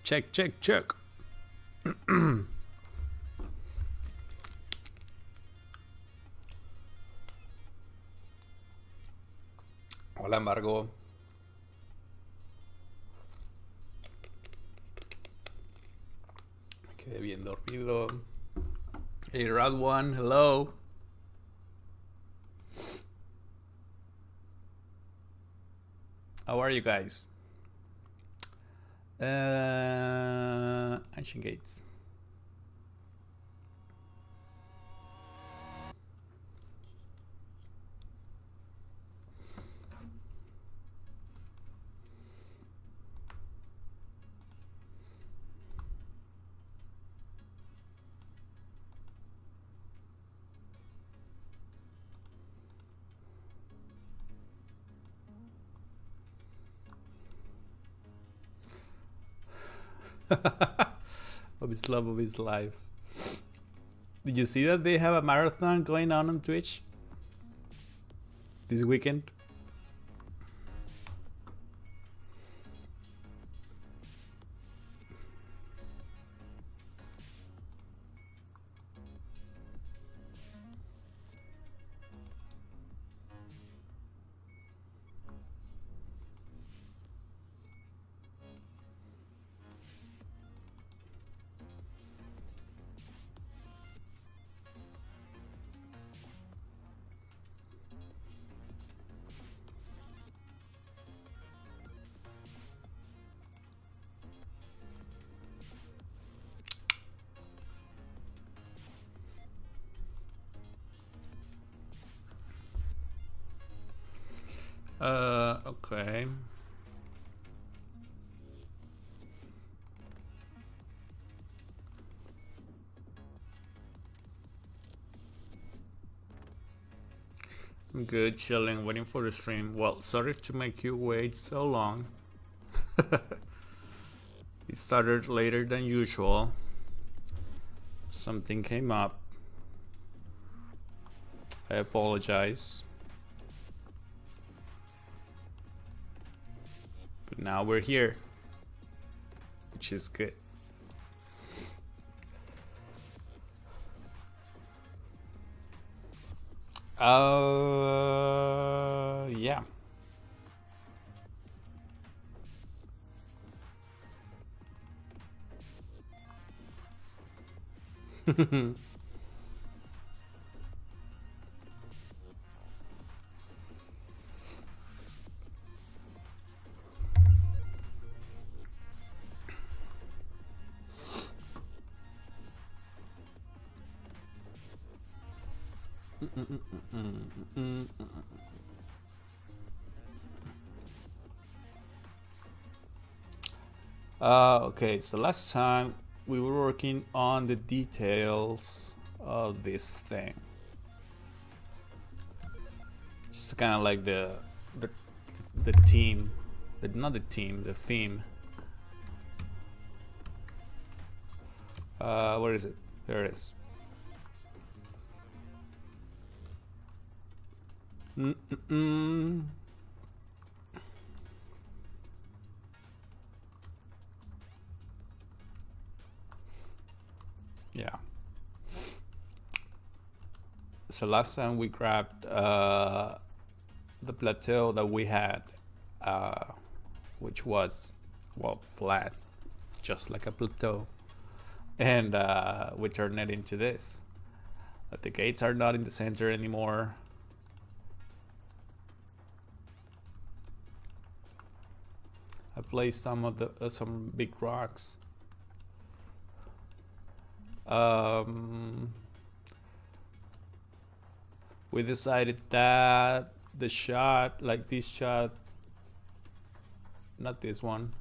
Check, check, check. Hola, Margot. Me quedé bien dormido. Hey, Rad One, hello. How are you guys? Ancient Gates. Of his love of his life. Did you see that they have a marathon going on Twitch this weekend? Okay. I'm good, chilling, waiting for the stream. Well, sorry to make you wait so long. It started later than usual. Something came up. I apologize. But now we're here, which is good. Yeah. Okay, so last time we were working on the details of this thing. Just kind of like the team, not the team, the theme. Where is it? There it is. Yeah. So last time we grabbed the plateau that we had, which was, well, flat, just like a plateau, and we turned it into this. But the gates are not in the center anymore. I placed some of the some big rocks. We decided that the shot, like this shot, not this one,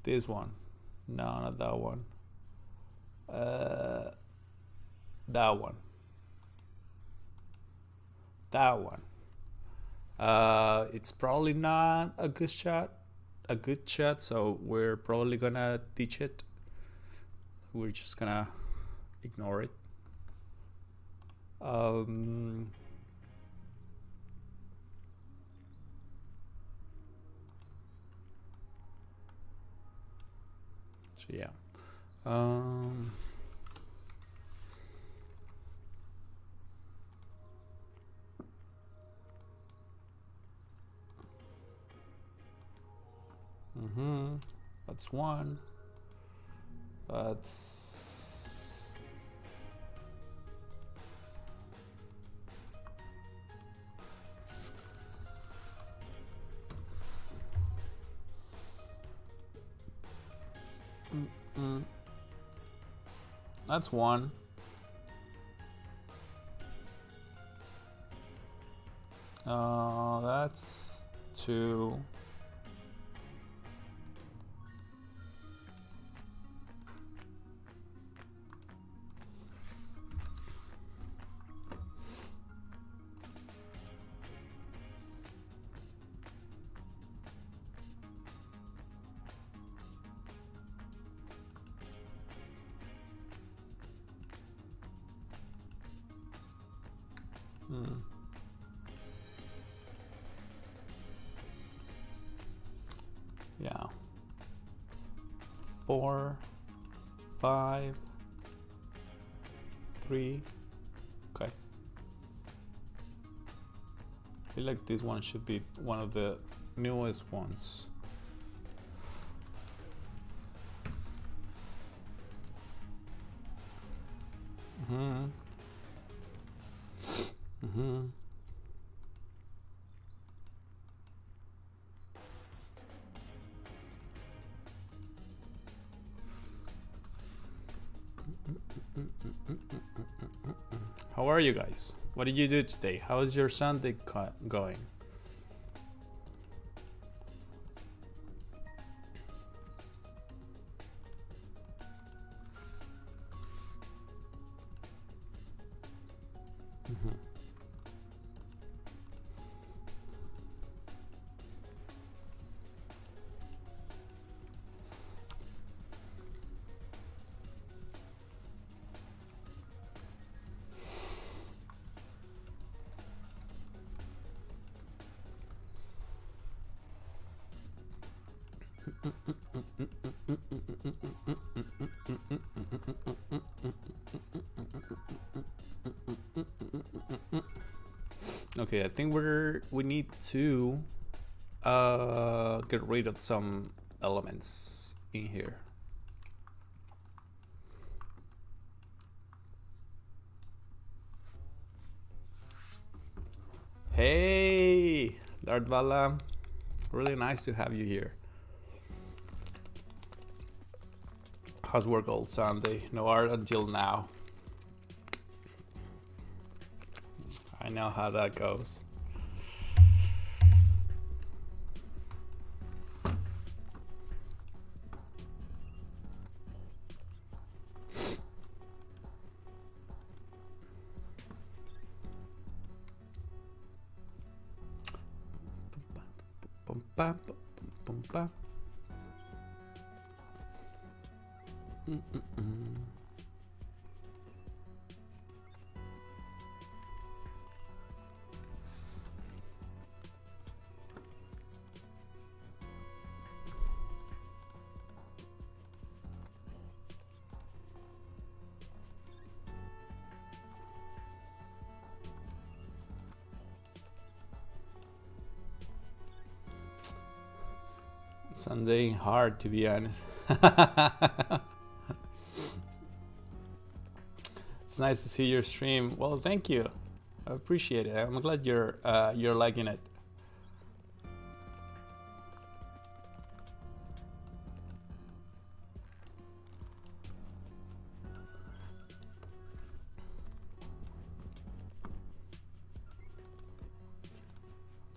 no, not that one, that one, it's probably not a good shot, so we're probably gonna ditch it. We're just gonna ignore it. So yeah. Um, That's one. That's that's one. That's two. Yeah. 4, 5, 3. Okay. I feel like this one should be one of the newest ones. How are you guys? What did you do today? How is your Sunday going? Okay, I think we need to get rid of some elements in here. Hey, Dardvala, really nice to have you here. How's work all Sunday? No art until now. I know how that goes. Sunday hard, to be honest. It's nice to see your stream. Well, thank you. I appreciate it. I'm glad you're liking it.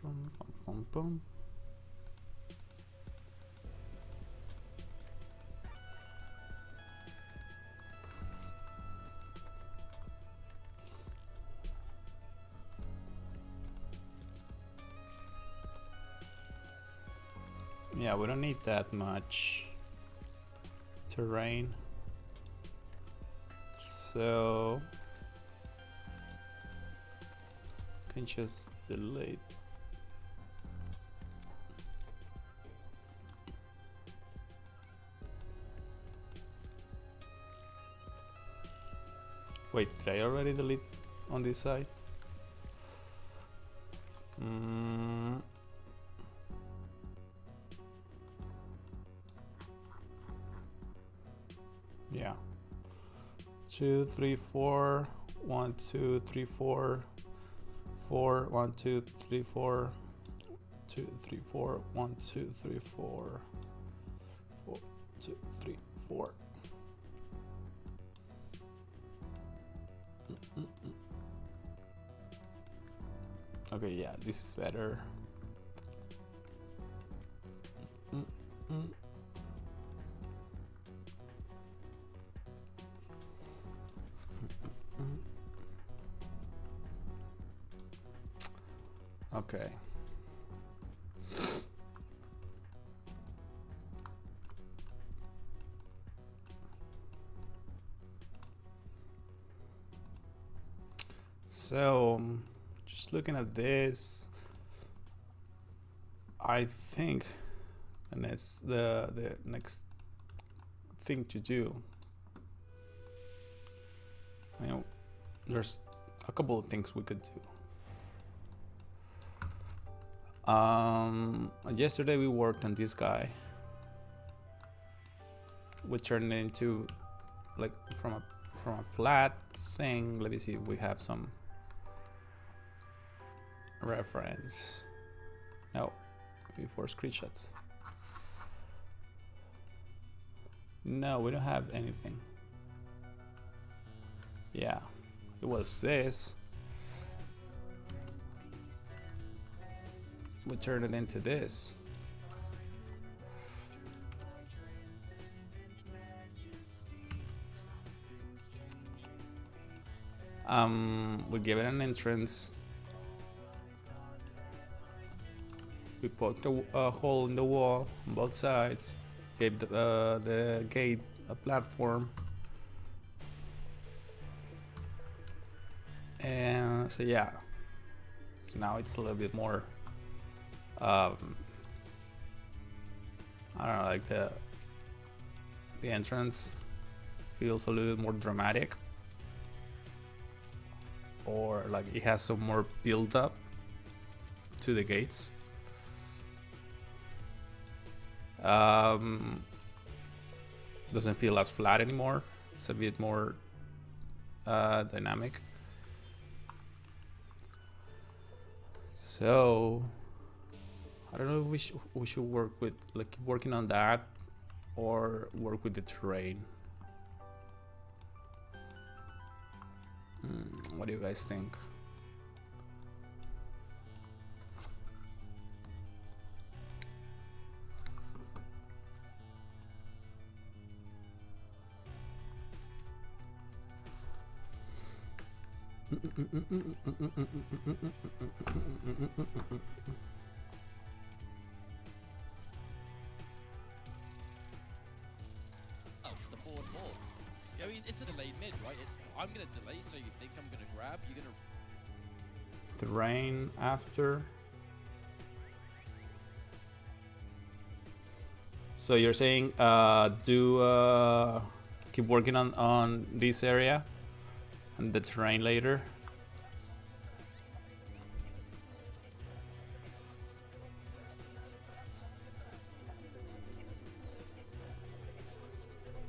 Boom, boom, boom. Yeah, we don't need that much terrain, so can just delete. Wait, did I already delete on this side? Yeah. 2, 3, 4. 1, 2, 3, 4. 4, 1, 2, 3, 4. 2, 3, 4. 1, 2, 3, 4. 4, 2, 3, 4. Okay, yeah, this is better. Okay. So, just looking at this, I think, and it's the next thing to do. You know, there's a couple of things we could do. Yesterday we worked on this guy. We turned it into like from a flat thing. Let me see if we have some reference. No, before screenshots. No, we don't have anything. Yeah, it was this. We turn it into this. We give it an entrance. We poked a hole in the wall on both sides. Gave the gate a platform. And so yeah, so now it's a little bit more I don't know, like the entrance feels a little bit more dramatic, or like it has some more build up to the gates. Doesn't feel as flat anymore. It's a bit more dynamic. So I don't know if we should work with, like, keep working on that or work with the terrain. What do you guys think? I mean, it's a delayed mid, right? I'm gonna delay, so you think I'm gonna grab, you're gonna... Terrain after. So you're saying keep working on this area and the terrain later?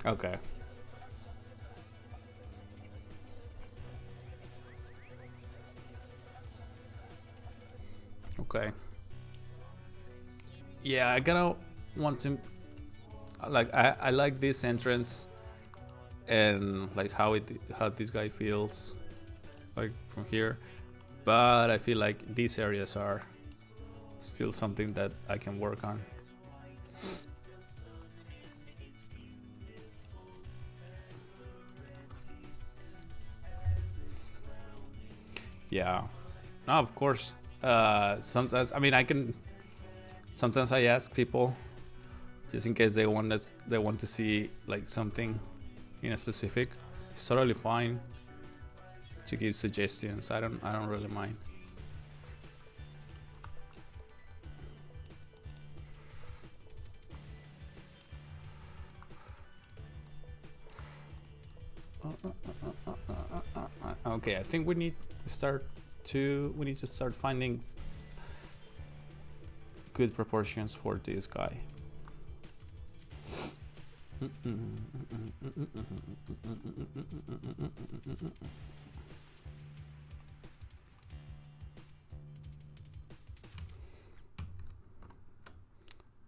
Okay. Okay. Yeah, I kinda want to, like, I like this entrance and like how this guy feels like from here, but I feel like these areas are still something that I can work on. Yeah, no, of course. Sometimes, I mean, sometimes I ask people just in case they want to see like something in a specific. It's totally fine to give suggestions. I don't really mind. Okay, I think we need to start finding good proportions for this guy.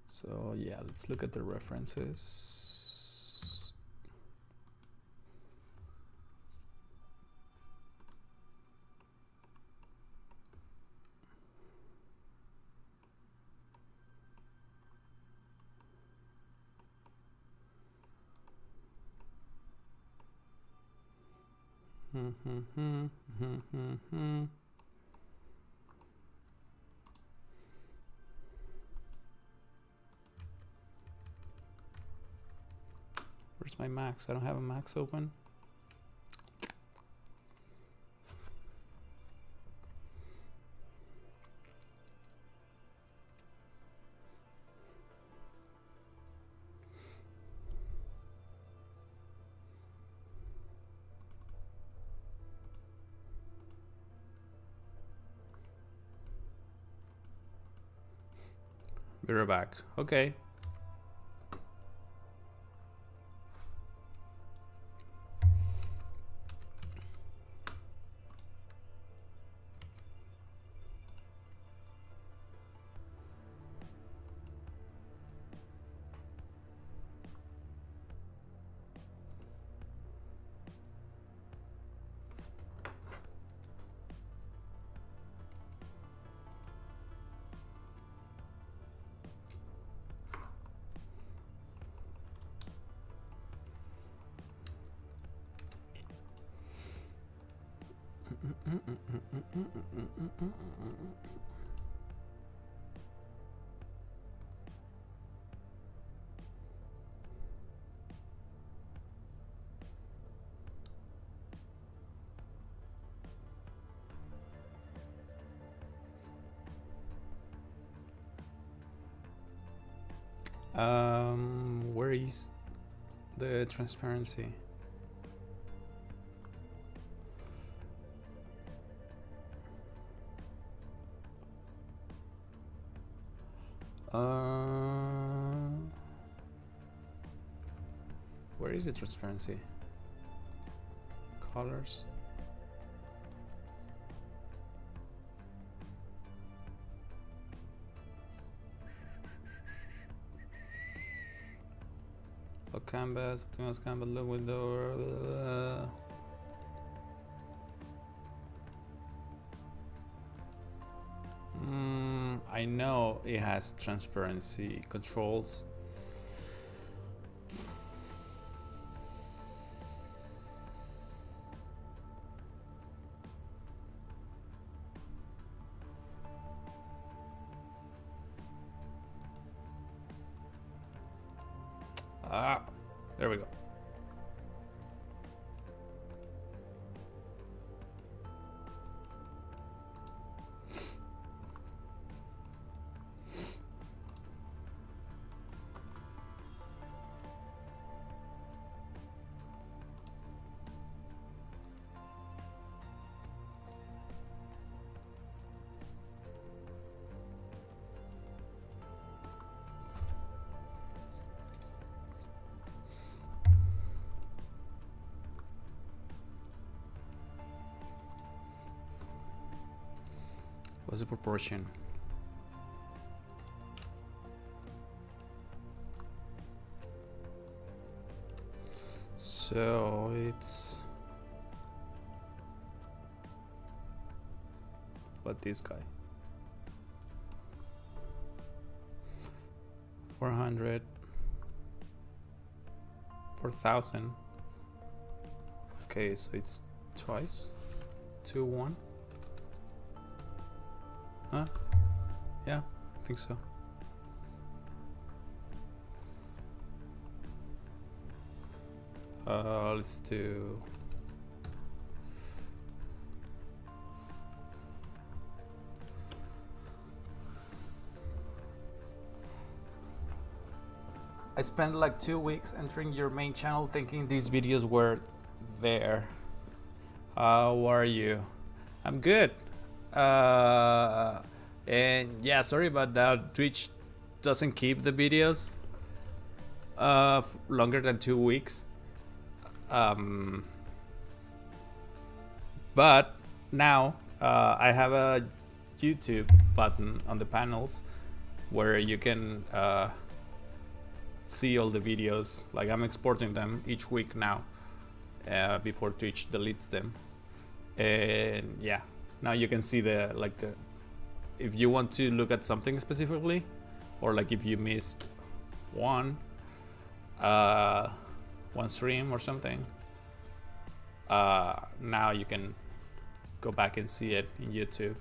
So yeah, let's look at the references. Where's my max? I don't have a max open. We're back. Okay. Where is the transparency? Where is the transparency? Colors. Look canvas, optimize canvas, look window. I know it has transparency controls. There we go. What's the proportion? So it's what this guy 400 4,000. Okay, so it's twice 2 1. Huh? Yeah, I think so. Let's do I spent like 2 weeks entering your main channel thinking these videos were there. How are you? I'm good. And yeah, sorry about that. Twitch doesn't keep the videos longer than 2 weeks. But now I have a YouTube button on the panels where you can see all the videos. Like I'm exporting them each week now before Twitch deletes them. And yeah, now you can see the if you want to look at something specifically, or like if you missed one stream or something, now you can go back and see it in YouTube.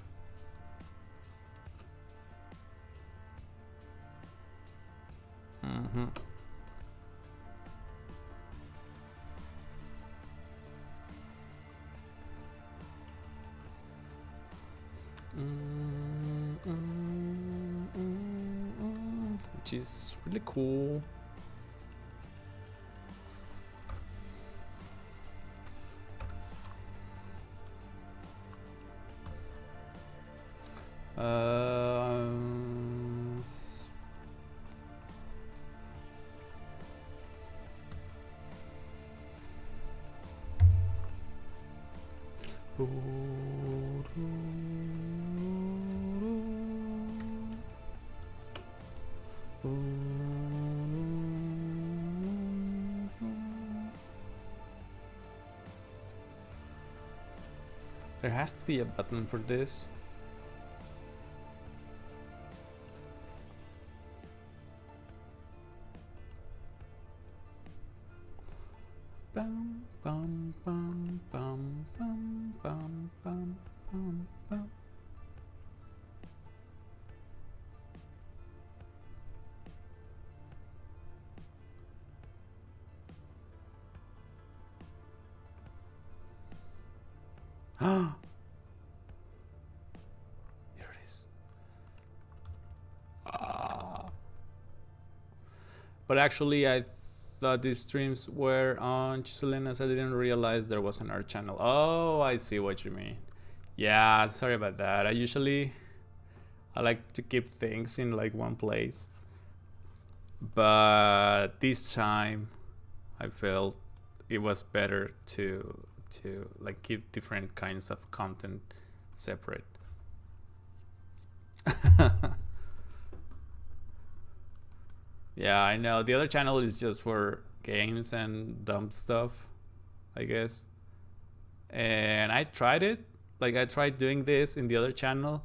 Which is really cool. There has to be a button for this. Bum, bum, bum, bum, bum, bum, bum, bum, bum. Here it is. But actually, I thought these streams were on Chiselenas. I didn't realize there was another channel. Oh, I see what you mean. Yeah, sorry about that. I like to keep things in like one place. But this time, I felt it was better to like keep different kinds of content separate. Yeah, I know. The other channel is just for games and dumb stuff, I guess. And I tried it. Like I tried doing this in the other channel,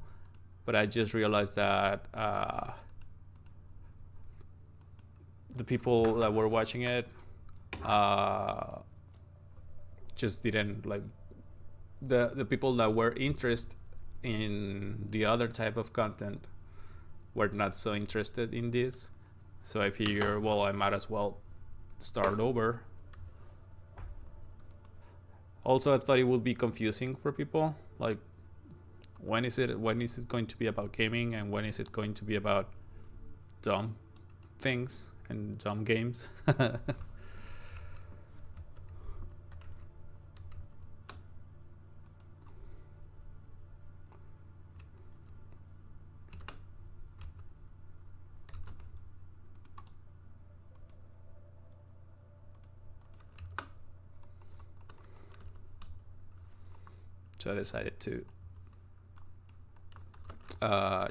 but I just realized that the people that were watching it just didn't like the people that were interested in the other type of content were not so interested in this. So I figure, well, I might as well start over. Also, I thought it would be confusing for people. Like, when is it going to be about gaming, and when is it going to be about dumb things and dumb games? So I decided to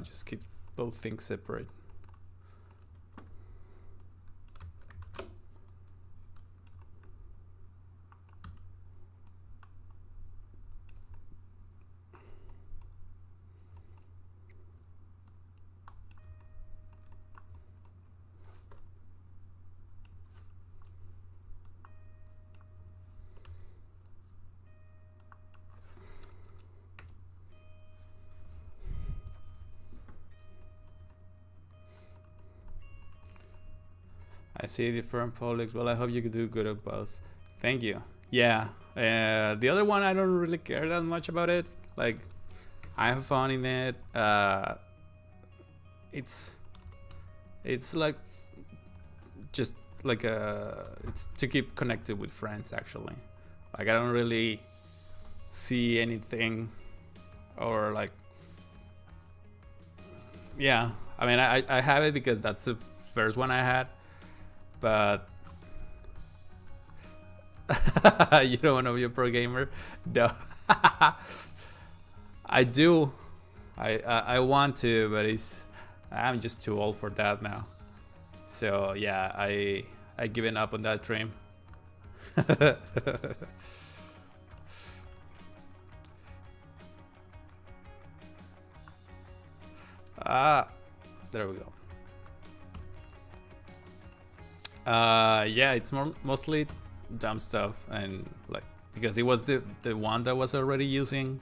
just keep both things separate. I see different politics. Well, I hope you could do good at both. Thank you. Yeah. The other one, I don't really care that much about it. Like, I have fun in it. It's like just like it's to keep connected with friends. Actually, like I don't really see anything, or like, yeah, I mean, I have it because that's the first one I had, but you don't want to be a pro gamer? No. I do. I want to, but I'm just too old for that now. So yeah, I given up on that dream. There we go. Yeah, it's mostly dumb stuff, and like, because it was the one that was already using.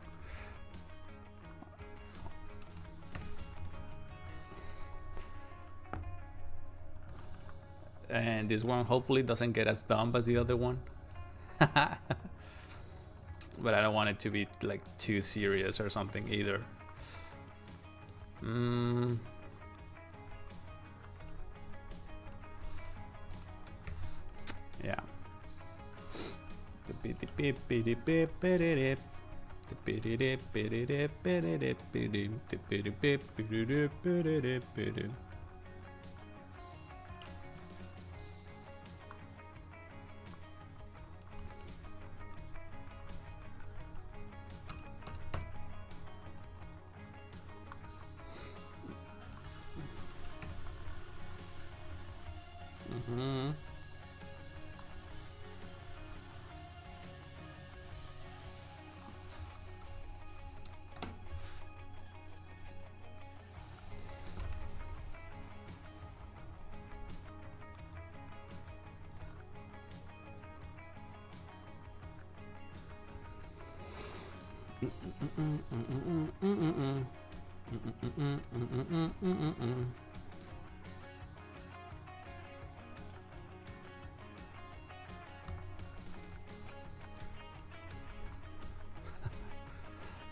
And this one hopefully doesn't get as dumb as the other one. But I don't want it to be like too serious or something either. Yeah.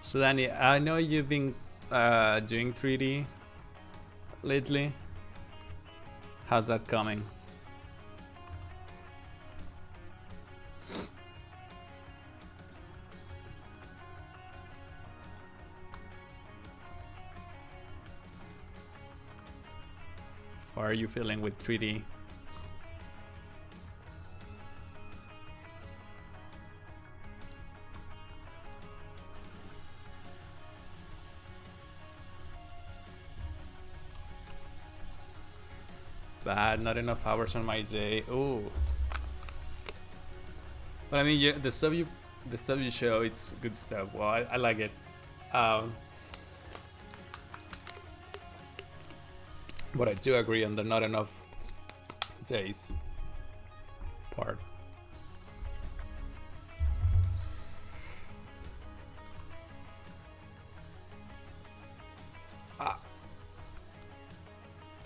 So Danny, I know you've been doing 3D lately. How's that coming? How are you feeling with 3D? Bad, not enough hours on my day. Oh, but I mean, the stuff you show, it's good stuff. Well, I like it. But I do agree on the not enough days part.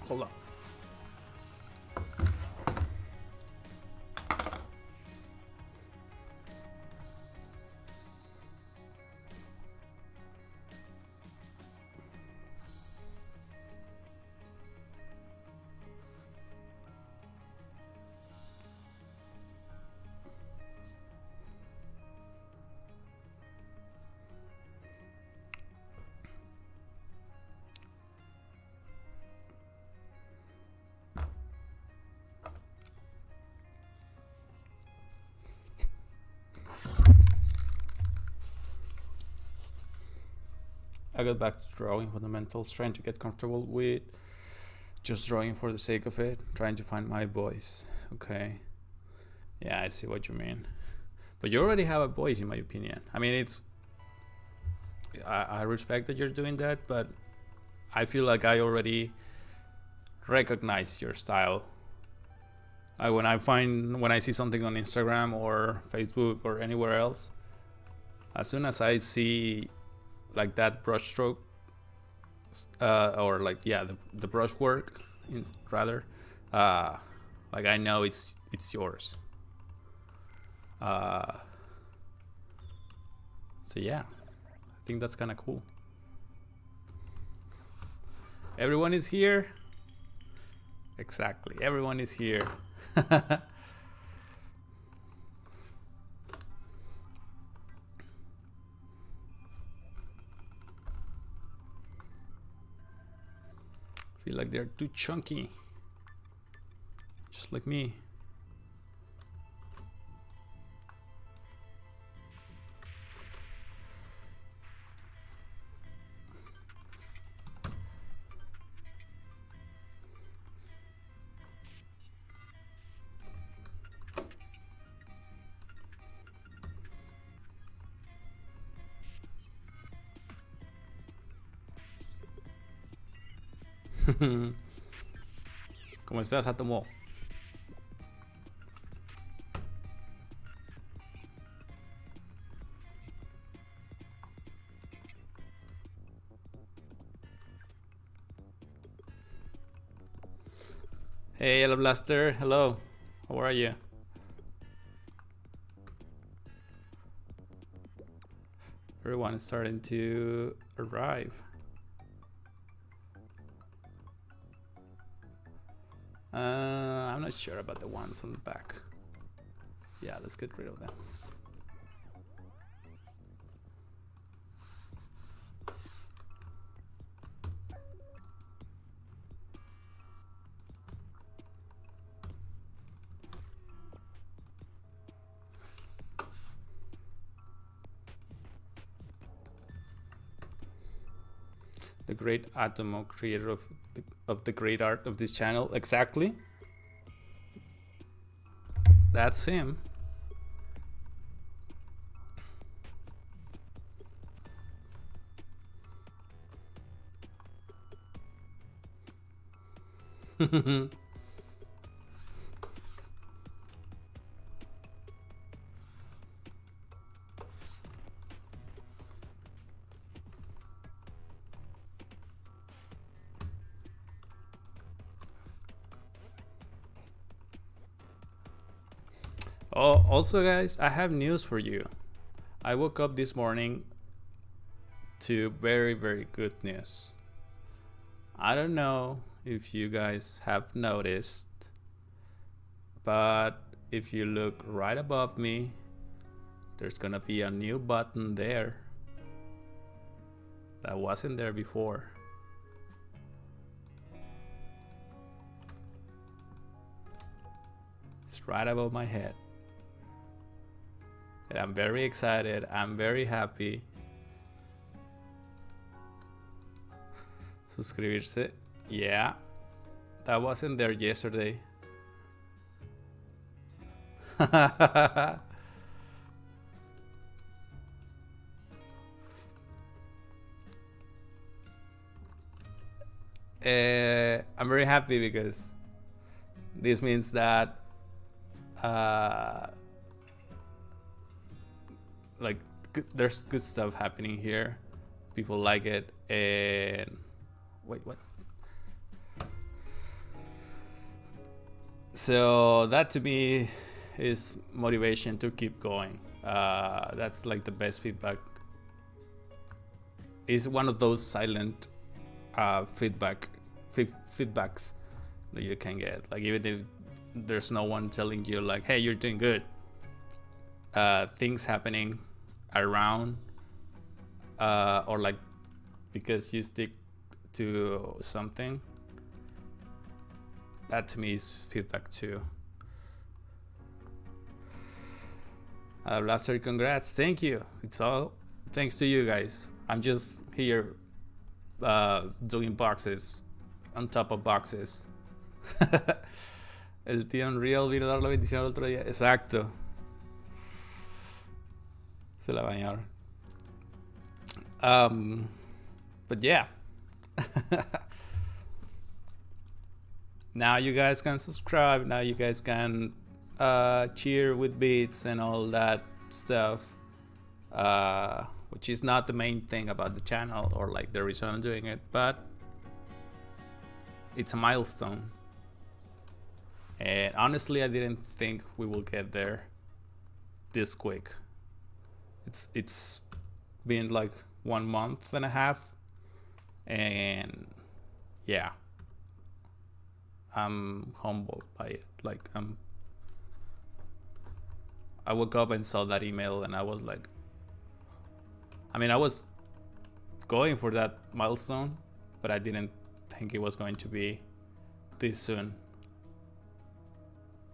Hold on. I got back to drawing fundamentals, trying to get comfortable with just drawing for the sake of it, trying to find my voice. Okay. Yeah, I see what you mean. But you already have a voice, in my opinion. I mean, I respect that you're doing that, but I feel like I already recognize your style. When I see something on Instagram or Facebook or anywhere else, as soon as I see like that brush stroke, or like, yeah, the brush work rather, like I know it's yours. So yeah, I think that's kind of cool. Everyone is here. Exactly, everyone is here. Feel like they're too chunky. Just like me. ¿Cómo estás, Atomo? Hey, Yellow Blaster. Hello. How are you? Everyone is starting to arrive. I'm not sure about the ones on the back. Yeah, let's get rid of them. The great Atomo, creator of the great art of this channel. Exactly. That's him. Oh, also guys, I have news for you. I woke up this morning to very, very good news. I don't know if you guys have noticed, but if you look right above me, there's gonna be a new button there that wasn't there before. It's right above my head. And I'm very excited. I'm very happy. Suscribirse. Yeah. That wasn't there yesterday. I'm very happy because this means that like there's good stuff happening here. People like it. And wait, what? So that to me is motivation to keep going. That's like the best feedback. It's one of those silent feedbacks that you can get. Like even if there's no one telling you like, hey, you're doing good. Things happening around, or like because you stick to something. That to me is feedback too. Blaster, congrats. Thank you. It's all thanks to you guys. I'm just here doing boxes on top of boxes. El tío Unreal vino a dar la bendición el otro día. Exacto. Se la bañaron. But yeah. Now you guys can subscribe. Now you guys can cheer with beats and all that stuff, which is not the main thing about the channel or like the reason I'm doing it, but it's a milestone. And honestly, I didn't think we will get there this quick. It's been like 1.5 months, and yeah, I'm humbled by it. Like I woke up and saw that email and I was like, I mean, I was going for that milestone, but I didn't think it was going to be this soon.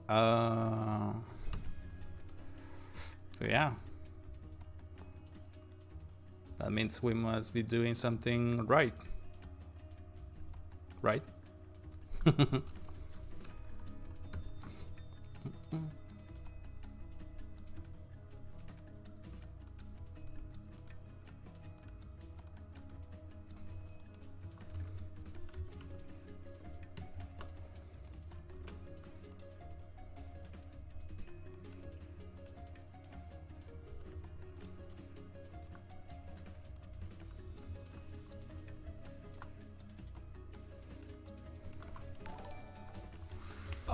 So yeah, that means we must be doing something right. Right?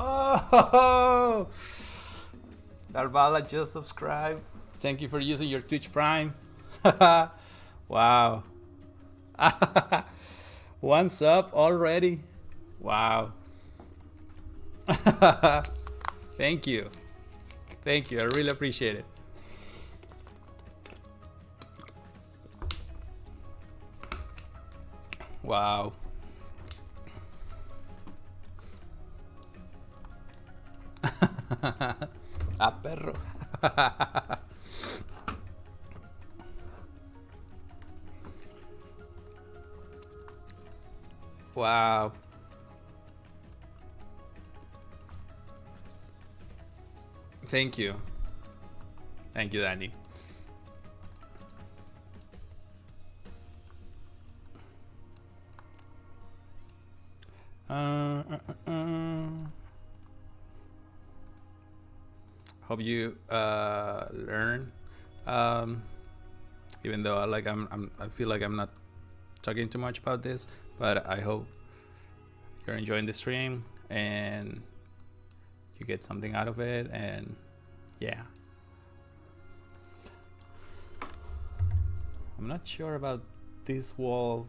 Oh, Darvala just subscribed. Thank you for using your Twitch Prime. Wow. One sub already. Wow. Thank you. Thank you. I really appreciate it. Wow. Ah, perro. Wow. Thank you. Thank you, Danny. Hope you learn. Even though I feel like I'm not talking too much about this, but I hope you're enjoying the stream and you get something out of it. And yeah, I'm not sure about this wall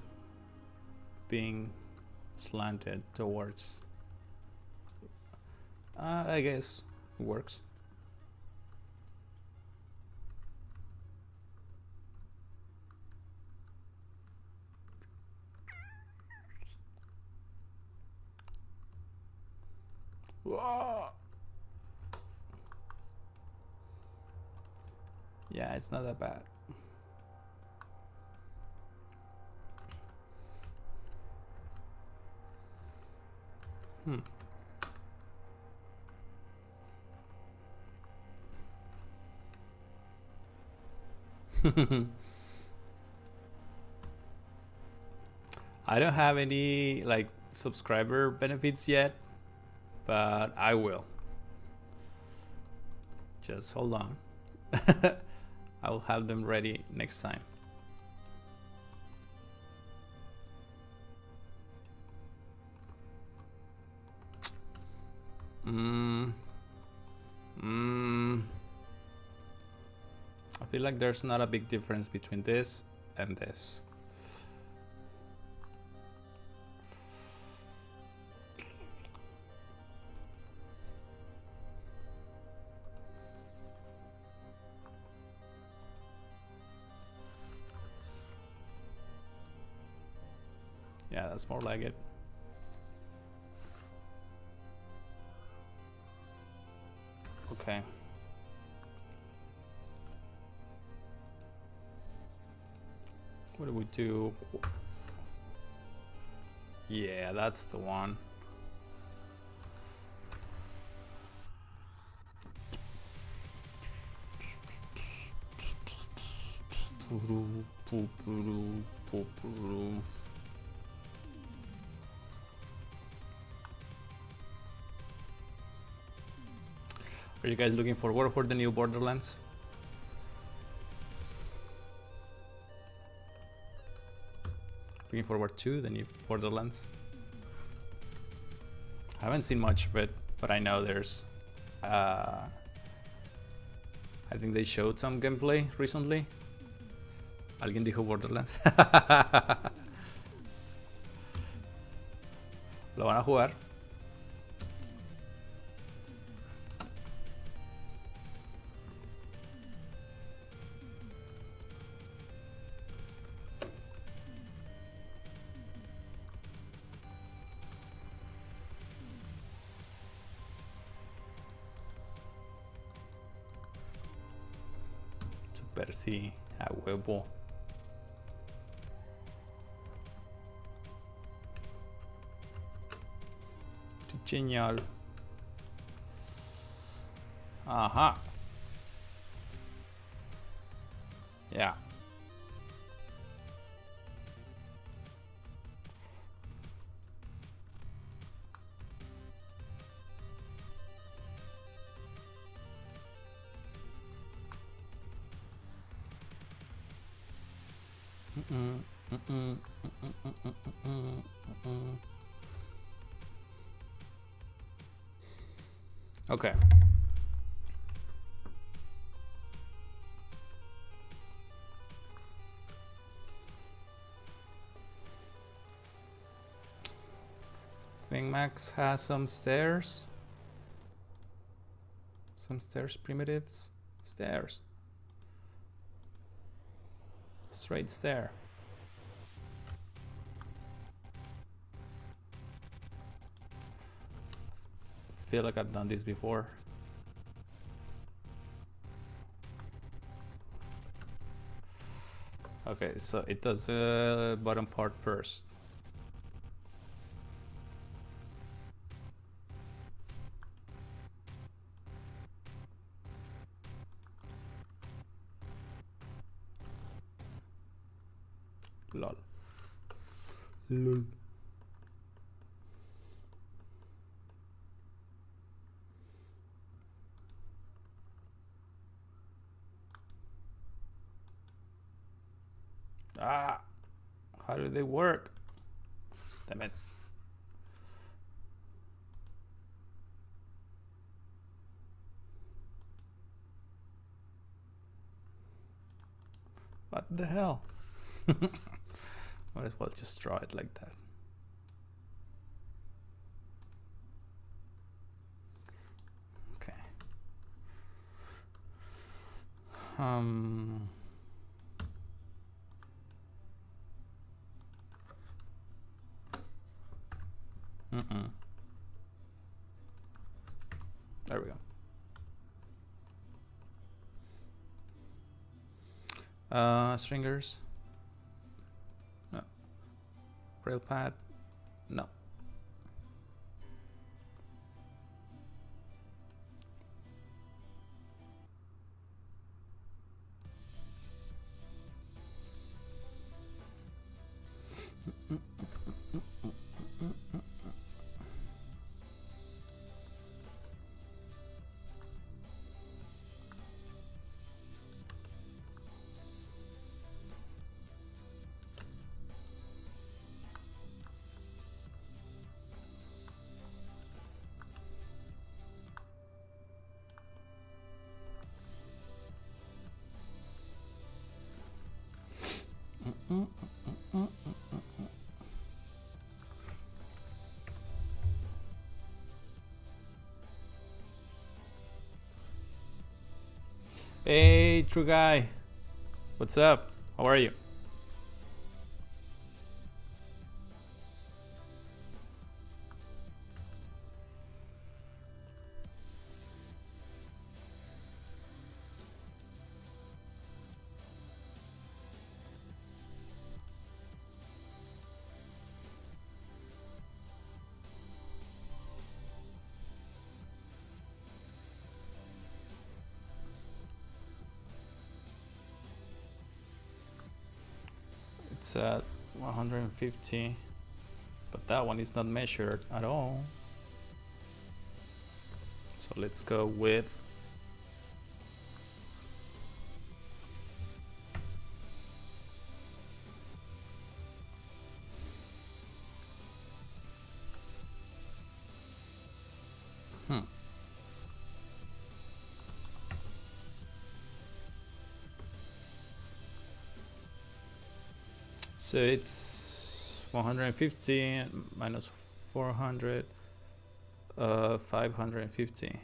being slanted towards. I guess it works. Whoa. Yeah, it's not that bad. I don't have any like subscriber benefits yet, but I will. Just hold on. I will have them ready next time. I feel like there's not a big difference between this and this. Yeah, that's more like it. Okay. What do we do? Yeah, that's the one. Are you guys looking forward for the new Borderlands? Looking forward to the new Borderlands. I haven't seen much of it, but I know there's I think they showed some gameplay recently. ¿Alguien dijo Borderlands? ¿Lo van a jugar? Pero sí, a huevo. Sí, señor. Ajá. Yeah. Okay. Think Max has some stairs. Some stairs primitives. Stairs. Straight stair. Feel like I've done this before. Okay, so it does the bottom part first. Lol. Lol. Ah, how do they work? Damn it. What the hell? Might as well just draw it like that. Okay. There we go. Stringers. No. Rail pad. No. Hey, true guy. What's up? How are you? It's at 150, but that one is not measured at all. So let's go with so it's 150 minus 400, 550.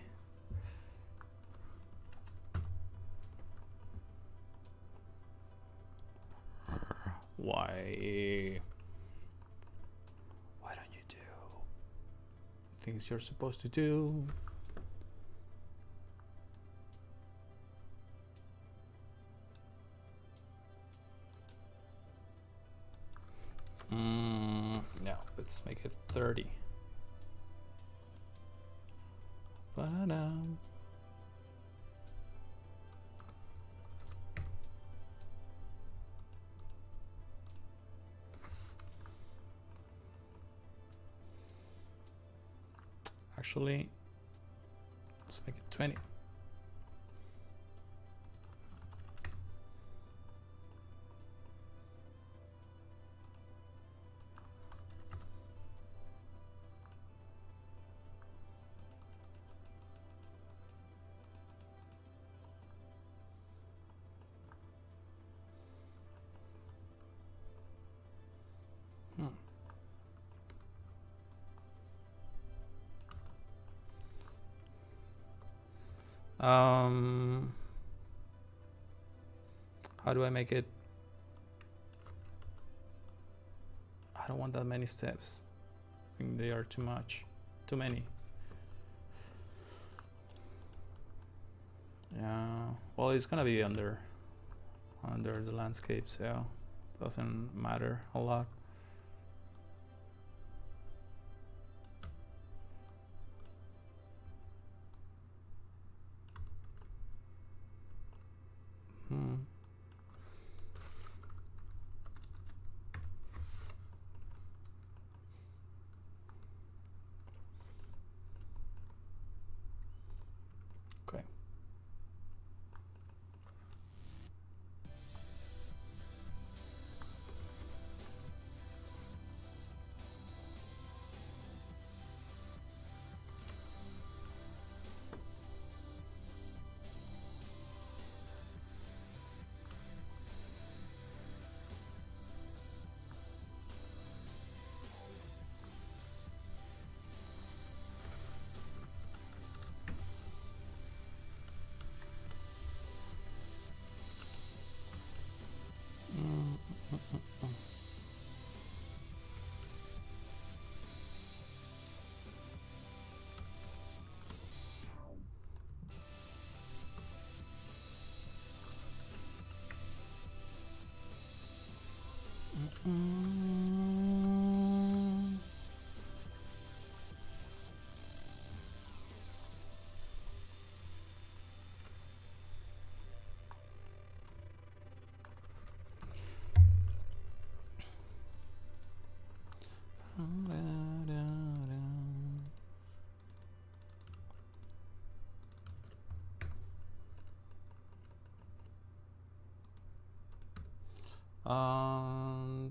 Why don't you do things you're supposed to do? let's make it 30. Ba-da-dum. Actually, let's make it 20. How do I make it? I don't want that many steps. I think they are too much, too many. Yeah, well, it's gonna be under the landscape, so doesn't matter a lot. Okay.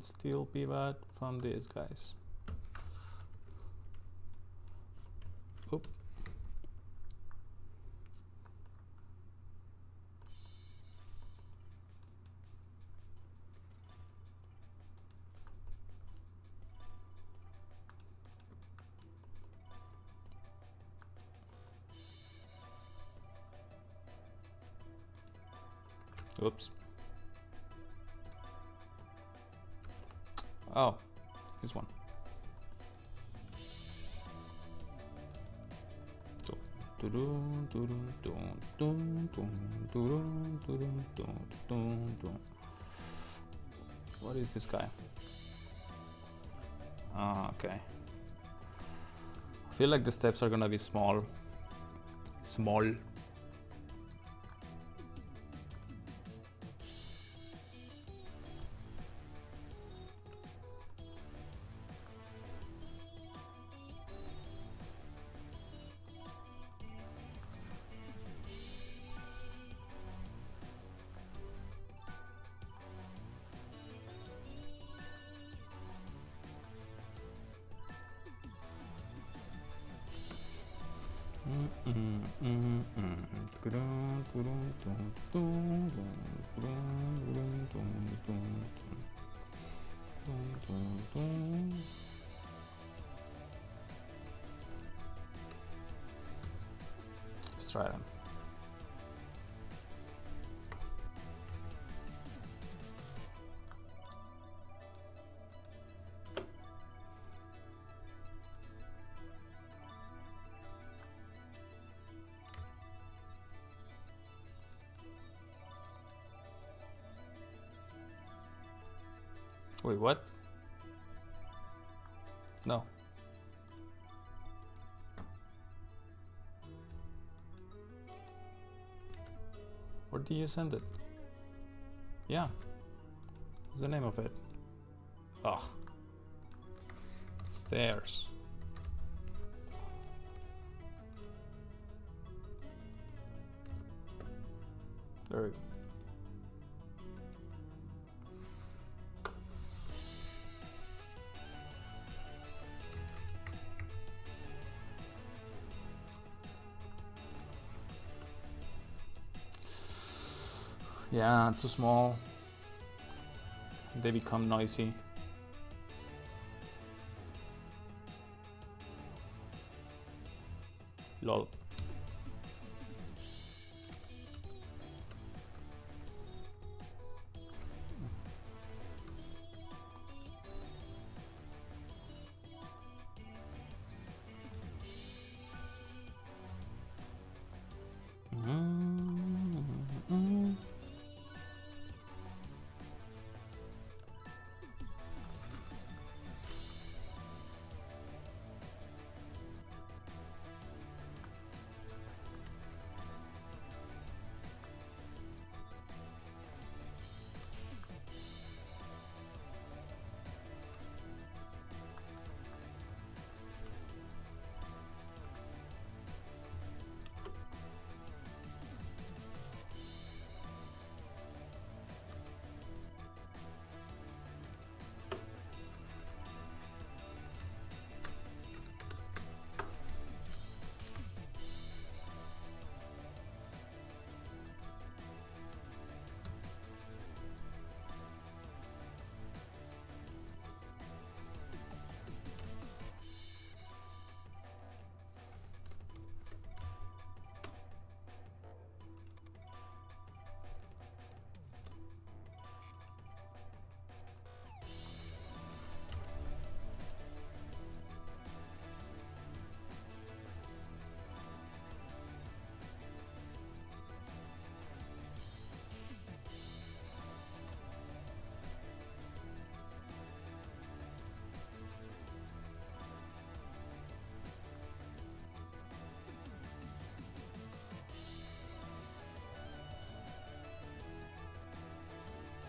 Still pivot from these guys. Oop. Oops. Oh, this one. What is this guy? Ah, okay. I feel like the steps are gonna be small. Let's try them. Wait, what? No. Where do you send it? Yeah. What's the name of it? Ugh. Stairs. There we go. Yeah, too small. They become noisy. Lol.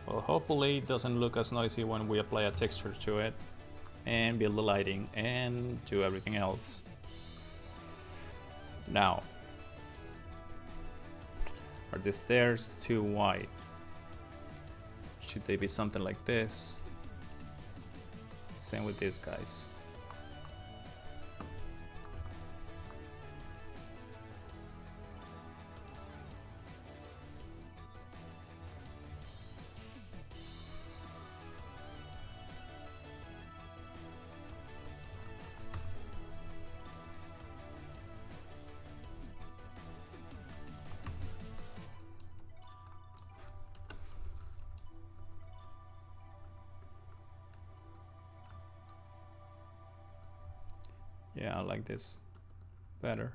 Well, hopefully it doesn't look as noisy when we apply a texture to it and build the lighting and do everything else. Now, are the stairs too wide? Should they be something like this? Same with these guys. Yeah, I like this better.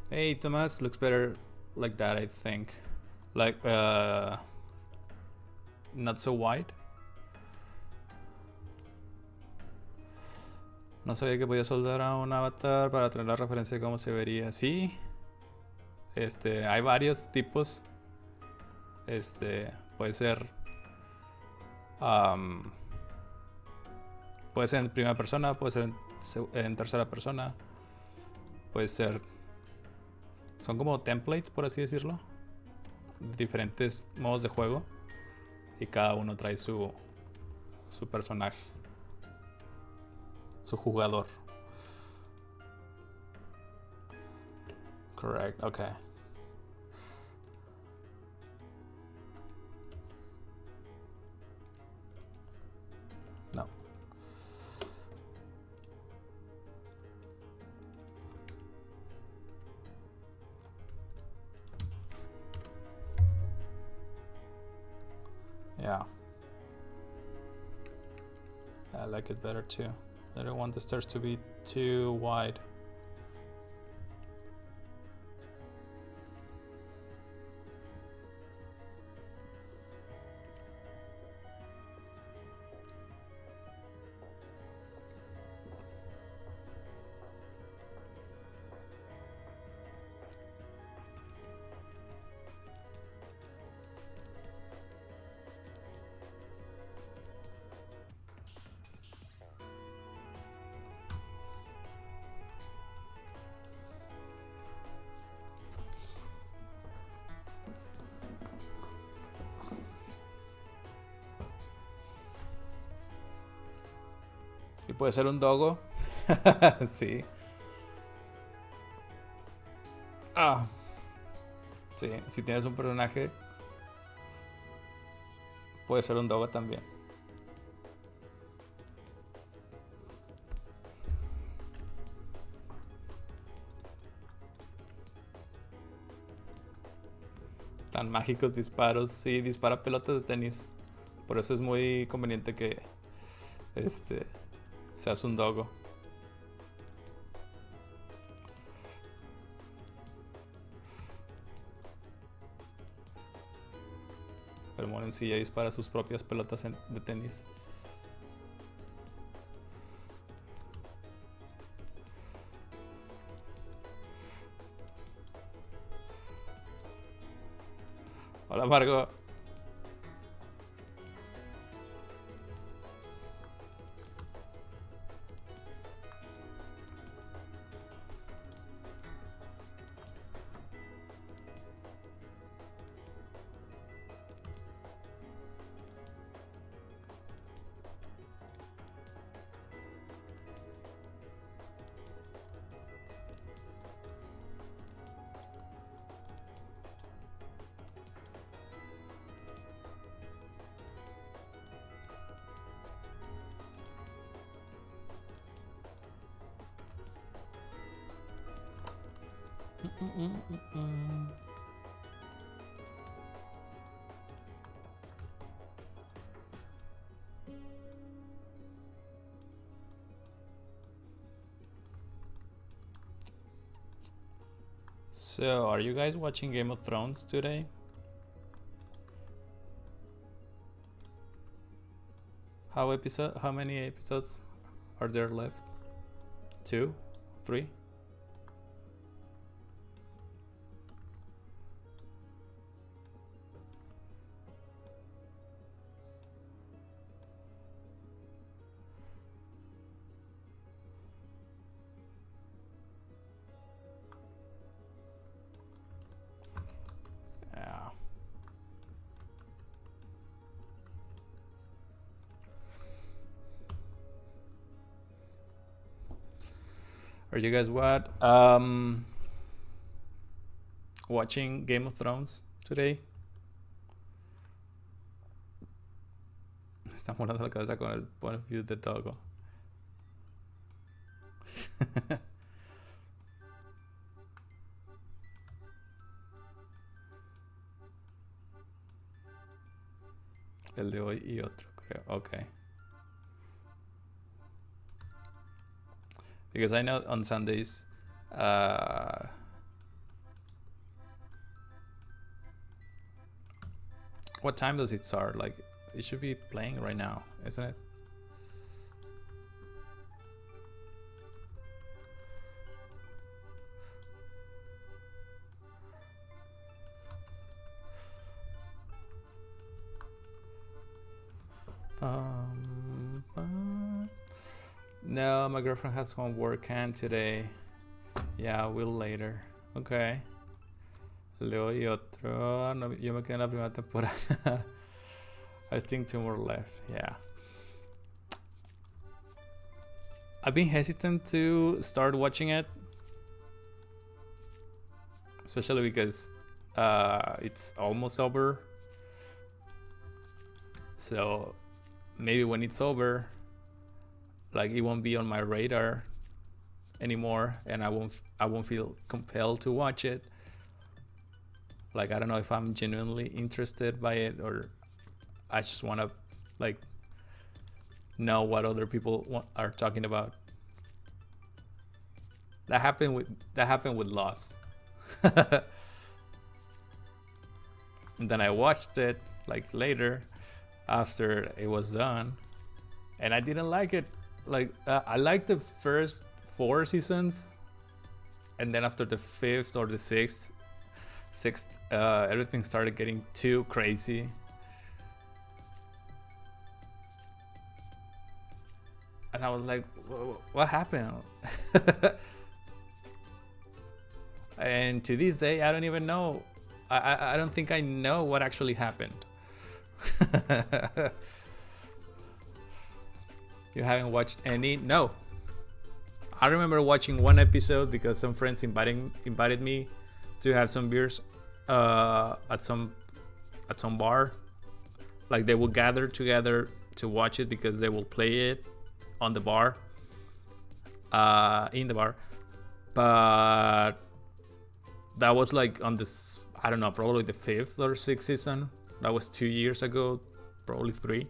Hey, Thomas, looks better like that, I think. Like, not so wide. No sabía que podía soldar a un avatar para tener la referencia de cómo se vería. Sí. Hay varios tipos. Puede ser. Puede ser en primera persona, puede ser en tercera persona. Puede ser. Son como templates, por así decirlo. Diferentes modos de juego. Y cada uno trae su personaje. Su jugador. Correct, okay. Yeah. I like it better too. I don't want the stairs to be too wide. Y puede ser un dogo. Sí. Ah. Sí, si tienes un personaje, puede ser un dogo también. Tan mágicos disparos. Sí, dispara pelotas de tenis. Por eso es muy conveniente que seas un dogo. El mono en sí ya dispara sus propias pelotas de tenis. Hola, Margo. So, are you guys watching Game of Thrones today? How many episodes are there left? 2? 3? Yeah. Are you guys watching Game of Thrones today? Está morando la cabeza con el point of view de Togo. El de hoy y otro, creo. Okay. Because I know on Sundays, what time does it start? Like, it should be playing right now, isn't it? No, my girlfriend has homework and today. Yeah, we'll later. Okay. Leo y otro. No, yo me quedé en la primera temporada. I think 2 more left. Yeah. I've been hesitant to start watching it, especially because it's almost over. So maybe when it's over, like, it won't be on my radar anymore, and I won't feel compelled to watch it. Like, I don't know if I'm genuinely interested by it, or I just want to like know what other people are talking about. That happened with Lost. And then I watched it like later after it was done, and I didn't like it. Like I liked the first 4 seasons, and then after the 5th or the 6th, everything started getting too crazy. And I was like, what happened? And to this day, I don't even know. I don't think I know what actually happened. You haven't watched any? No. I remember watching one episode because some friends invited me to have some beers at some bar. Like they will gather together to watch it because they will play it on the bar, in the bar. But that was like on this, I don't know, probably the 5th or 6th season. That was 2 years ago, probably 3.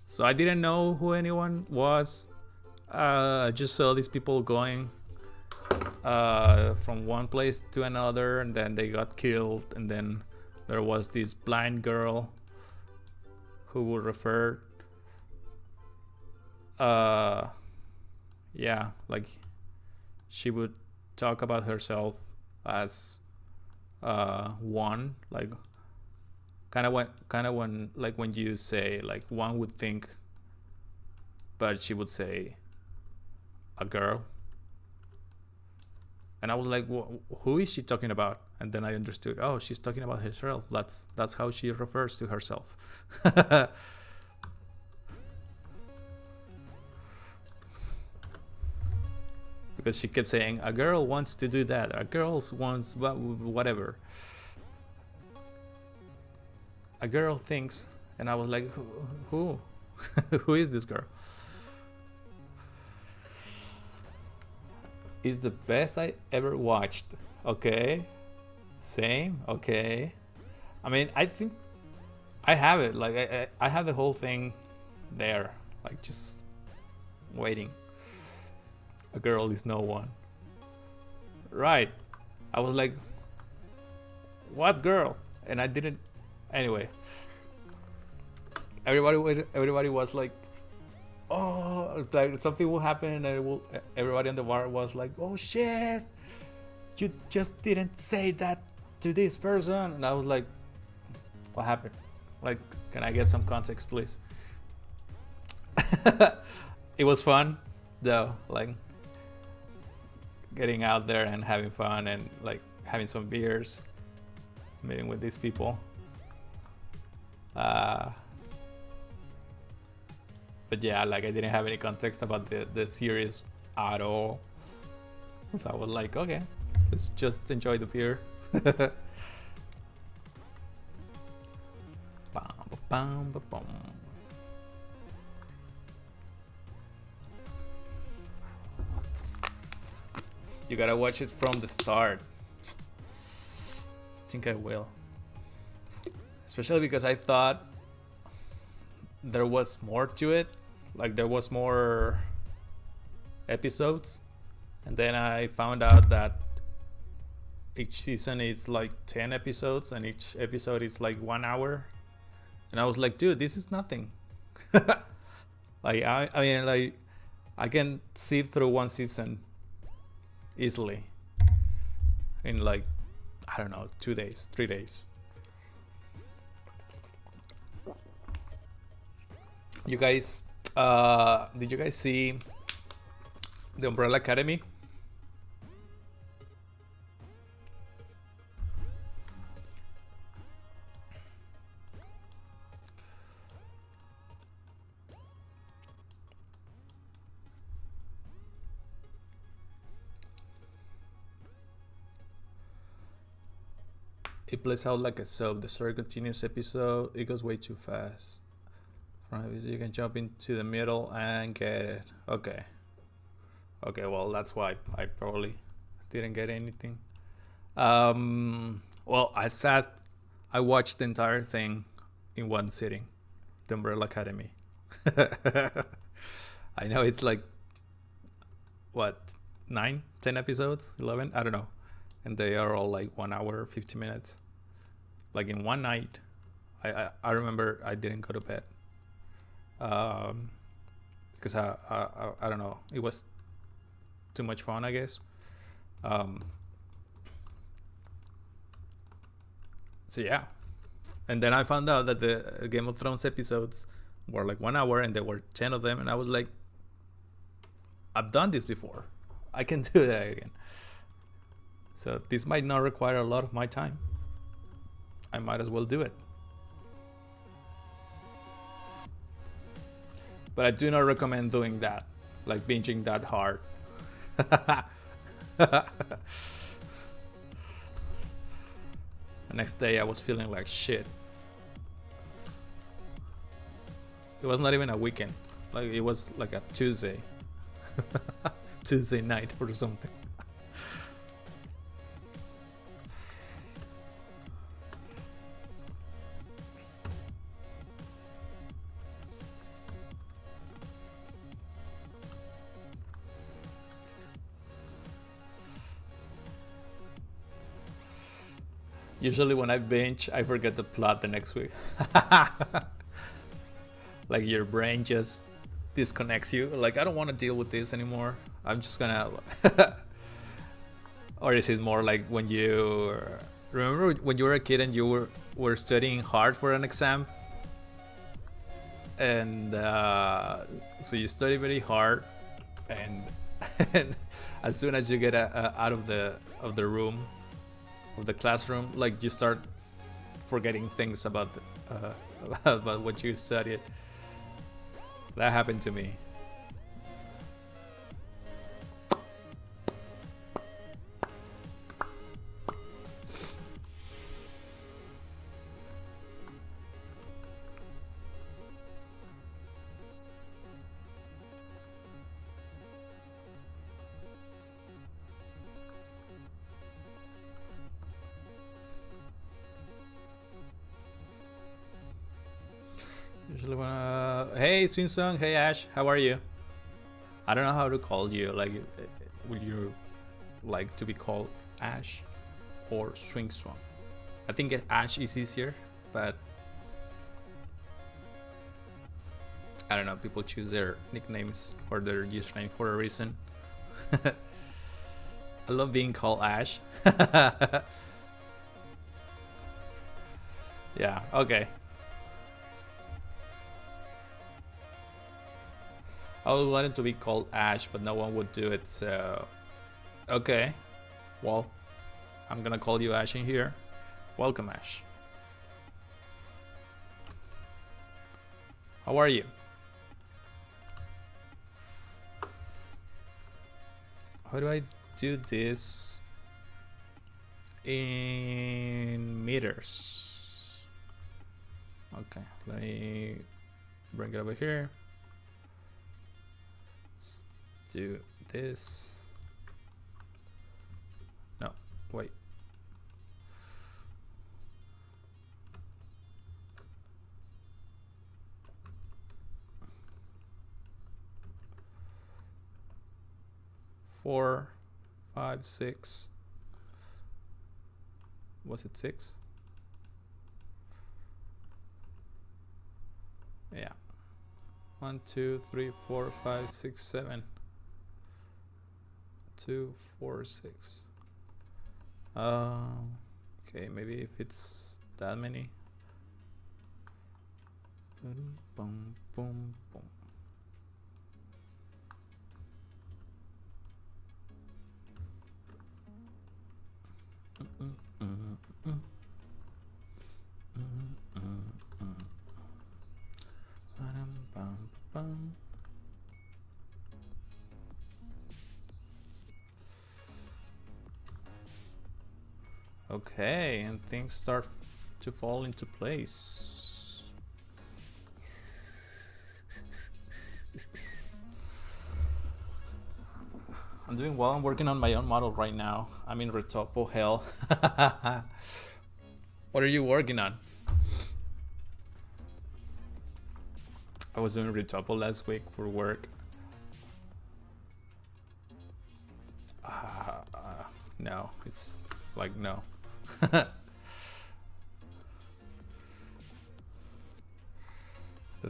So I didn't know who anyone was. I just saw these people going from one place to another, and then they got killed. And then there was this blind girl who would refer, yeah, like she would talk about herself as one, like kind of when like when you say like one would think, but she would say a girl. And I was like, who is she talking about? And then I understood, oh, she's talking about herself. That's how she refers to herself. Because she kept saying, a girl wants to do that, a girl wants whatever, a girl thinks. And I was like, who? Who is this girl? Is the best I ever watched. Okay, same. Okay, I mean, I think I have it. Like I have the whole thing there, like just waiting. A girl is no one. Right. I was like, what girl? And I didn't. Anyway, everybody was like, oh, like something will happen, and everybody in the bar was like, oh shit, you just didn't say that to this person. And I was like, what happened? Like, can I get some context, please? It was fun though, like getting out there and having fun and like having some beers, meeting with these people. But yeah, like I didn't have any context about the series at all. So I was like, okay, let's just enjoy the beer. You gotta watch it from the start. I think I will. Especially because I thought there was more to it. Like there was more episodes. And then I found out that each season is like 10 episodes and each episode is like 1 hour. And I was like, dude, this is nothing. Like I mean, like I can see through one season easily in like, I don't know, 2 days, 3 days. You guys, did you guys see The Umbrella Academy? It plays out like a soap. The story continues episode. It goes way too fast. You can jump into the middle and get it. Okay. Okay, well, that's why I probably didn't get anything. Well, I watched the entire thing in one sitting, the Umbrella Academy. I know it's like, what, 9, 10 episodes, 11, I don't know, and they are all like 1 hour 50 minutes, like in one night. I remember I didn't go to bed because I don't know, it was too much fun, I guess. So yeah, and then I found out that the Game of Thrones episodes were like 1 hour and there were 10 of them, and I was like, I've done this before, I can do that again. So this might not require a lot of my time. I might as well do it. But I do not recommend doing that, like binging that hard. The next day I was feeling like shit. It was not even a weekend, like it was like a Tuesday. Tuesday night or something. Usually when I binge, I forget the plot the next week. Like your brain just disconnects you. Like, I don't want to deal with this anymore. I'm just gonna... Or is it more like when you... Remember when you were a kid and you were studying hard for an exam? And so you study very hard, and as soon as you get out of the room, of the classroom, like you start forgetting things about about what you studied. That happened to me. Usually when hey Swinsong, hey Ash, how are you? I don't know how to call you. Like, would you like to be called Ash or Swinsong? I think Ash is easier, but I don't know. People choose their nicknames or their username for a reason. I love being called Ash. Yeah. Okay. I would want it to be called Ash, but no one would do it, so... Okay. Well, I'm gonna call you Ash in here. Welcome, Ash. How are you? How do I do this in meters? Okay, let me bring it over here. Do this. No, wait. Four, 5, 6. Was it 6? Yeah. 1, 2, 3, 4, 5, 6, 7. 2, 4, 6. Okay, maybe if it's that many. Boom, boom, boom, boom. Okay, and things start to fall into place. I'm doing well. I'm working on my own model right now. I'm in Retopo hell. What are you working on? I was doing retouple last week for work. No, it's like no. The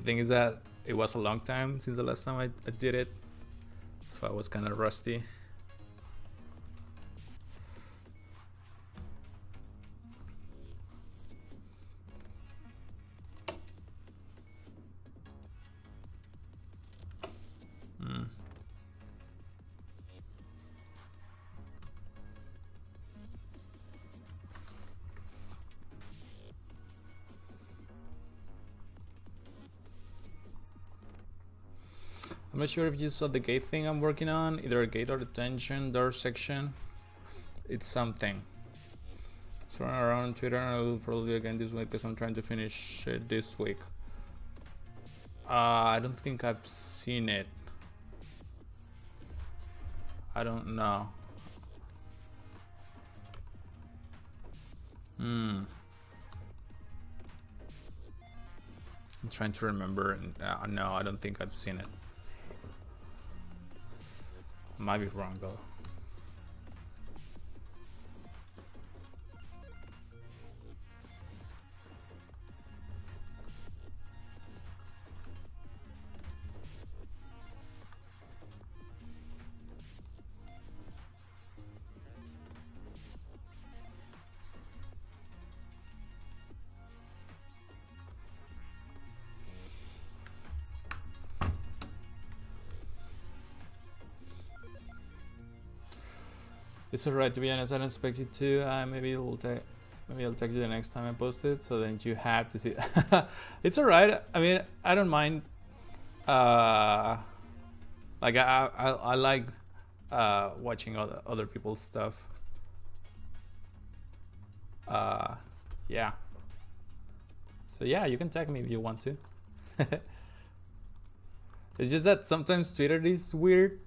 thing is that it was a long time since the last time I did it, so I was kind of rusty. I'm not sure if you saw the gate thing I'm working on, either a gate or detention door section. It's something. It's running around on Twitter, and I will probably again this week because I'm trying to finish it this week. I don't think I've seen it. I don't know. I'm trying to remember. No, I don't think I've seen it. Might be wrong though. It's alright, to be honest. I don't expect you to. Maybe I'll tag you the next time I post it, so then you have to see it. It's alright. I mean, I don't mind. Like I like watching other people's stuff. Yeah. So yeah, you can tag me if you want to. It's just that sometimes Twitter is weird.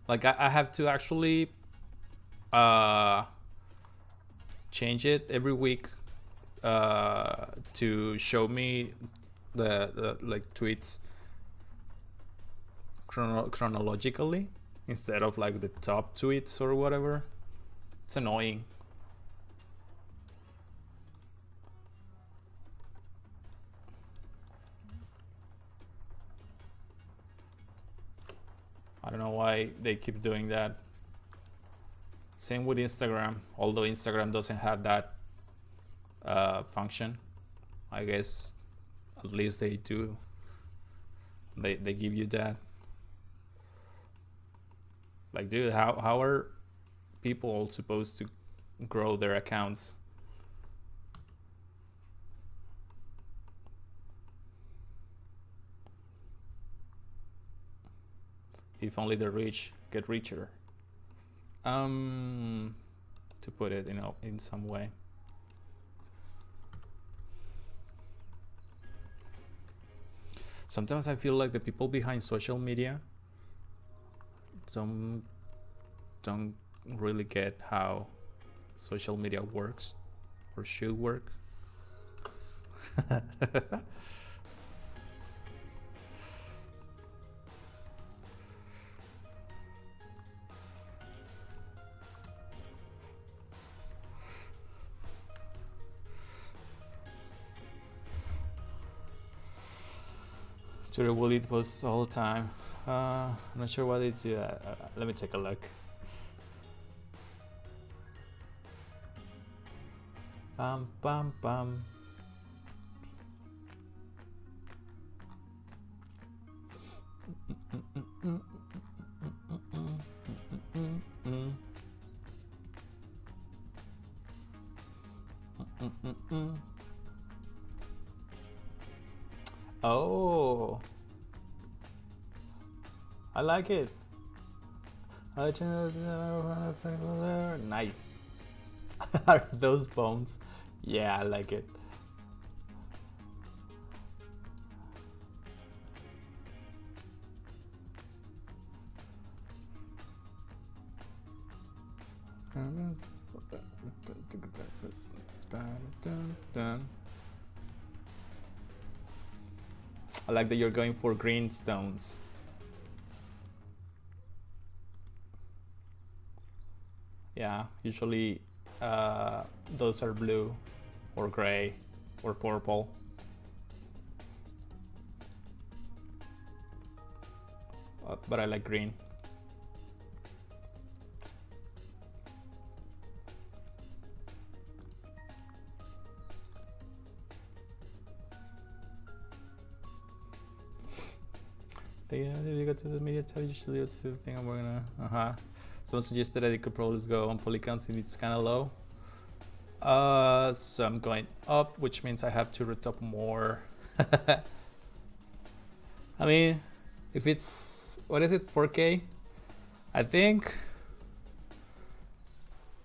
Like I have to actually change it every week to show me the like tweets chronologically instead of like the top tweets or whatever. It's annoying. I don't know why they keep doing that. Same with Instagram, although Instagram doesn't have that function. I guess at least they do. They give you that. Like, dude, how are people supposed to grow their accounts? If only the rich get richer. To put it, in some way. Sometimes I feel like the people behind social media don't really get how social media works or should work. Twitter will eat posts all the time. I'm not sure why they do that. Let me take a look. Bum bum bum. Oh, I like it. Nice. Are those bones? Yeah, I like it. I I like that you're going for green stones. Yeah, usually those are blue or gray or purple. But I like green. Yeah, if you go to the media tab, usually it's the thing I'm gonna. Someone suggested that it could probably go on polygons and it's kind of low. So I'm going up, which means I have to retop more. I mean, if it's, what is it, 4K? I think,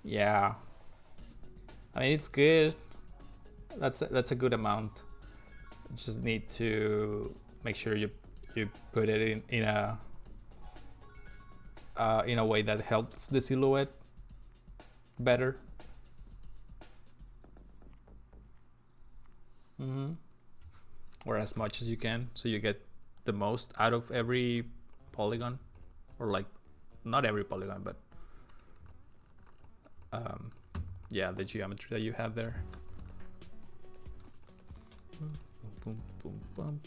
yeah. I mean, it's good. That's a good amount. You just need to make sure you put it in a way that helps the silhouette better. Or as much as you can, so you get the most out of every polygon, or like not every polygon, but yeah, the geometry that you have there. Boom, boom, boom.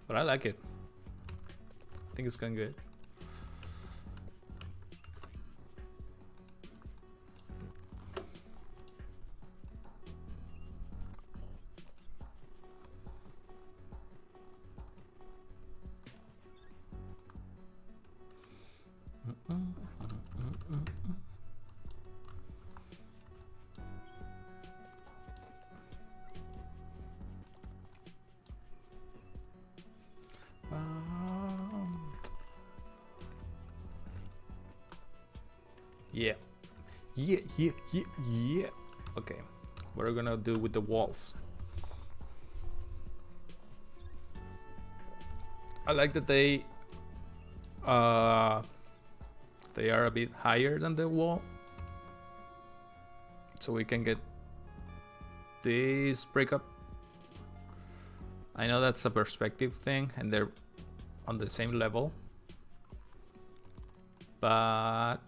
But I like it. I think it's going good. Yeah. Okay, what are we gonna do with the walls? I like that they are a bit higher than the wall, so we can get this breakup. I know that's a perspective thing and they're on the same level, but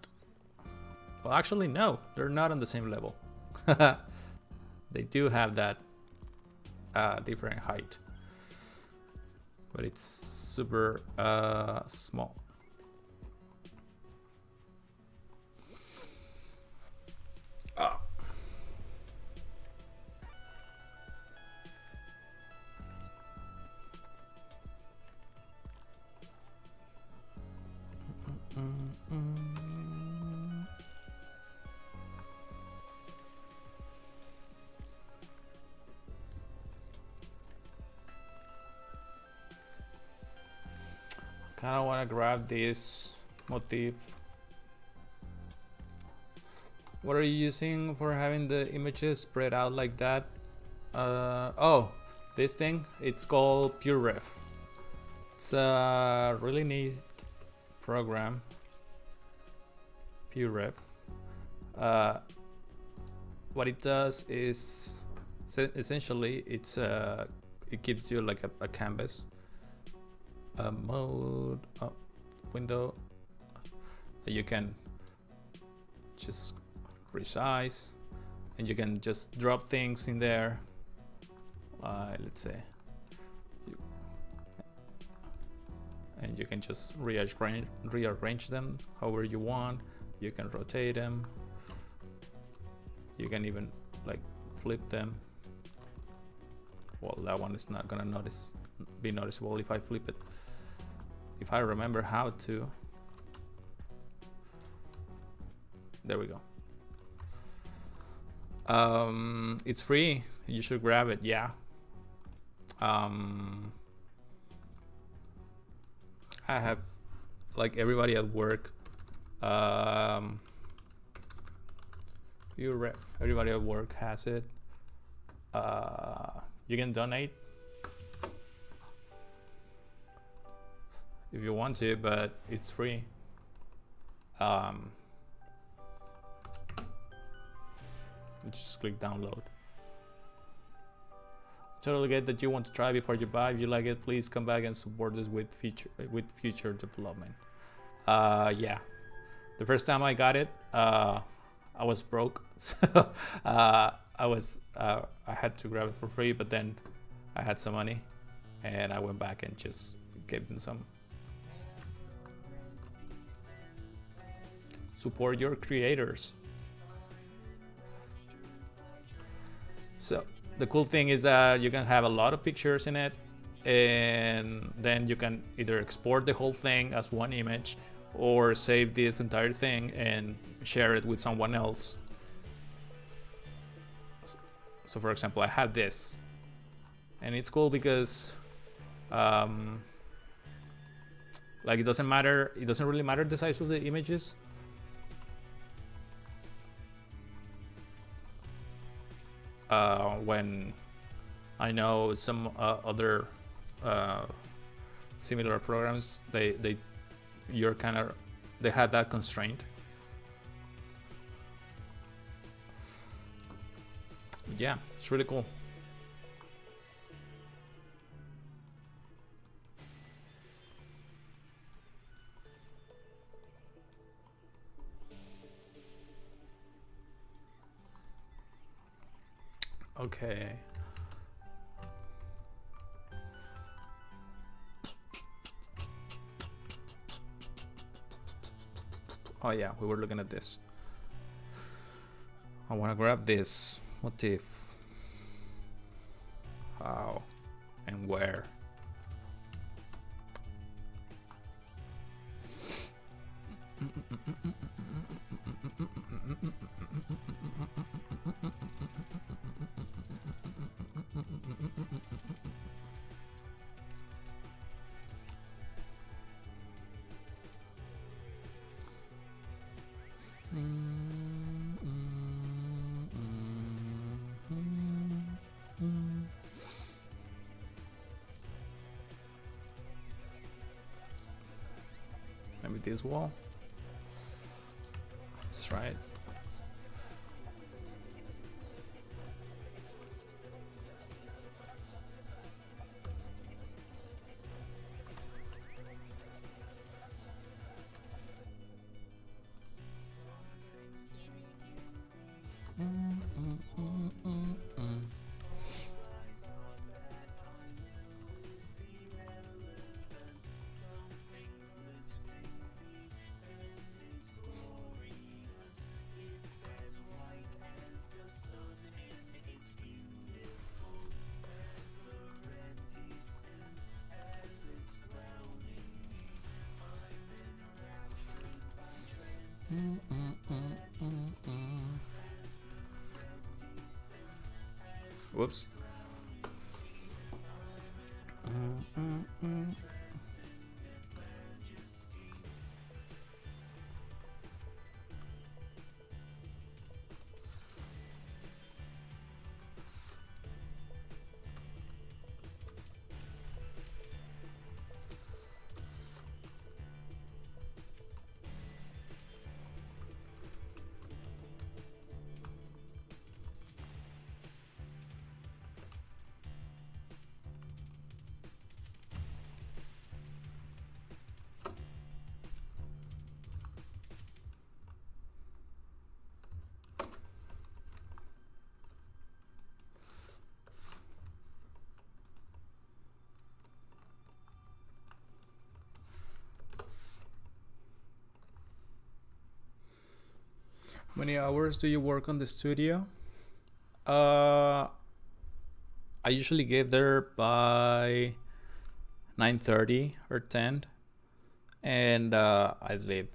well, actually no, they're not on the same level. They do have that different height, but it's super small. Kind of want to grab this motif. What are you using for having the images spread out like that? Oh, this thing, it's called PureRef. It's a really neat program. PureRef. What it does is essentially it gives you like a canvas, a mode, window that you can just resize, and you can just drop things in there. Let's say, and you can just rearrange them however you want. You can rotate them. You can even like flip them. Well, that one is not gonna be noticeable if I flip it. If I remember how to. There we go. It's free. You should grab it. Yeah. I have, like, everybody at work. Everybody at work has it. You can donate if you want to, but it's free. Just click download. totally get that you want to try before you buy. If you like it, please come back and support us with future development. Yeah, the first time I got it, I was broke, so I had to grab it for free, but then I had some money and I went back and just gave them some. Support your creators. So the cool thing is that you can have a lot of pictures in it, and then you can either export the whole thing as one image or save this entire thing and share it with someone else. So for example, I have this, and it's cool because like it doesn't really matter the size of the images. When I know some other similar programs, they have that constraint. Yeah, it's really cool. Okay. Oh yeah, we were looking at this. I want to grab this motif. How and where? Maybe this wall. That's right. Whoops. How many hours do you work on the studio? I usually get there by 9:30 or 10, and I leave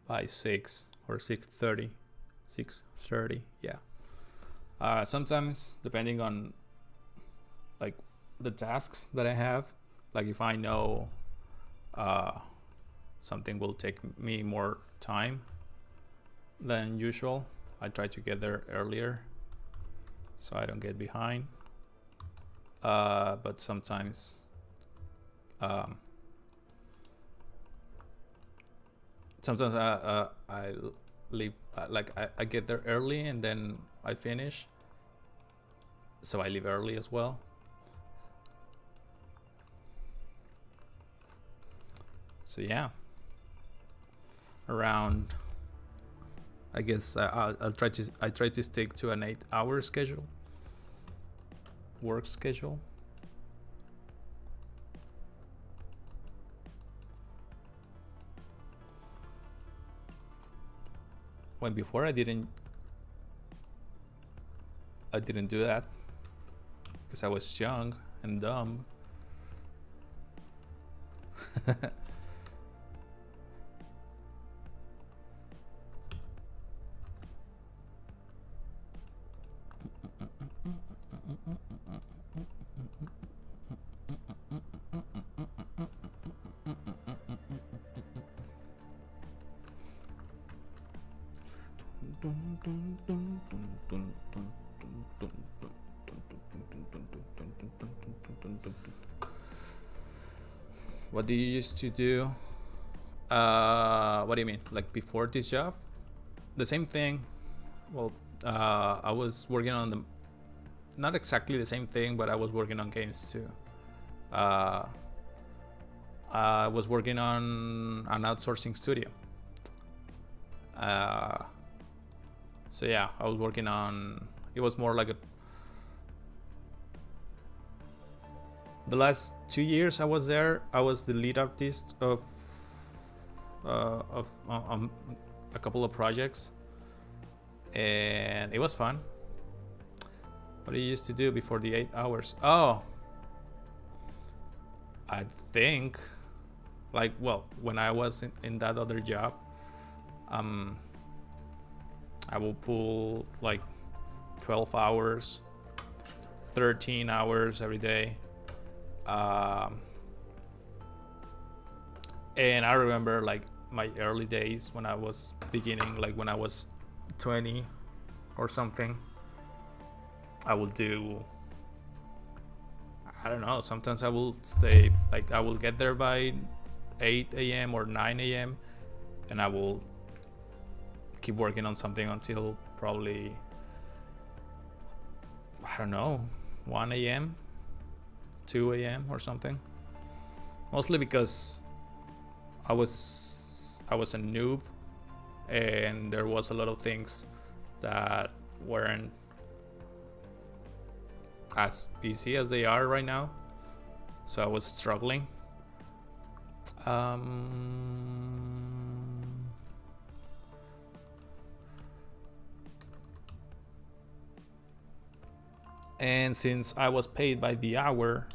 by 6 or 6:30. 6:30, yeah. Sometimes, depending on like the tasks that I have, like if I know something will take me more time than usual, I try to get there earlier so I don't get behind. But sometimes I leave, like I get there early and then I finish, so I leave early as well. So yeah, around, I guess I try to stick to an 8-hour schedule, work schedule. When before I didn't do that because I was young and dumb. What do you used to do? What do you mean? Like before this job? The same thing. Well, I was working on the, not exactly the same thing, but I was working on games too. I was working on an outsourcing studio. So yeah, I was working on, it was more like the last 2 years I was there, I was the lead artist of a couple of projects, and it was fun. What do you used to do before the 8 hours? Oh, I think, like, well, when I was in that other job, I will pull like 12 hours, 13 hours every day. And I remember like my early days when I was beginning, like when I was 20 or something, I will do, I don't know, sometimes I will stay, like I will get there by 8 a.m. or 9 a.m. and I will keep working on something until probably, I don't know, 1 a.m., 2 a.m. or something. Mostly because I was a noob and there was a lot of things that weren't as easy as they are right now. So I was struggling. And since I was paid by the hour,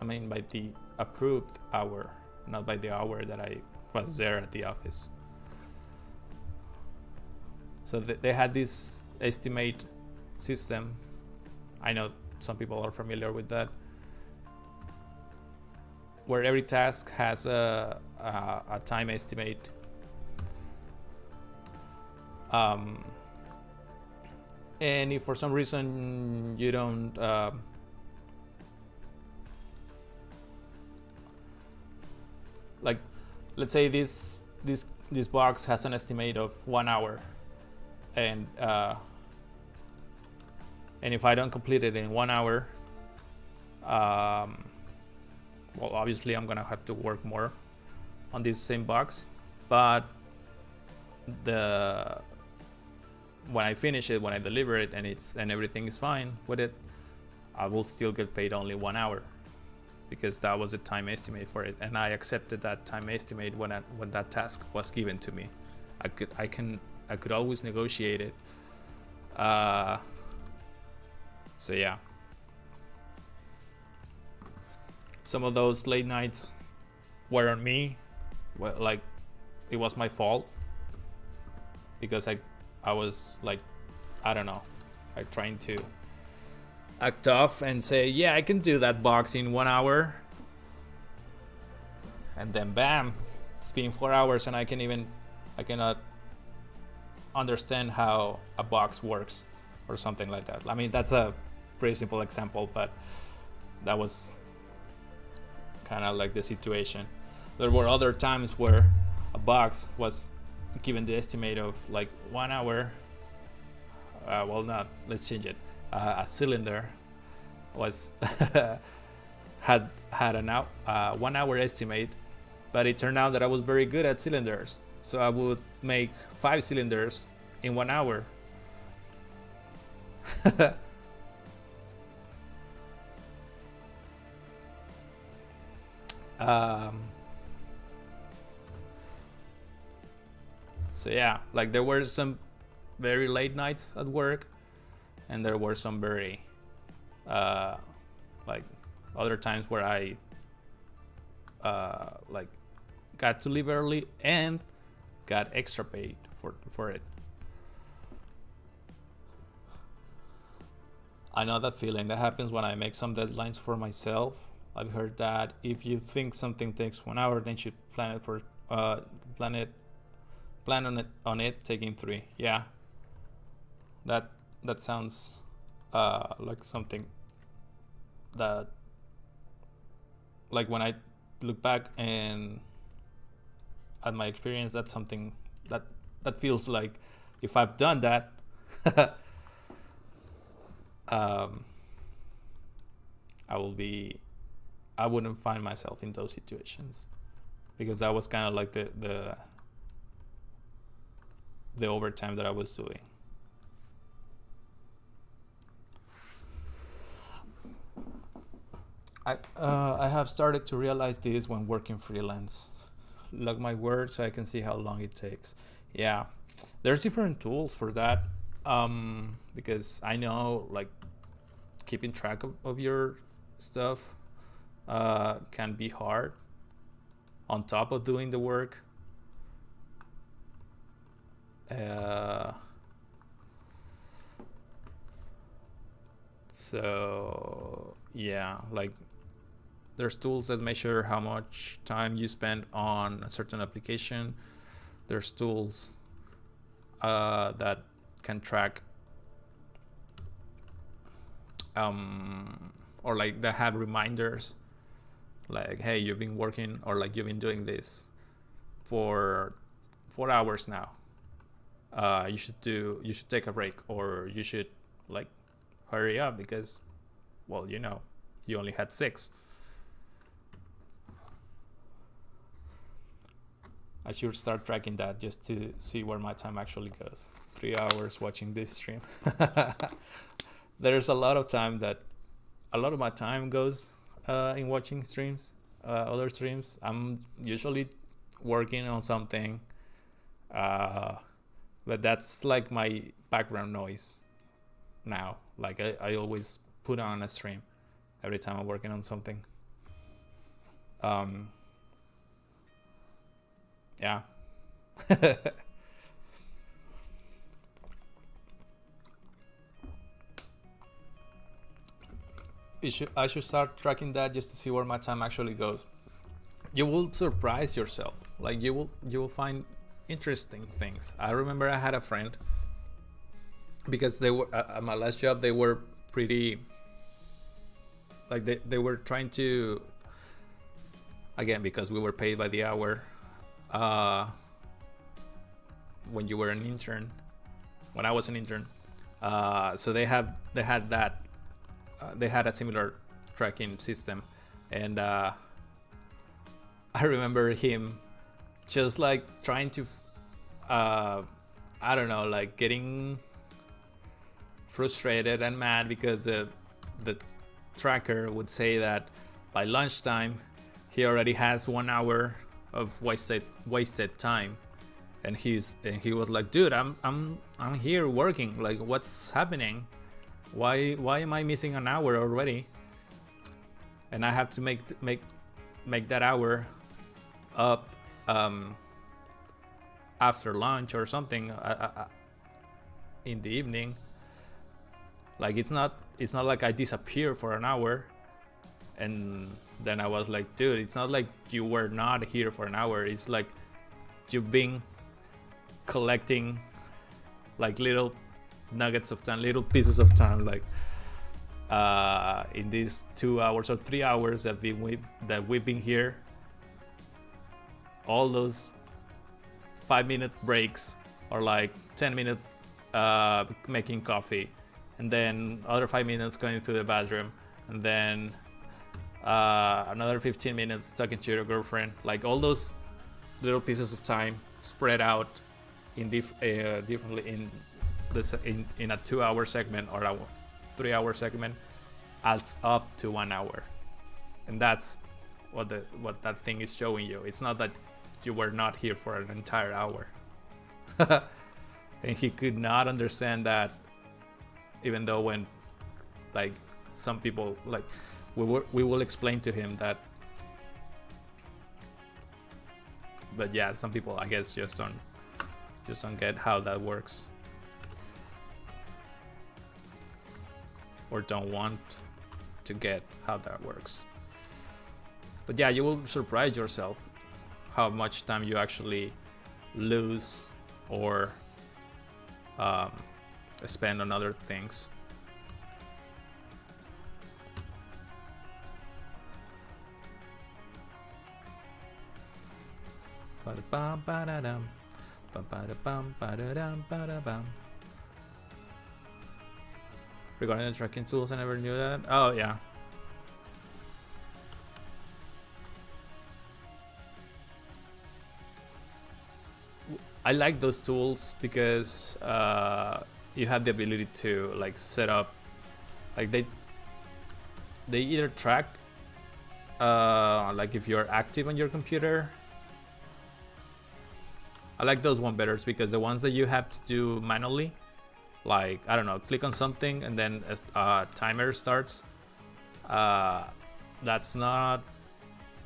I mean by the approved hour, not by the hour that I was there at the office. So they had this estimate system. I know some people are familiar with that, where every task has a time estimate. And if for some reason you don't like, let's say this box has an estimate of 1 hour, and if I don't complete it in 1 hour, well, obviously I'm gonna have to work more on this same box, but when I finish it, when I deliver it, and everything is fine with it, I will still get paid only 1 hour, because that was the time estimate for it, and I accepted that time estimate when that task was given to me. I could always negotiate it. So yeah, some of those late nights were on me. Well, like, it was my fault, because I was like, I don't know, like trying to act tough and say, yeah, I can do that box in 1 hour, and then bam, it's been 4 hours and I cannot understand how a box works or something like that. I mean, that's a pretty simple example, but that was kind of like the situation. There were other times where a box was given the estimate of like 1 hour, well, not, let's change it. A cylinder was had an 1 hour estimate, but it turned out that I was very good at cylinders, so I would make 5 cylinders in 1 hour. So yeah, like there were some very late nights at work, and there were some very like other times where I like got to leave early and got extra paid for it. I know that feeling. That happens when I make some deadlines for myself. I've heard that if you think something takes 1 hour, then you should plan on it taking 3. Yeah, that sounds like something that, like, when I look back and at my experience, that's something that feels like if I've done that, I wouldn't find myself in those situations, because that was kind of like the overtime that I was doing. I have started to realize this when working freelance. Log my work so I can see how long it takes. Yeah, there's different tools for that, because I know, like, keeping track of your stuff can be hard on top of doing the work. So yeah, like, there's tools that measure how much time you spend on a certain application. There's tools that can track or like that have reminders, like, hey, you've been working, or like, you've been doing this for 4 hours now. You should take a break, or you should, like, hurry up because, well, you know, you only had 6. I should start tracking that just to see where my time actually goes. 3 hours watching this stream. There's a lot of my time goes in watching streams, other streams. I'm usually working on something, but that's like my background noise now. Like, I always put on a stream every time I'm working on something. Yeah. I should start tracking that just to see where my time actually goes. You will surprise yourself. Like, you will find interesting things. I remember I had a friend, because they were at my last job, they were pretty, like, they were trying to, again, because we were paid by the hour, when you were an intern, when I was an intern, so they had that, they had a similar tracking system, and I remember him just like trying to I don't know, like, getting frustrated and mad because the tracker would say that by lunchtime he already has 1 hour of wasted time, and he was like, dude, I'm here working, like, what's happening? Why am I missing an hour already? And I have to make that hour up after lunch or something in the evening. Like, it's not like I disappear for an hour. And then I was like, dude, it's not like you were not here for an hour. It's like you've been collecting, like, little nuggets of time, little pieces of time, like, in these 2 hours or 3 hours that we've been here. All those 5-minute breaks, or like 10-minute making coffee, and then other 5 minutes going to the bathroom, and then another 15 minutes talking to your girlfriend. Like all those little pieces of time spread out in differently in a 2-hour segment or a 3-hour segment adds up to 1 hour, and that's what that thing is showing you. It's not that you were not here for an entire hour. And he could not understand that, even though when like some people, like we will explain to him that, but yeah, some people I guess just don't get how that works, or don't want to get how that works. But yeah, you will surprise yourself how much time you actually lose or spend on other things. Regarding the tracking tools, I never knew that. Oh yeah. I like those tools because you have the ability to like set up, like they either track like if you're active on your computer. I like those one better because the ones that you have to do manually, like I don't know, click on something and then a timer starts. That's not,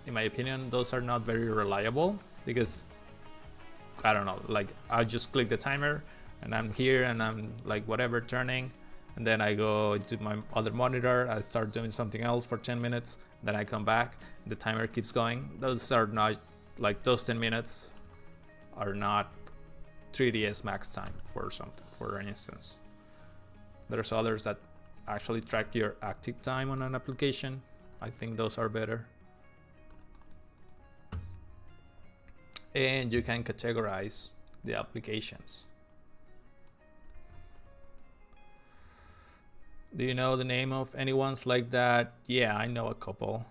in my opinion, those are not very reliable because I don't know, like I just click the timer and I'm here and I'm like whatever turning, and then I go to my other monitor, I start doing something else for 10 minutes, then I come back, the timer keeps going. Those are not, like those 10 minutes are not 3ds max time for something, for instance. There's others that actually track your active time on an application. I think those are better. And you can categorize the applications. Do you know the name of any ones like that? Yeah, I know a couple.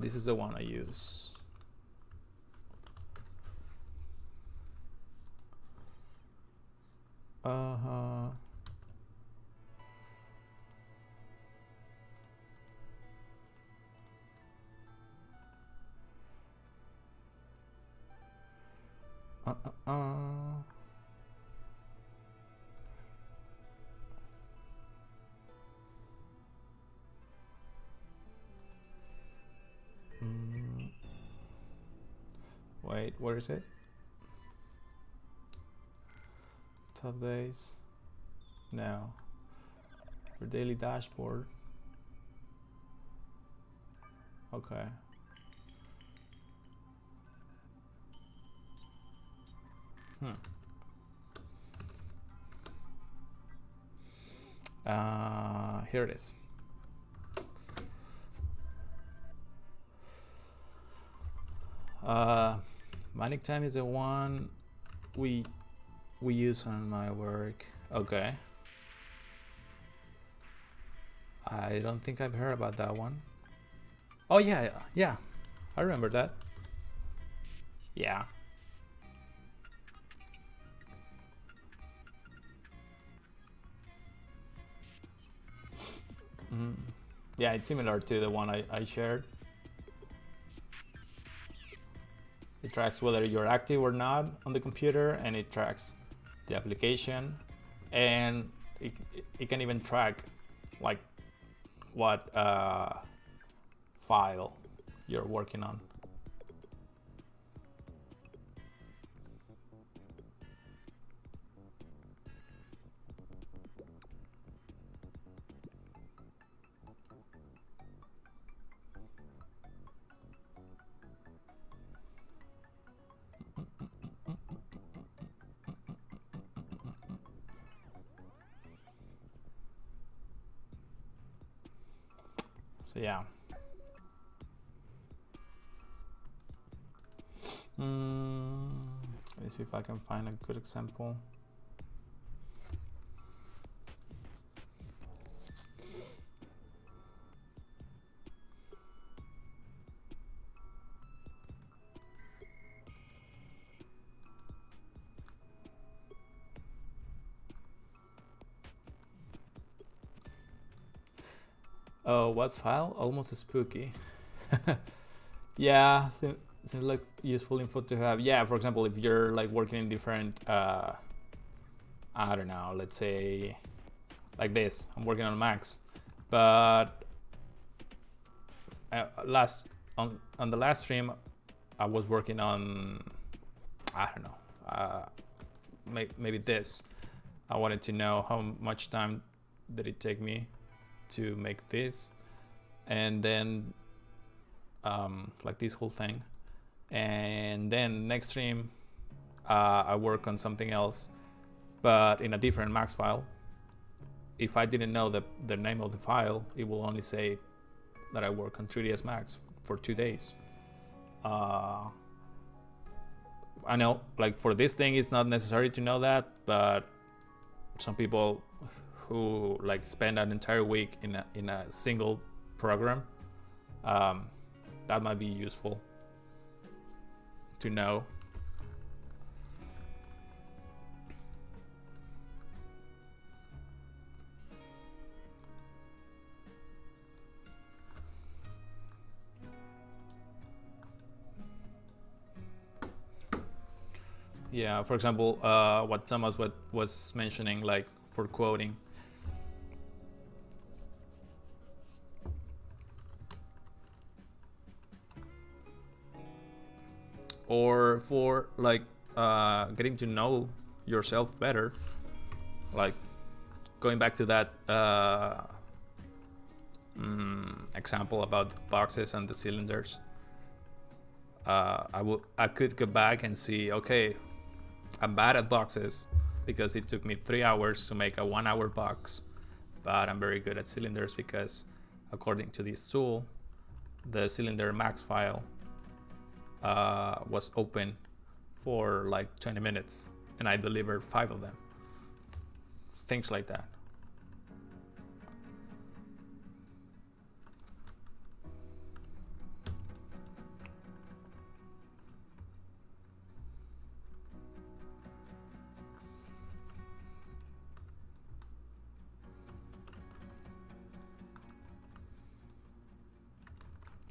This is the one I use. Wait, where is it? Top days. No. For daily dashboard. Okay. Here it is. Manic time is the one we use on my work. Okay. I don't think I've heard about that one. Oh yeah, I remember that. Yeah. Yeah, it's similar to the one I shared. It tracks whether you're active or not on the computer, and it tracks the application, and it can even track like what file you're working on. So yeah. me see if I can find a good example. Oh, what file? Almost spooky. Yeah, seems like useful info to have. Yeah, for example, if you're like working in different, I don't know, let's say like this. I'm working on Macs, but on the last stream, I was working on, I don't know, maybe this. I wanted to know how much time did it take me to make this, and then like this whole thing, and then next stream I work on something else, but in a different Max file. If I didn't know the name of the file, it will only say that I work on 3ds Max for 2 days. I know, like for this thing, it's not necessary to know that, but some people who like spend an entire week in a single program, that might be useful to know. Yeah, for example, what Thomas was mentioning, like for quoting. Or for like getting to know yourself better, like going back to that example about the boxes and the cylinders. I could go back and see, okay, I'm bad at boxes because it took me 3 hours to make a 1 hour box, but I'm very good at cylinders because according to this tool, the cylinder max file was open for like 20 minutes and I delivered 5 of them. Things like that.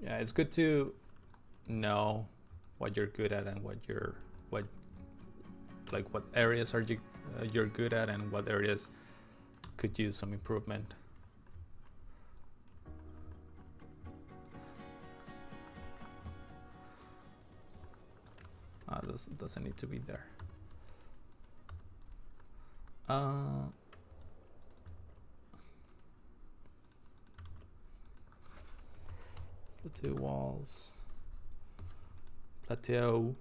Yeah, it's good to know what you're good at and what areas are you're good at and what areas could use some improvement. This doesn't need to be there. The 2 walls. Plateau.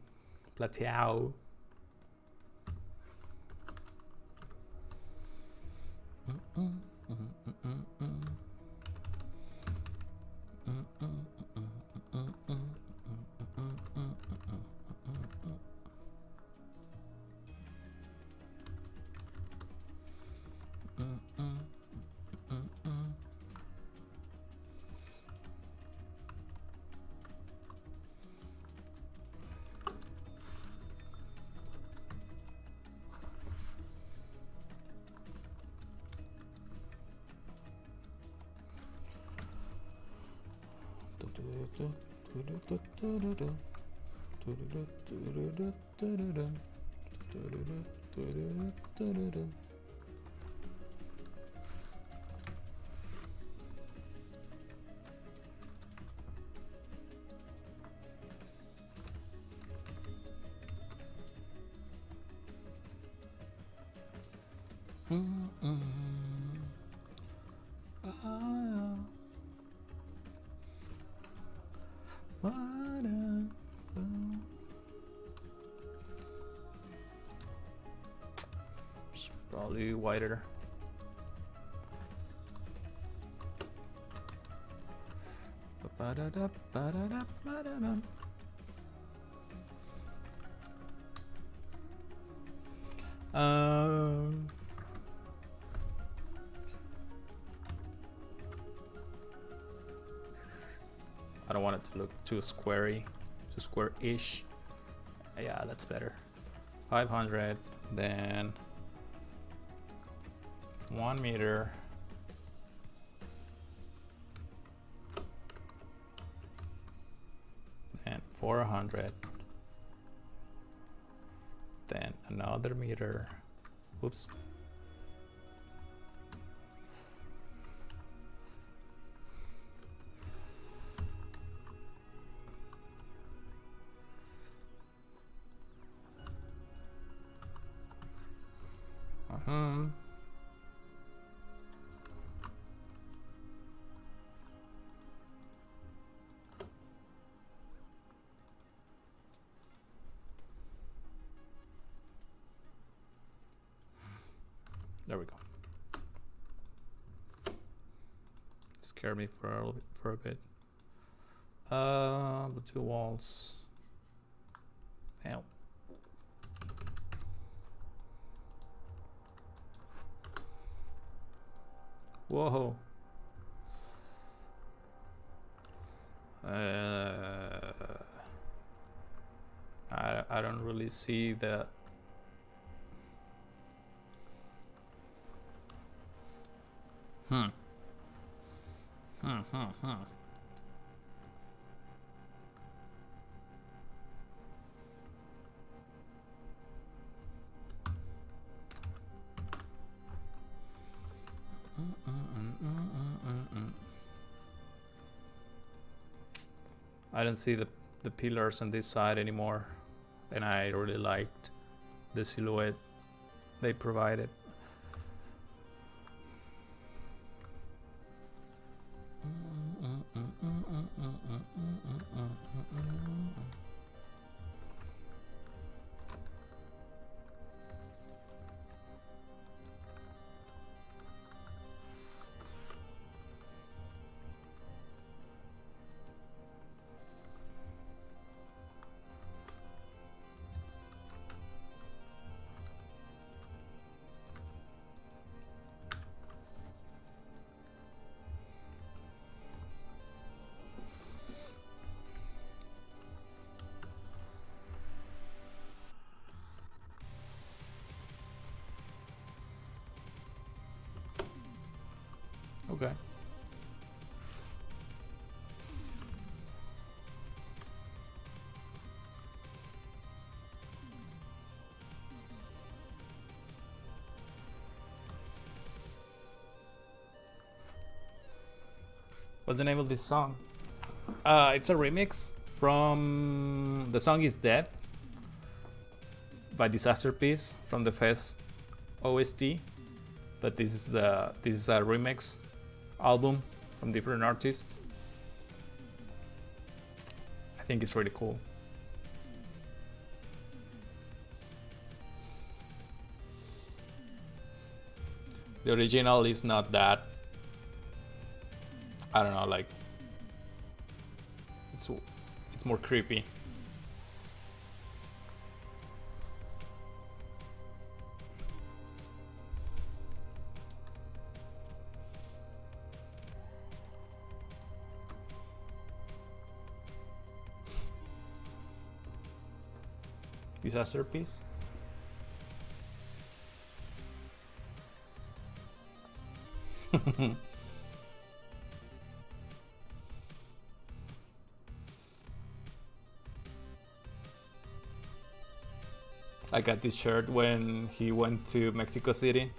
It's probably wider. I don't want it to look too squarey, too square-ish. Yeah, that's better. 500, then 1 meter. And 400. Then another meter. Oops. There we go. Scare me for a bit. The 2 walls. Ow. Whoa. I don't really see the. I don't see the pillars on this side anymore, and I really liked the silhouette they provided. Okay. What's the name of this song? It's a remix from the song is Death by Disaster Piece from the Fez OST, but this is a remix album from different artists. I think it's really cool. The original is not that, I don't know, like it's more creepy. Disaster Piece. I got this shirt when he went to Mexico City.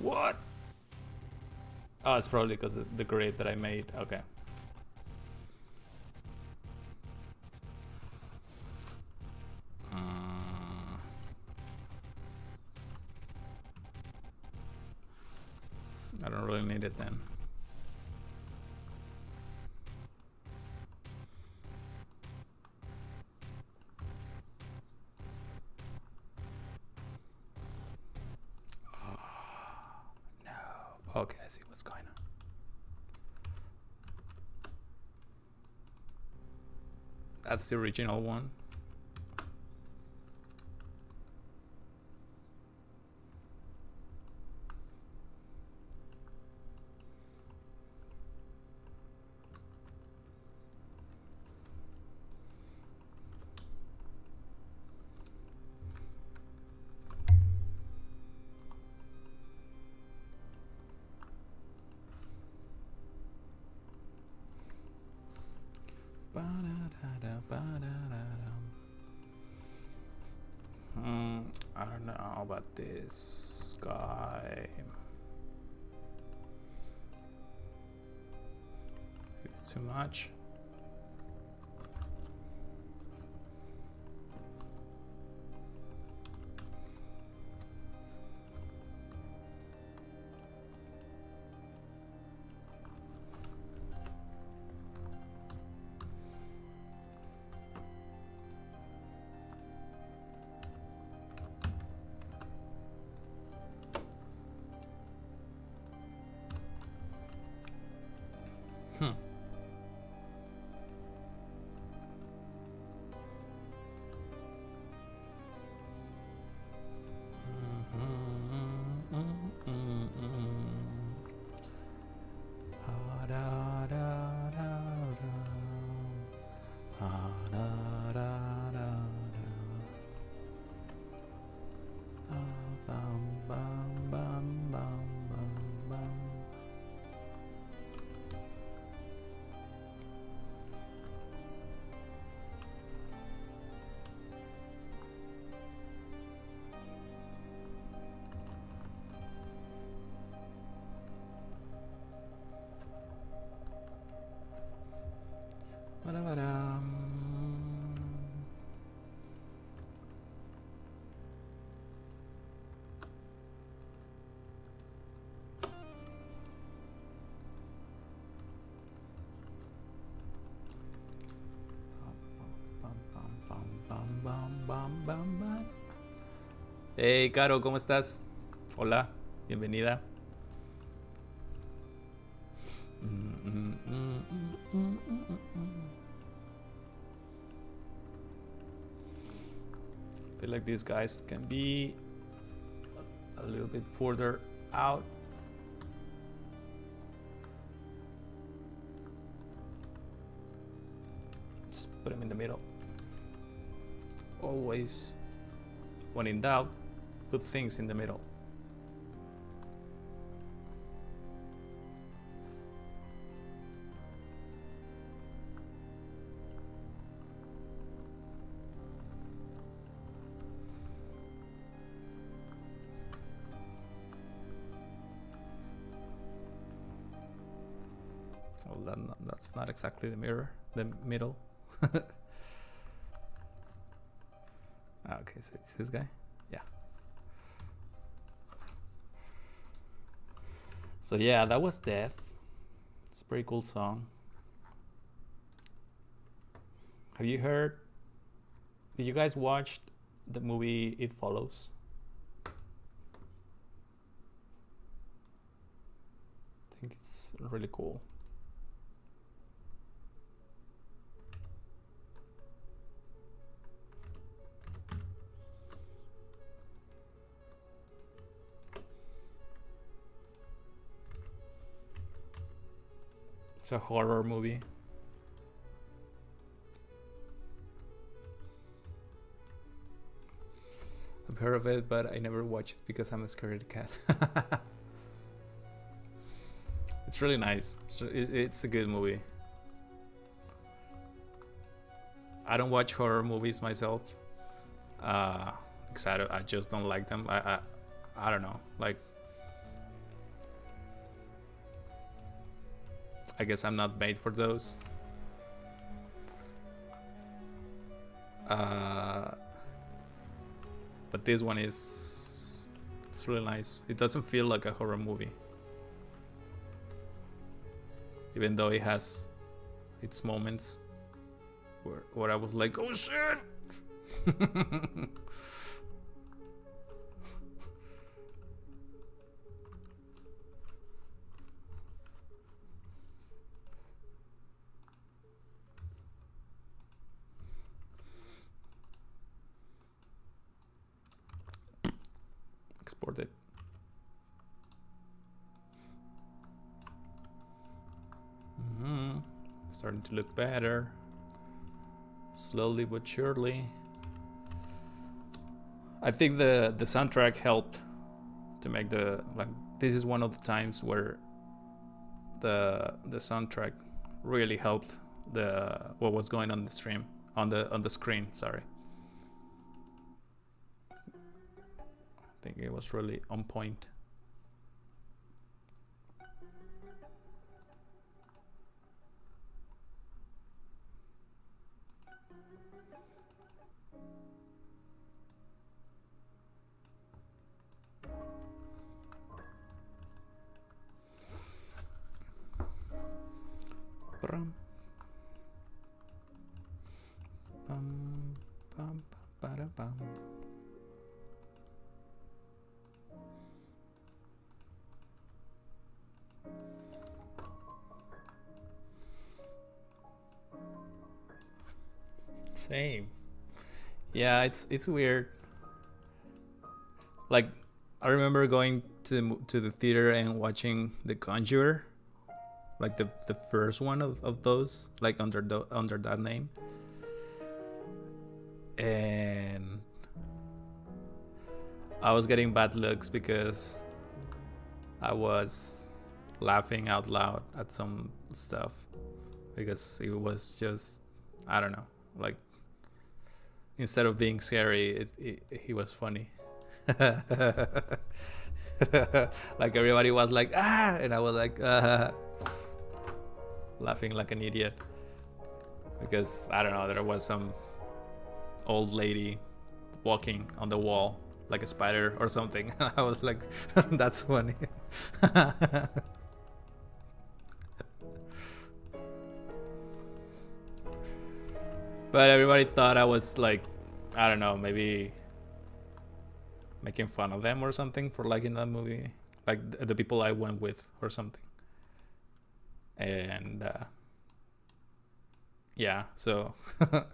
What? Oh, it's probably because of the grade that I made. Okay. really need it then. No. Okay, I see what's going on. That's the original one. I don't know about this guy. It's too much. Hey, Caro, ¿cómo estás? Hola, bienvenida. I feel like these guys can be a little bit further out. Let's put them in the middle. Always, when in doubt, put things in the middle. Well, that's not exactly the mirror, the middle. Okay, so it's this guy. Yeah. So yeah, that was Death. It's a pretty cool song. Have you heard? Did you guys watch the movie It Follows? I think it's really cool. It's a horror movie. I've heard of it, but I never watch it because I'm a scared cat. It's really nice. It's a good movie. I don't watch horror movies myself. Because I just don't like them. I don't know. Like, I guess I'm not made for those. But this one it's really nice. It doesn't feel like a horror movie. even though it has its moments where I was like, oh shit. Export it. Starting to look better. Slowly but surely. I think the soundtrack helped to make the, like, this is one of the times where the soundtrack really helped what was going on the stream, on the screen, sorry. I think it was really on point. Same. Yeah, it's weird. Like, I remember going to the theater and watching The Conjurer, like the first one of those, like under that name, and I was getting bad looks because I was laughing out loud at some stuff because it was just, I don't know, like, instead of being scary, he was funny. Like, everybody was like, ah, and I was like, laughing like an idiot because, I don't know, there was some old lady walking on the wall like a spider or something. I was like, that's funny. But everybody thought I was like, I don't know, maybe making fun of them or something for liking that movie, like the people I went with or something. And yeah, so I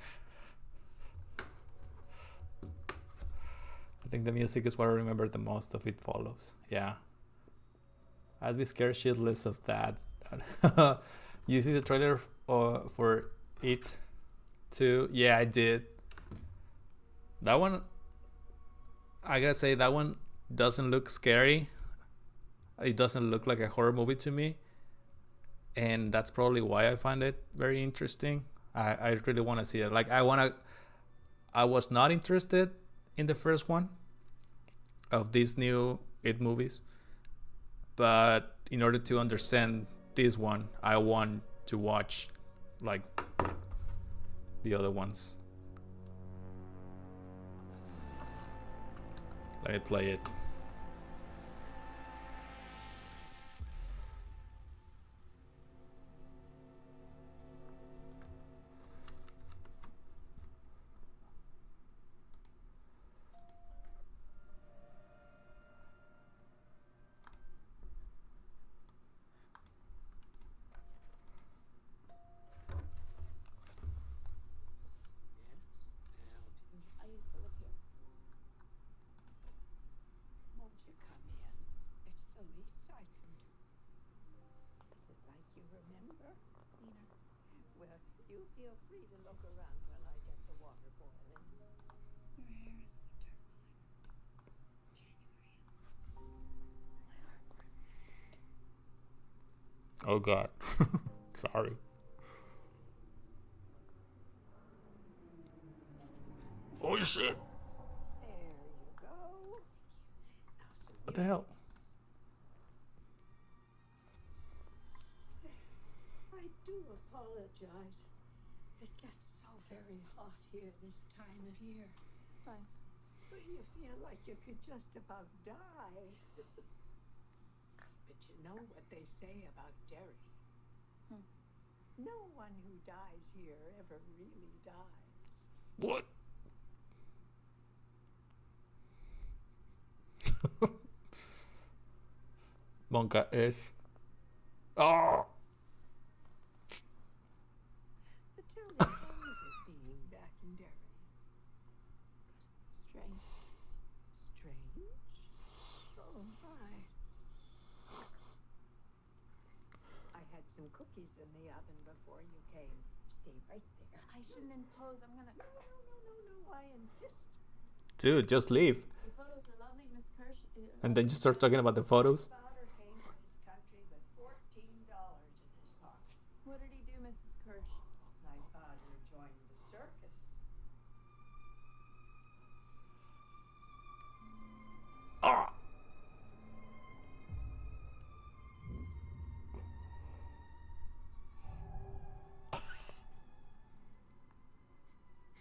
think the music is what I remember the most of It Follows. Yeah, I'd be scared shitless of that. You see the trailer for It 2? Yeah, I did. That one, I gotta say, that one doesn't look scary. It doesn't look like a horror movie to me, and that's probably why I find it very interesting. I really want to see it. Like, I was not interested in the first one of these new It movies, but in order to understand this one, I want to watch like the other ones. Let me play it. I used to live here. Won't you come in? It's the least I can do. Is it like you remember? Nina. Well, you feel free to look around while I get the water boiling. Your hair is winter wine. January. My heart burns. Oh God. Sorry. Oh shit. There you go. Now, What the hell? I do apologize. It gets so very hot here this time of year. It's fine. But you feel like you could just about die. But you know what they say about Derry. No one who dies here ever really dies. What? Monka is. Oh. But tell me, how is it being back in Derry? Strange. Strange? Oh, my. I had some cookies in the oven before you came. Stay right there. I shouldn't impose. I'm gonna. No, I insist. Dude, just leave. The photos are lovely, Miss Kirsch. And then you start talking about the photos. My father came to this country with $14 in his pocket. What did he do, Mrs. Kirsch? My father joined the circus. Ah.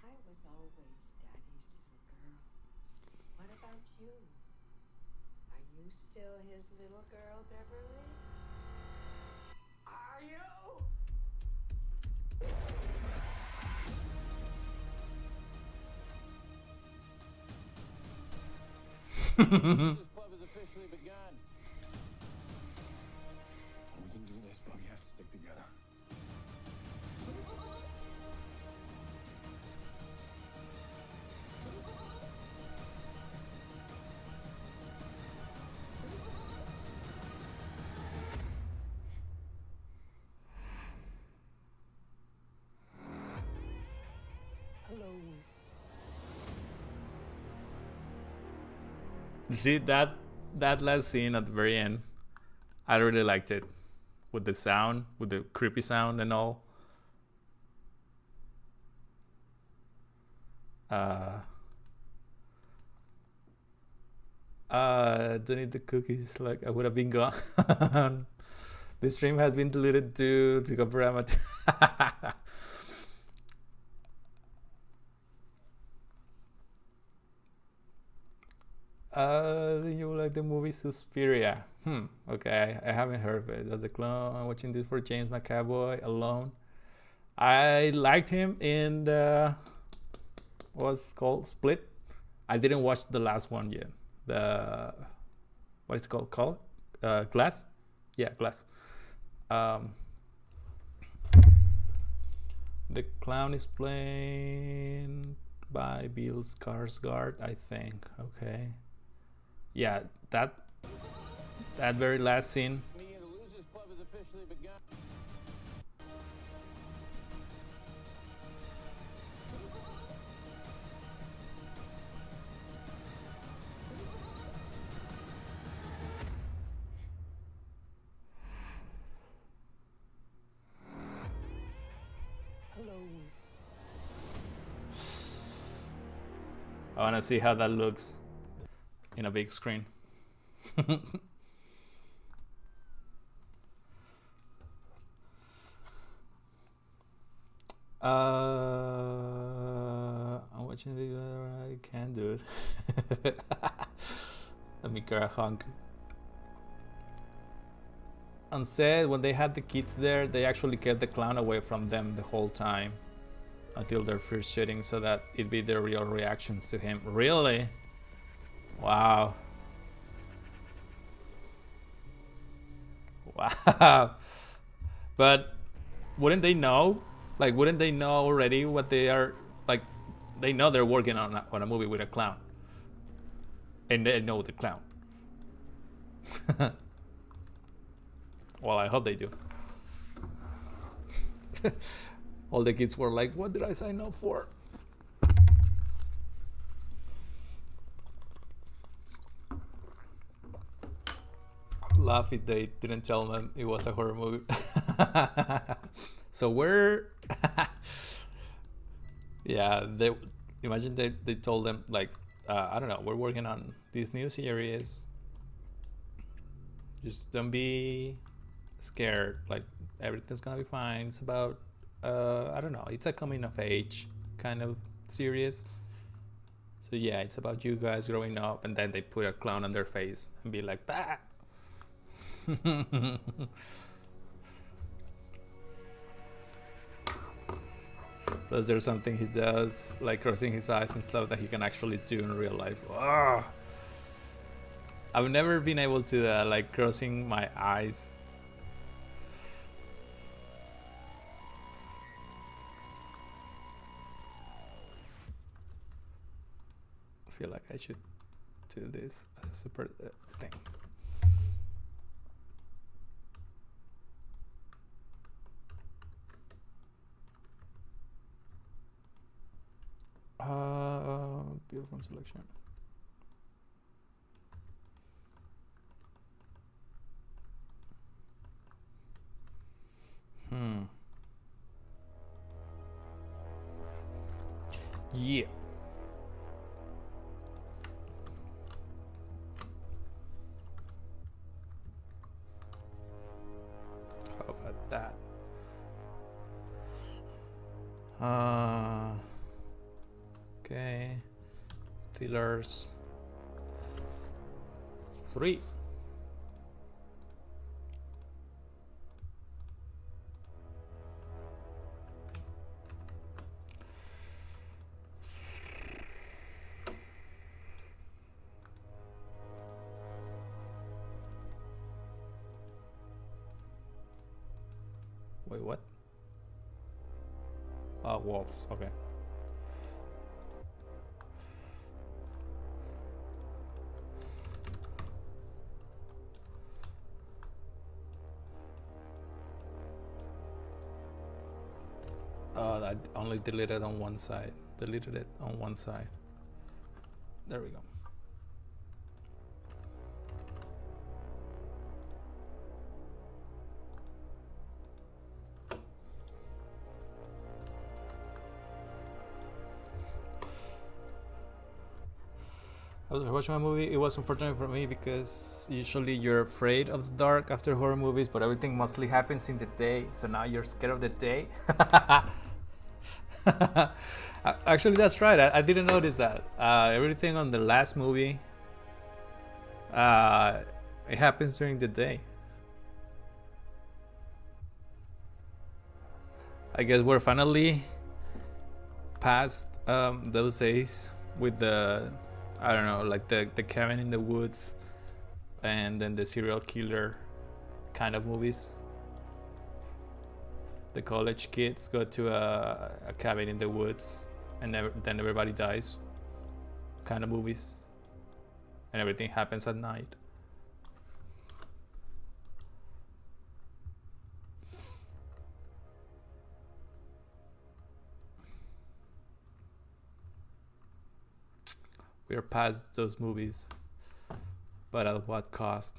I was always Daddy's little girl. What about you? Are you still his little girl, Beverly? Are you? This club has officially begun. We can do this, but we have to stick together. Hello. You see that last scene at the very end? I really liked it. With the sound, with the creepy sound and all. Don't eat the cookies, like I would have been gone. The stream has been deleted due to copyright. You like the movie Suspiria? Okay, I haven't heard of it. That's the clone. I'm watching this for James McAvoy alone. I liked him in the what's called Split. I didn't watch the last one yet. The what is it called? Glass? Yeah, Glass. The clown is played by Bill Skarsgård, I think. Okay. Yeah, that very last scene. Me and the Losers Club has officially begun. Hello. I want to see how that looks in a big screen. I'm watching the I can't do it. Let me get a hunk. On set, when they had the kids there, they actually kept the clown away from them the whole time until their first shooting, so that it'd be their real reactions to him. Really? Wow. Wow. But wouldn't they know? Like, wouldn't they know already what they are? Like, they know they're working on a movie with a clown, and they know the clown. Well, I hope they do. All the kids were like, "What did I sign up for?" Laugh if they didn't tell them it was a horror movie. So we're yeah, they imagine they told them like I don't know, we're working on these new series, just don't be scared, like everything's gonna be fine. It's about I don't know, it's a coming of age kind of series. So yeah, it's about you guys growing up, and then they put a clown on their face and be like, bah. So is there something he does, like crossing his eyes and stuff, that he can actually do in real life? Ah, I've never been able to like crossing my eyes. I feel like I should do this as a super thing. Beautiful selection. Yeah. How about that? Okay. Tillers 3. Wait, what? Walls. Okay. I only deleted on one side. Deleted it on one side. There we go. After watching my movie, it was unfortunate for me because usually you're afraid of the dark after horror movies, but everything mostly happens in the day, so now you're scared of the day. Actually, that's right. I didn't notice that. Everything on the last movie, it happens during the day. I guess we're finally past those days with the, I don't know, like the cabin in the woods and then the serial killer kind of movies. The college kids go to a cabin in the woods and then everybody dies kind of movies, and everything happens at night. We're past those movies, but at what cost?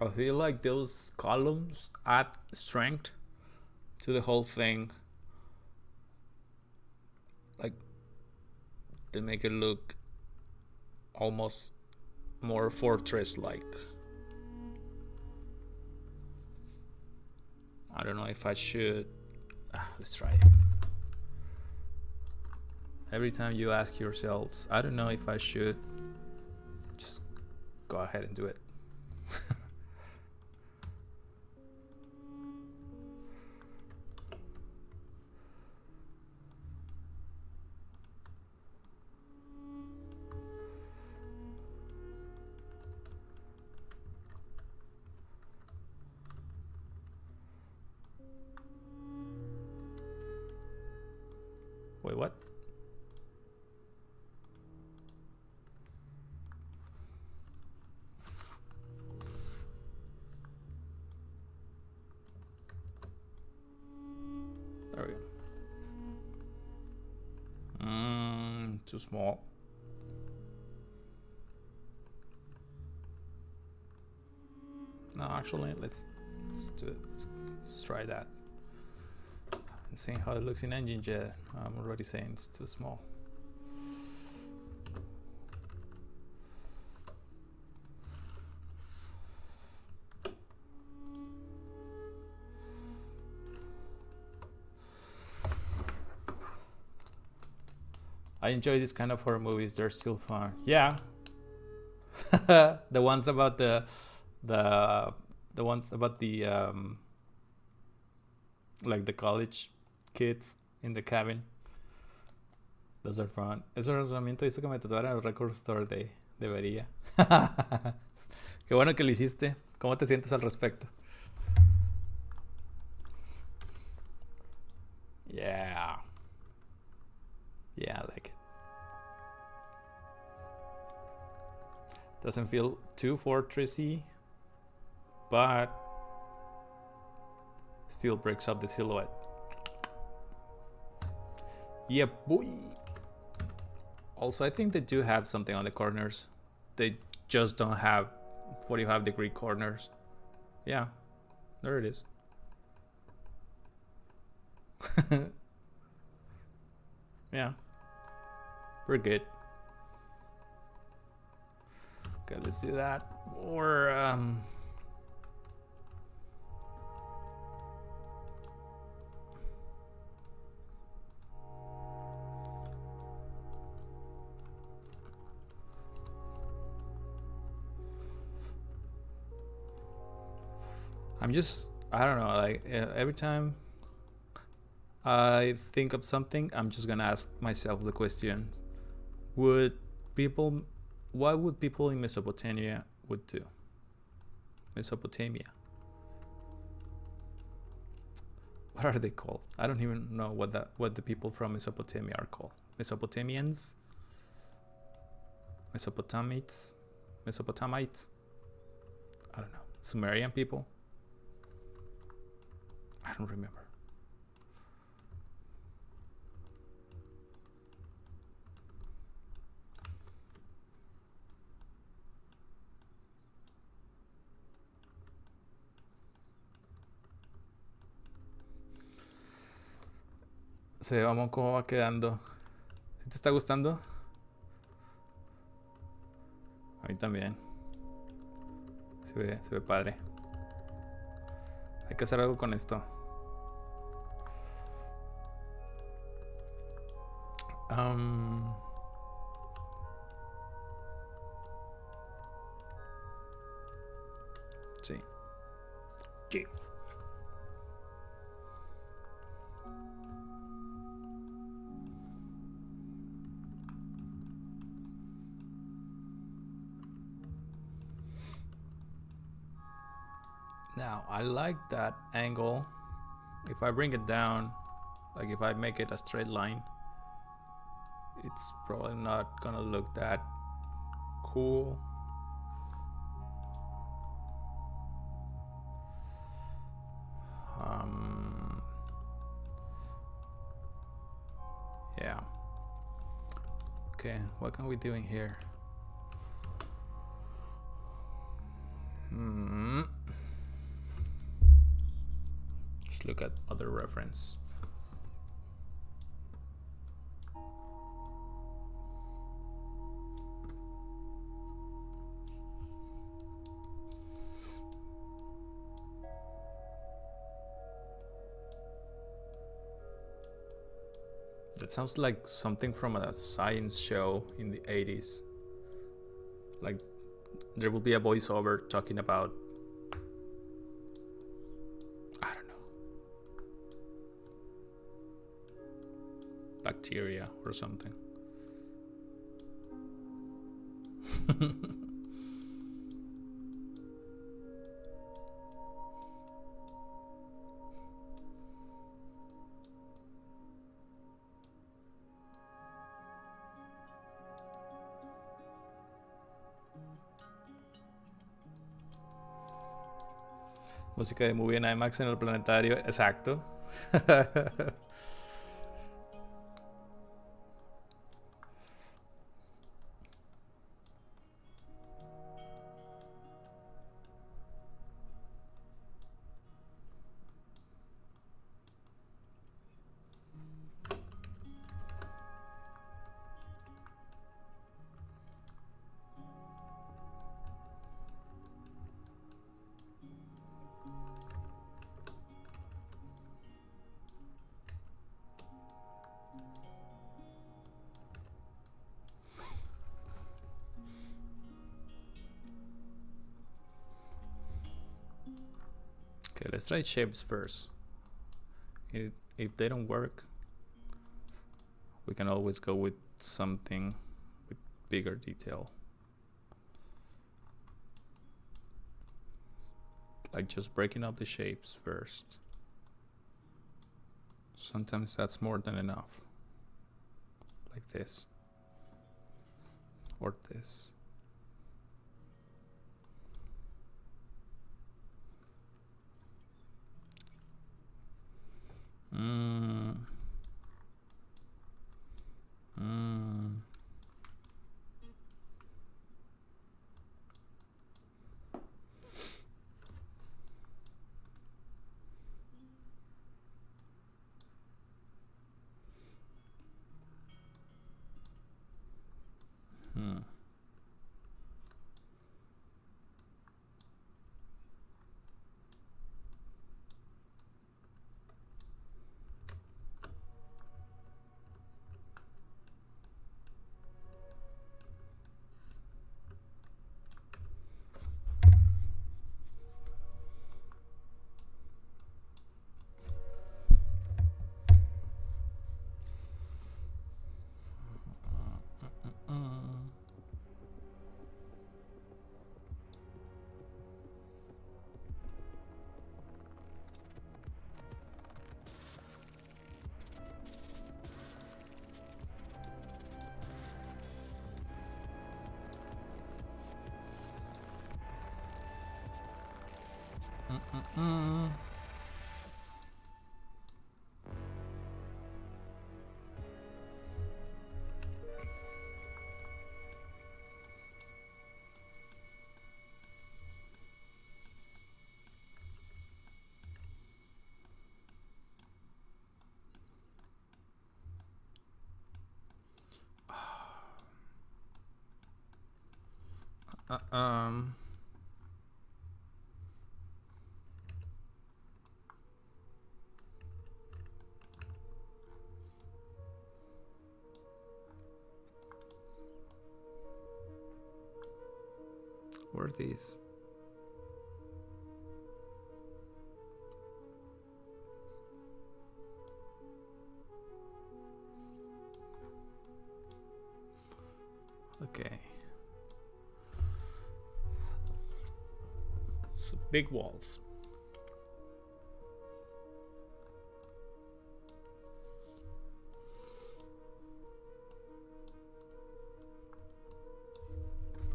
I feel like those columns add strength to the whole thing. Like, they make it look almost more fortress-like. I don't know if I should. Let's try it. Every time you ask yourselves, I don't know if I should, just go ahead and do it. Wait, what? There we go. Too small. No, actually, let's do it. Let's try that. And seeing how it looks in engine jet, I'm already saying it's too small. I enjoy this kind of horror movies. They're still fun. Yeah. The ones about the ones about the like the college kids in the cabin. Those are fun. Ese razonamiento hizo que me tatuara el Record Store Day. Debería. Qué bueno que lo hiciste. ¿Cómo te sientes al respecto? Yeah. Yeah, I like it. Doesn't feel too fortressy, but still breaks up the silhouette. Yeah, boy. Also, I think they do have something on the corners. They just don't have 45-degree corners. Yeah, there it is. Yeah, we're good. Okay, let's do that. Or I don't know, like every time I think of something, I'm just gonna ask myself the question, what would people in Mesopotamia would do? Mesopotamia. What are they called? I don't even know what the people from Mesopotamia are called. Mesopotamians? Mesopotamites? Mesopotamites? I don't know. Sumerian people? I don't remember. Vamos cómo va quedando. ¿Sí te está gustando? A mí también. Se ve padre. Hay que hacer algo con esto. Sí. Sí. Now, I like that angle. If I bring it down, like if I make it a straight line, it's probably not gonna look that cool. Yeah. Okay, what can we do in here? Just look at other reference. That sounds like something from a science show in the 80s. Like there will be a voiceover talking about, I don't know, bacteria or something. Música de movie en IMAX en el planetario, exacto. Okay, let's try shapes first. If they don't work, we can always go with something with bigger detail. Like just breaking up the shapes first. Sometimes that's more than enough. Like this. Or this. What are these? Okay. So big walls.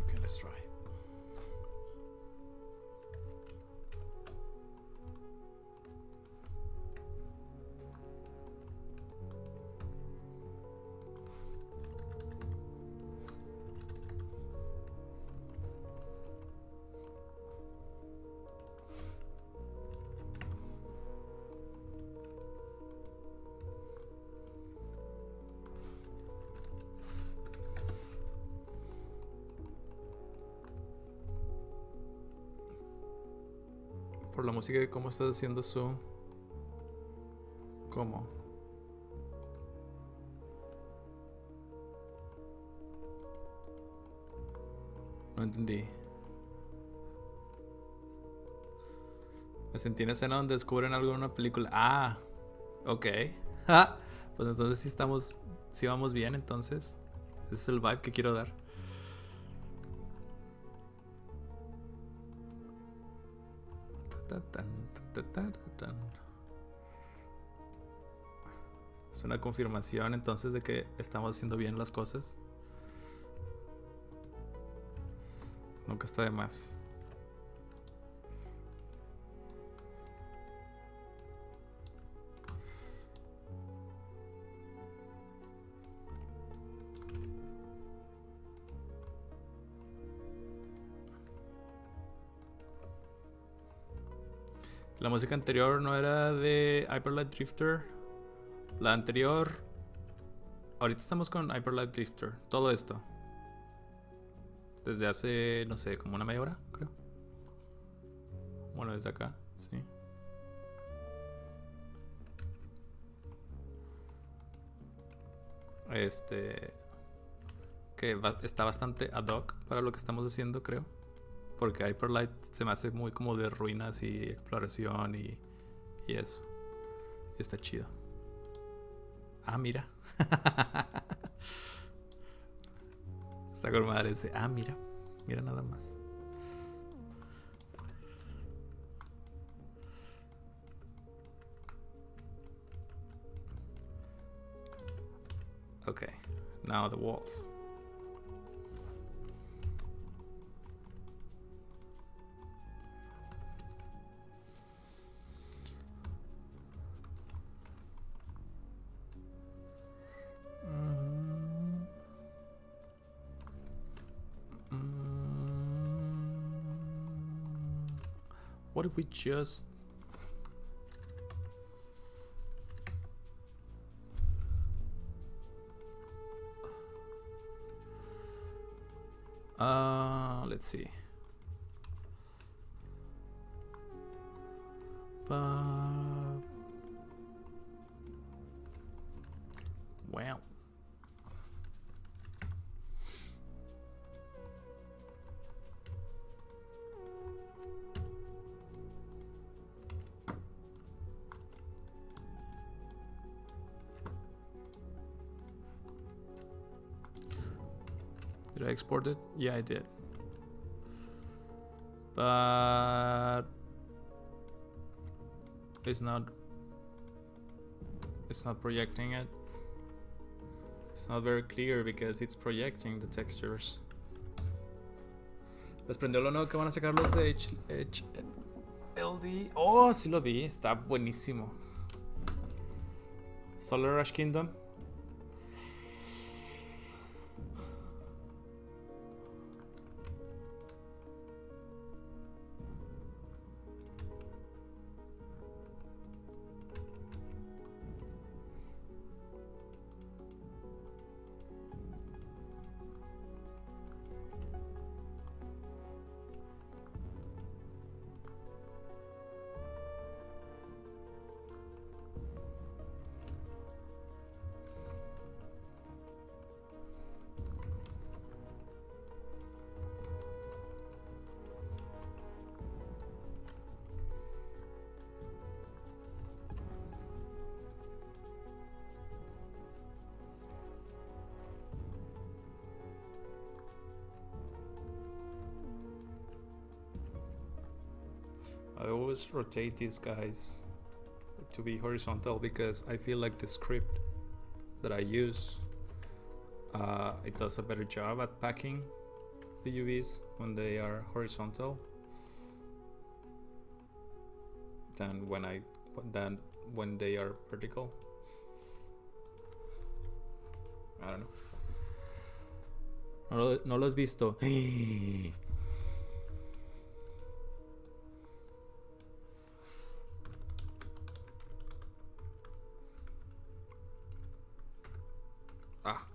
Okay, let's try. Por la música de cómo estás haciendo su... ¿Cómo? No entendí. Me sentí en escena donde descubren algo en una película. Ah, ok. Pues entonces sí vamos bien, entonces. Ese es el vibe que quiero dar. Es una confirmación entonces de que estamos haciendo bien las cosas. Nunca está de más. La música anterior no era de Hyperlight Drifter. La anterior... Ahorita estamos con Hyperlight Drifter. Todo esto. Desde hace, no sé, como una media hora, creo. Bueno, desde acá, sí. Que está bastante ad hoc para lo que estamos haciendo, creo. Porque Hyperlight se me hace muy como de ruinas y exploración y eso. Está chido. Ah, mira. Está con madre ese. Ah, mira. Mira nada más. Okay. Now the walls. What if we just let's see. Wow. Did I export it? Yeah, I did. But it's not projecting it. It's not very clear because it's projecting the textures. Les prendió lo nuevo que van a sacar los de HLD. Oh, sí lo vi, está buenísimo. Solar Rush Kingdom. I always rotate these guys to be horizontal because I feel like the script that I use it does a better job at packing the UVs when they are horizontal than when they are vertical. I don't know. No lo has visto. Ah.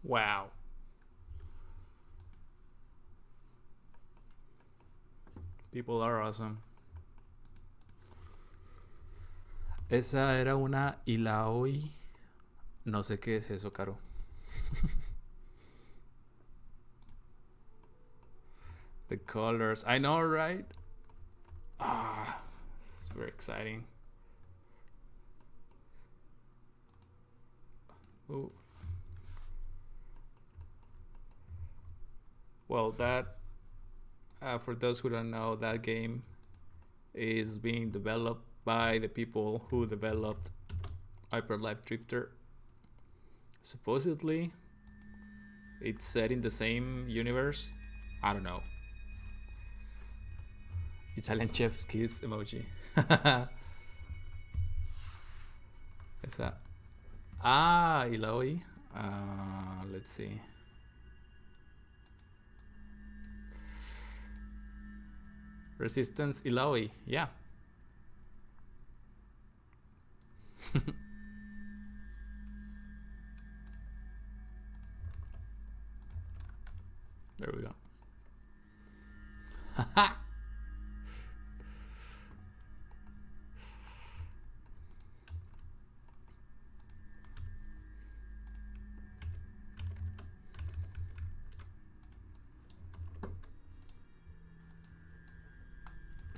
Wow. People are awesome. Esa era una Ilaoi. No sé qué es eso, Caro. The colors. I know, right? Ah, it's very exciting. Ooh. Well, that for those who don't know, that game is being developed by the people who developed Hyper Light Drifter. Supposedly, it's set in the same universe. I don't know. Italian chef's kiss emoji. What's that? Ah, Iloi. Let's see. Resistance Iloi. Yeah. There we go.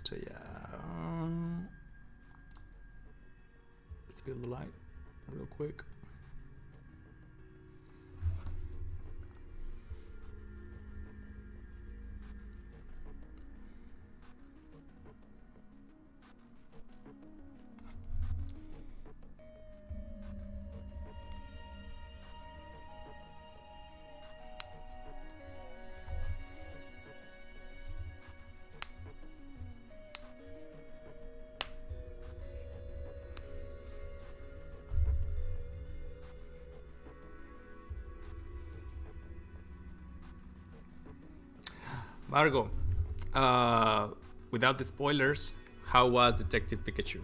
So yeah, let's build the light real quick. Margo, without the spoilers, how was Detective Pikachu?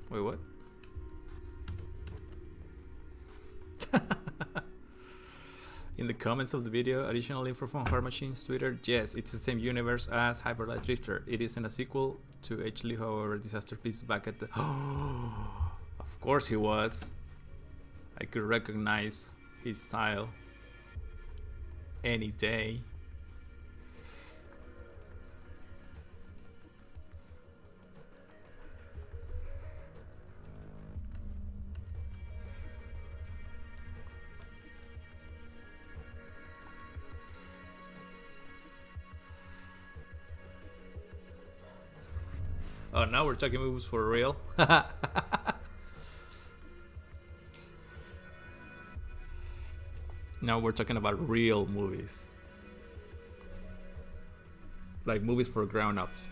Wait, what? In the comments of the video, additional info from Hard Machine's Twitter. Yes, it's the same universe as Hyper Light Drifter. It isn't a sequel to H. Lee, however, Disaster Piece is back at the... Of course he was. I could recognize his style any day. Oh, now we're talking movies for real. Now we're talking about real movies. Like movies for grown-ups.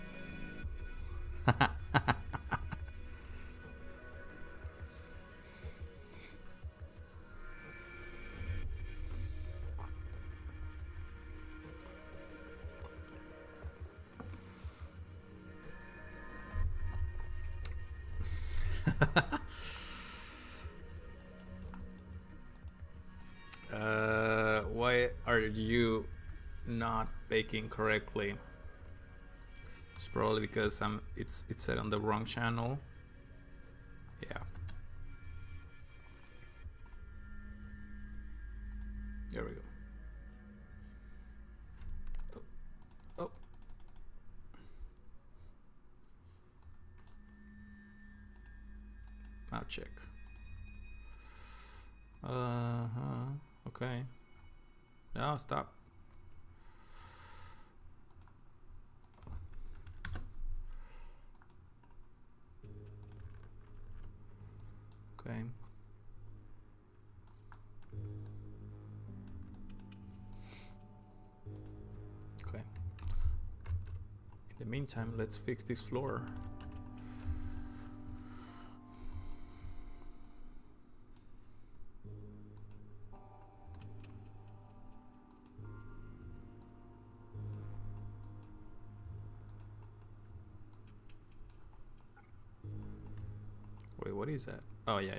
Why are you not baking correctly? It's probably because it's set on the wrong channel. Yeah. There we go. Oh. Mouse check. Okay. No, stop. Okay. Okay. In the meantime, let's fix this floor. Wait, what is that? Oh yeah.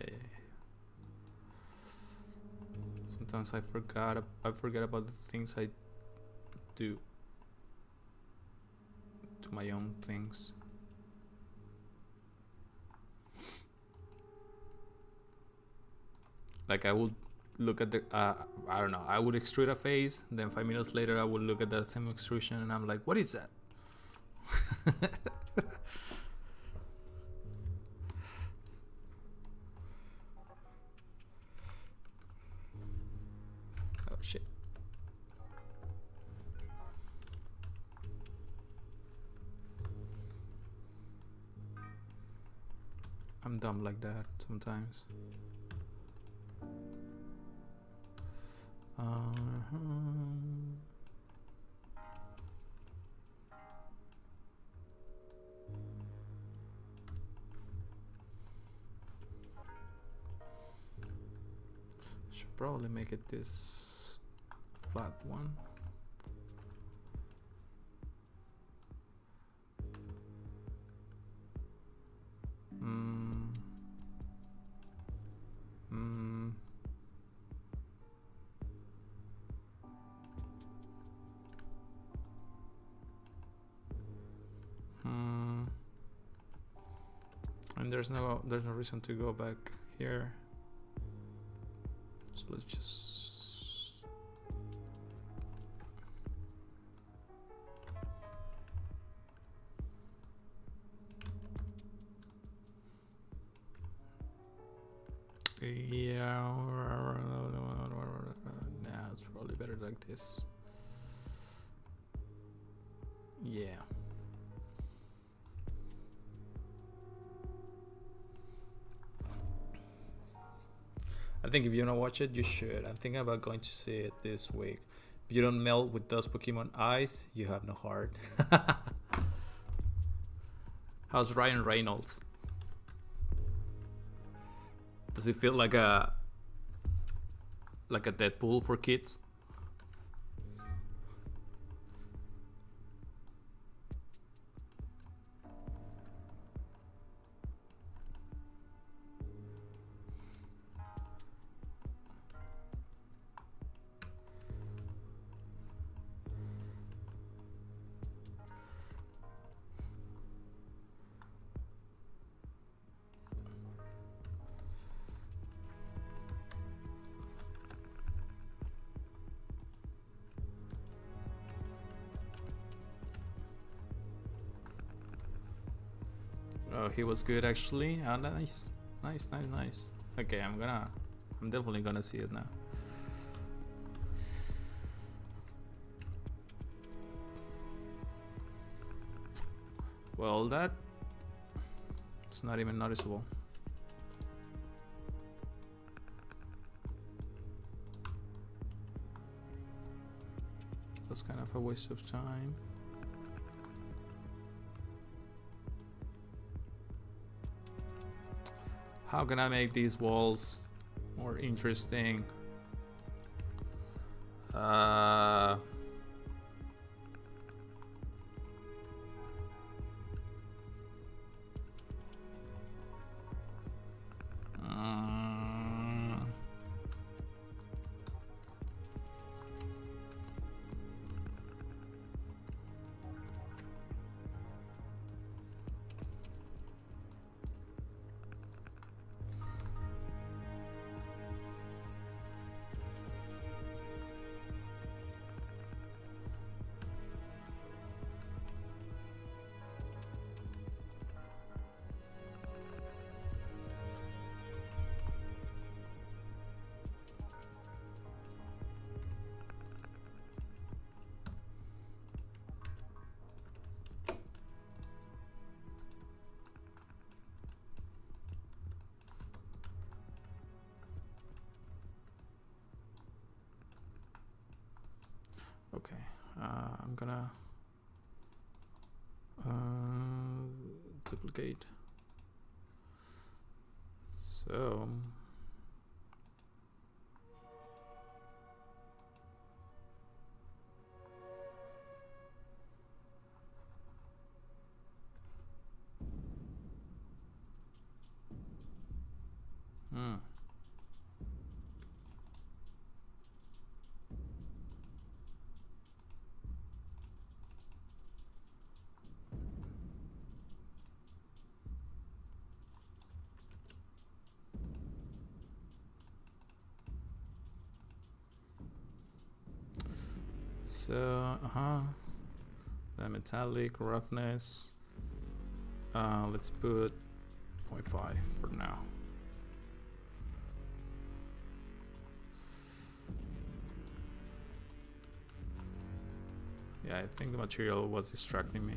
Sometimes I forget about the things I do to my own things. Like I would look at the I don't know, I would extrude a face, then 5 minutes later I would look at that same extrusion and I'm like, what is that? Oh shit. I'm dumb like that sometimes. Should probably make it this flat one. And there's no reason to go back here. So let's just yeah. Nah, it's probably better like this. Yeah. I think if you don't watch it, you should. I'm thinking about going to see it this week. If you don't melt with those Pokemon eyes, you have no heart. How's Ryan Reynolds? Does it feel like a Deadpool for kids? Oh, he was good actually. Oh, nice. Okay, I'm definitely gonna see it now. Well, that it's not even noticeable. That's kind of a waste of time. How can I make these walls more interesting? Okay, I'm gonna duplicate. So So, the metallic roughness. Let's put 0.5 for now. Yeah, I think the material was distracting me.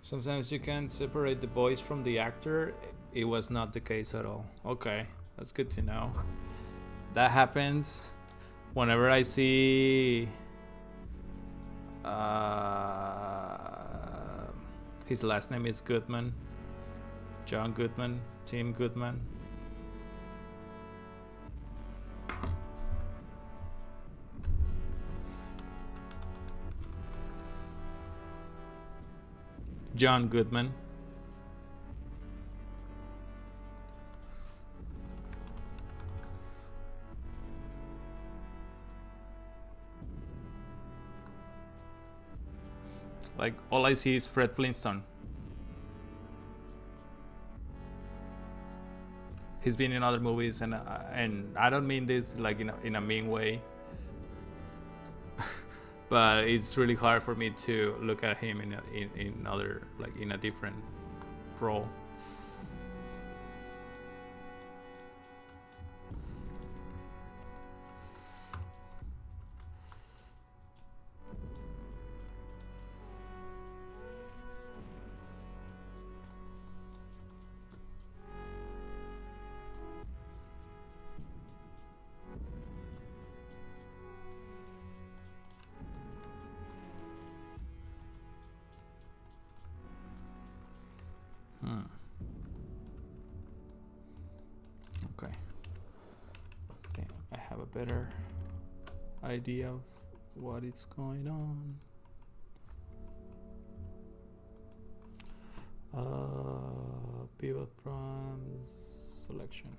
Sometimes you can separate the voice from the actor. It was not the case at all. Okay, that's good to know. That happens whenever I see his last name is Goodman. John Goodman, Tim Goodman. John Goodman. Like all I see is Fred Flintstone. He's been in other movies, and I don't mean this like in a mean way, but it's really hard for me to look at him in other, like in a different role. Okay. I think I have a better idea of what is going on. Pivot from selection.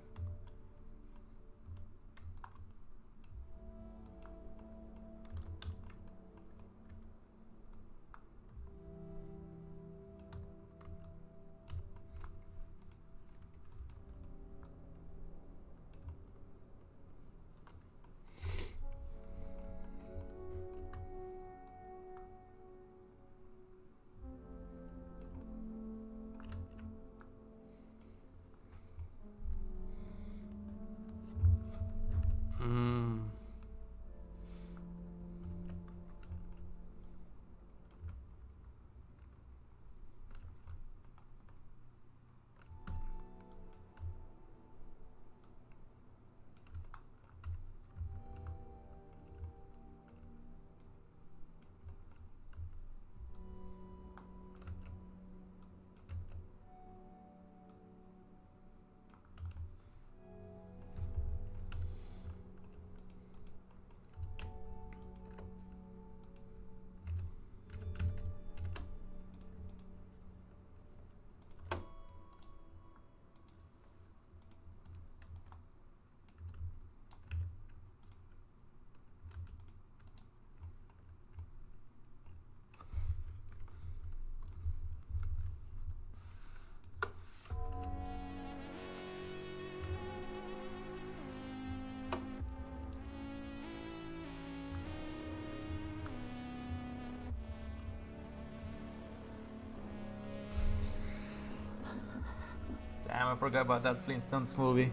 Damn, I forgot about that Flintstones movie.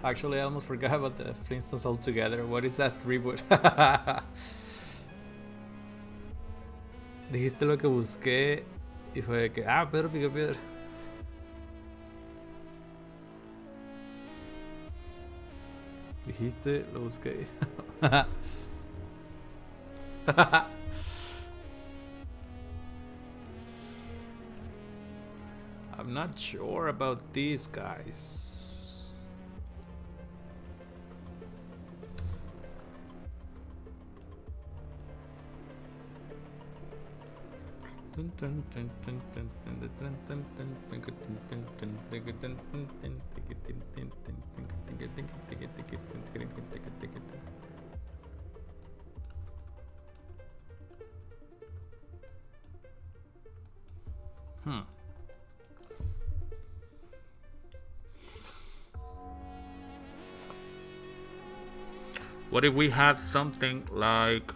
Actually, I almost forgot about the Flintstones altogether. What is that reboot? Dijiste lo que busqué y fue que Pedro pica piedra. Dijiste lo busqué. I'm not sure about these guys. Hmm. What if we have something like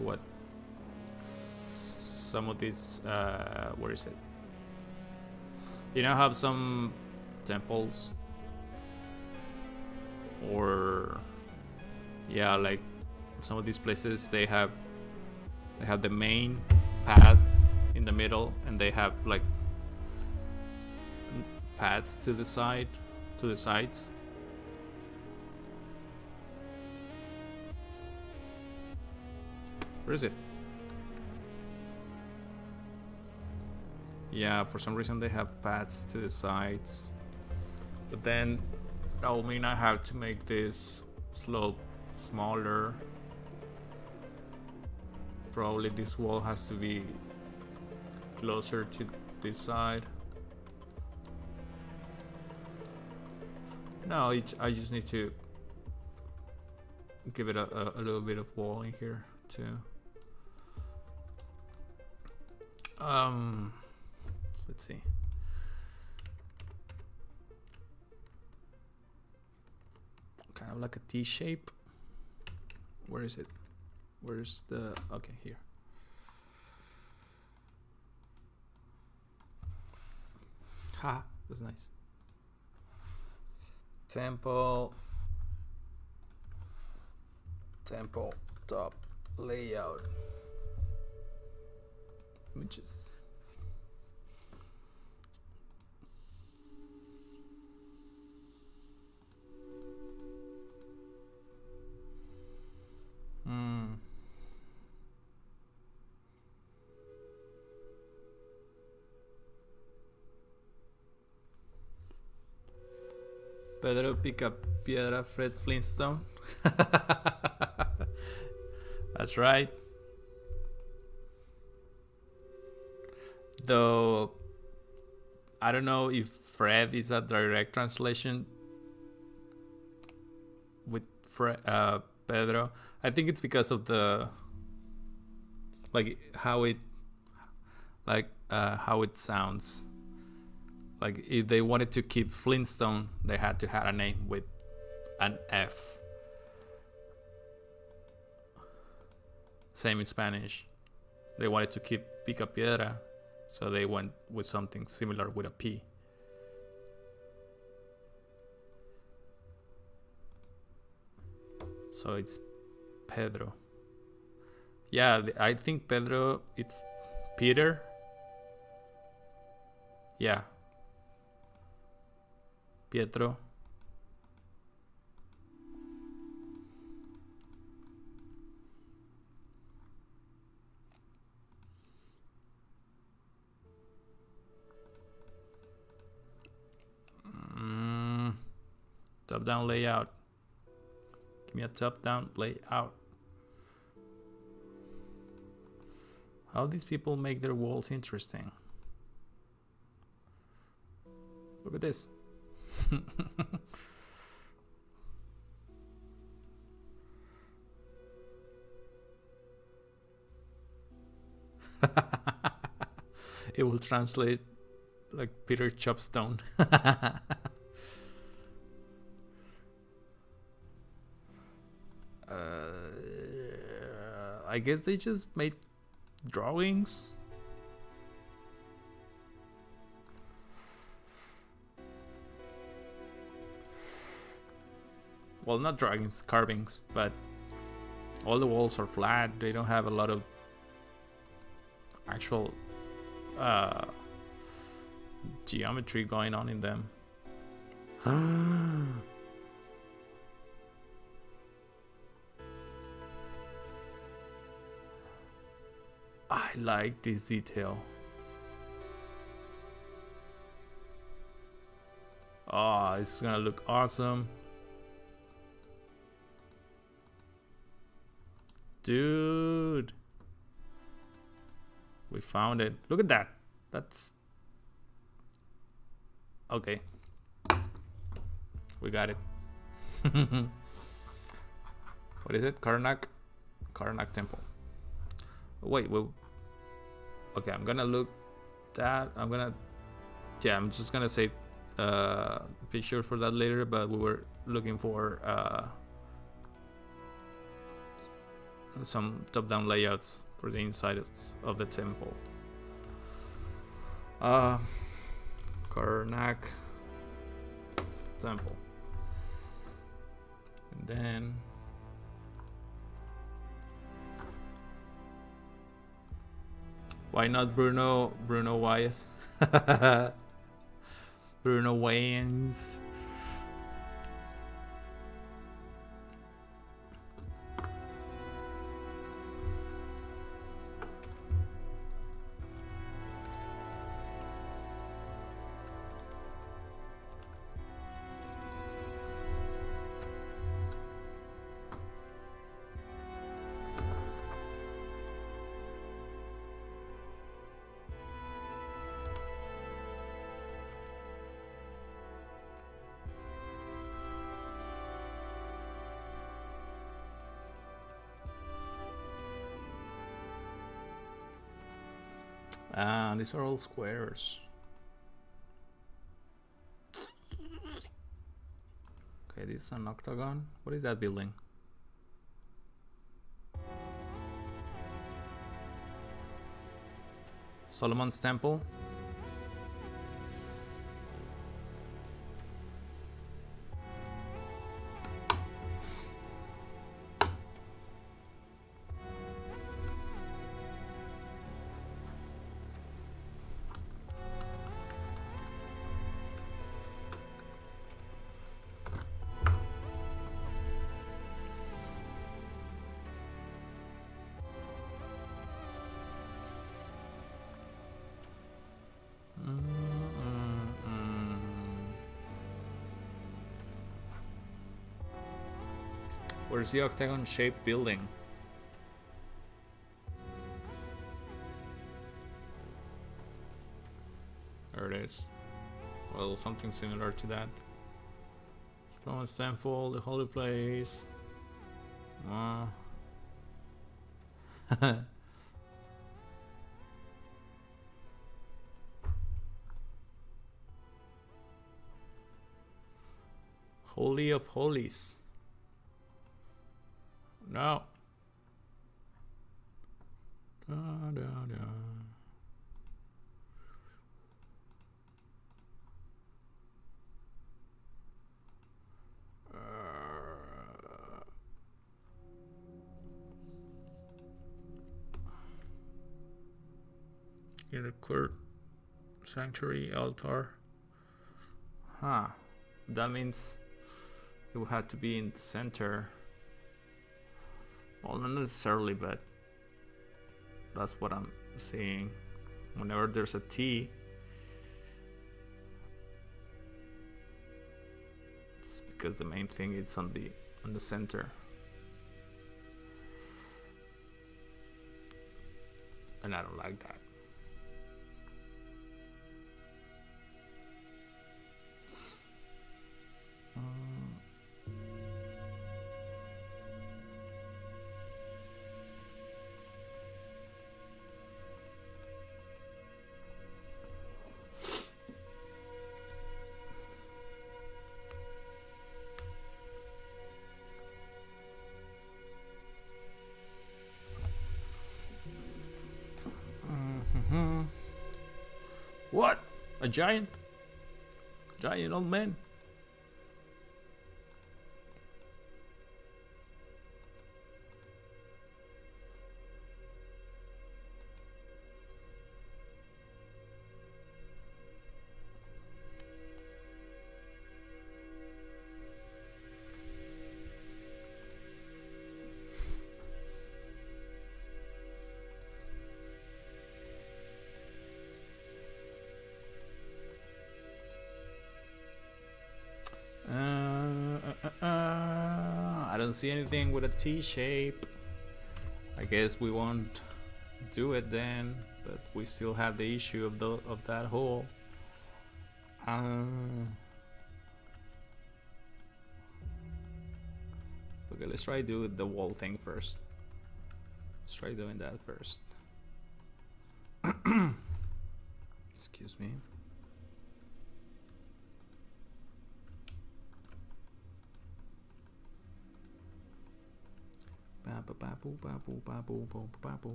what? Some of these where is it? You know, have some temples or yeah, like some of these places they have the main path in the middle and they have like paths to the sides. Where is it? Yeah, for some reason they have paths to the sides, but then that will mean I have to make this slope smaller. Probably this wall has to be closer to this side. No, I just need to give it a little bit of wall in here too. Let's see. Kind of like a T shape. Where is it? Where's the... Okay, here. Ha, that's nice. Temple top layout images. Pedro pica piedra, Fred Flintstone. That's right. Though I don't know if Fred is a direct translation with Pedro. I think it's because of the how it sounds. Like if they wanted to keep Flintstone, they had to have a name with an F. Same in Spanish. They wanted to keep Pica Piedra, so they went with something similar with a P. So it's Pedro. Yeah, I think Pedro, it's Peter. Yeah. Pietro. Top-down layout. Give me a top-down layout. How these people make their walls interesting. Look at this. It will translate like Peter Chopstone. I guess they just made drawings. Well, not drawings, carvings, but all the walls are flat. They don't have a lot of actual geometry going on in them. I like this detail. Oh, this is gonna look awesome. Dude. We found it. Look at that. That's... Okay. We got it. What is it? Karnak Temple. Wait, well... Okay, I'm gonna look that. I'm just gonna save picture for that later, but we were looking for some top-down layouts for the inside of the temple. Karnak Temple. And then why not Bruno Wise? Bruno Wayans. These are all squares. Okay, this is an octagon. What is that building? Solomon's Temple. Where's the octagon-shaped building? There it is. Well, something similar to that. Solomon's Temple, the holy place. Holy of Holies. No. Da, da, da. Inner court, sanctuary, altar. Huh. That means it would have to be in the center. Well, not necessarily, but that's what I'm seeing. Whenever there's a T, it's because the main thing is on the center. And I don't like that. What? A giant? Giant old man? I don't see anything with a T shape. I guess we won't do it then, but we still have the issue of that hole. Okay, let's try do the wall thing first. Let's try doing that first. Excuse me.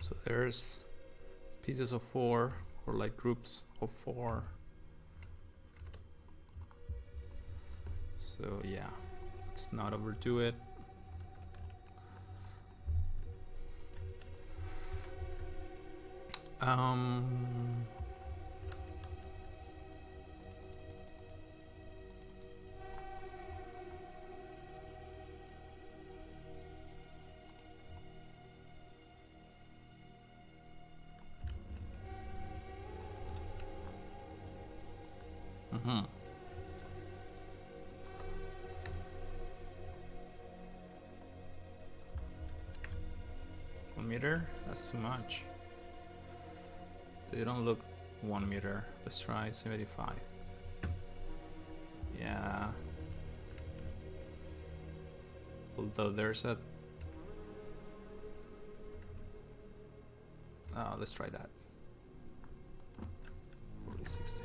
So there's pieces of 4 or like groups of 4. So yeah, let's not overdo it. Mm-hmm. 1 meter? That's too much. They don't look 1 meter. Let's try 75. Yeah. Although there's a... Oh, let's try that. 40, 60.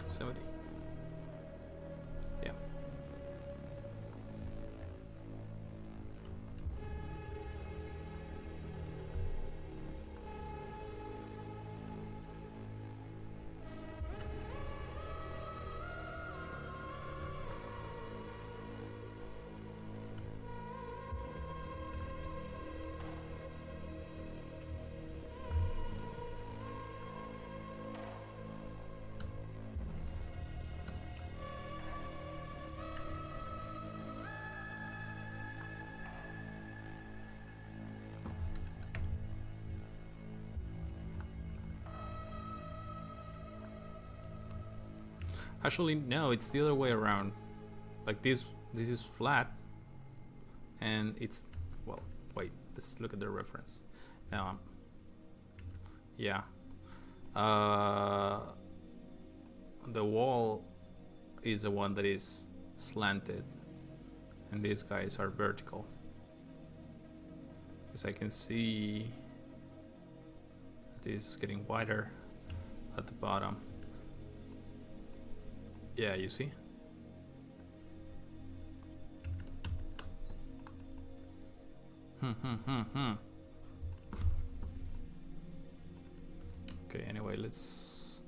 70. Yeah. Actually, no, it's the other way around. Like this is flat, and it's, well, wait, let's look at the reference. Now, yeah, the wall is the one that is slanted, and these guys are vertical. Because I can see it is getting wider at the bottom. Yeah, you see? Okay, anyway, let's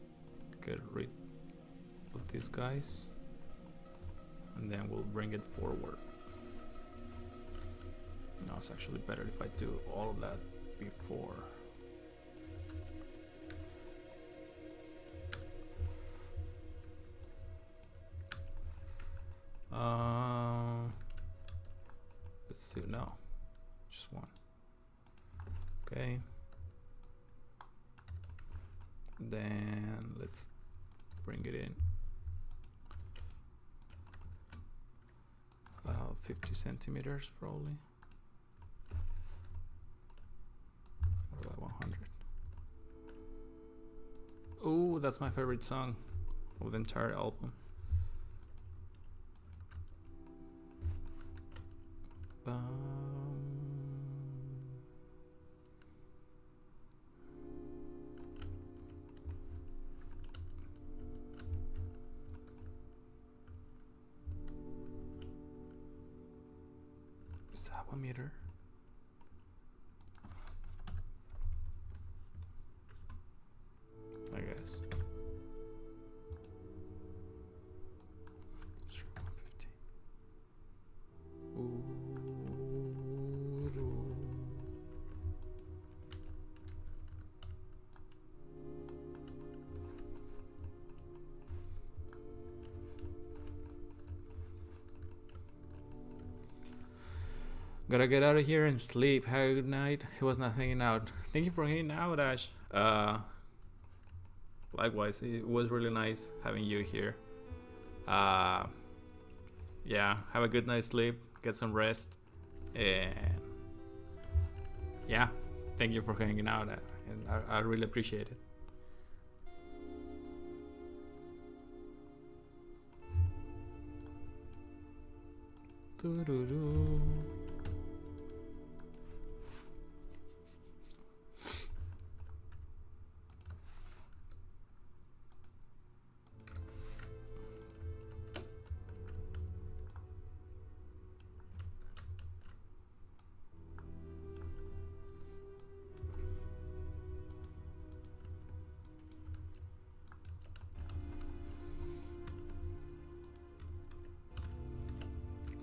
get rid of these guys, and then we'll bring it forward. No, it's actually better if I do all of that before. Let's do, no, just one. Okay. Then let's bring it in. 50 centimeters probably. What about 100? Oh, that's my favorite song of the entire album. Is that 1 meter? I guess. Sure, 150. Ooh. Gotta get out of here and sleep. Have a good night. He was not hanging out. Thank you for hanging out, Ash. Likewise, it was really nice having you here. Yeah, have a good night's sleep. Get some rest. And yeah, thank you for hanging out. And I really appreciate it. Doo-doo-doo.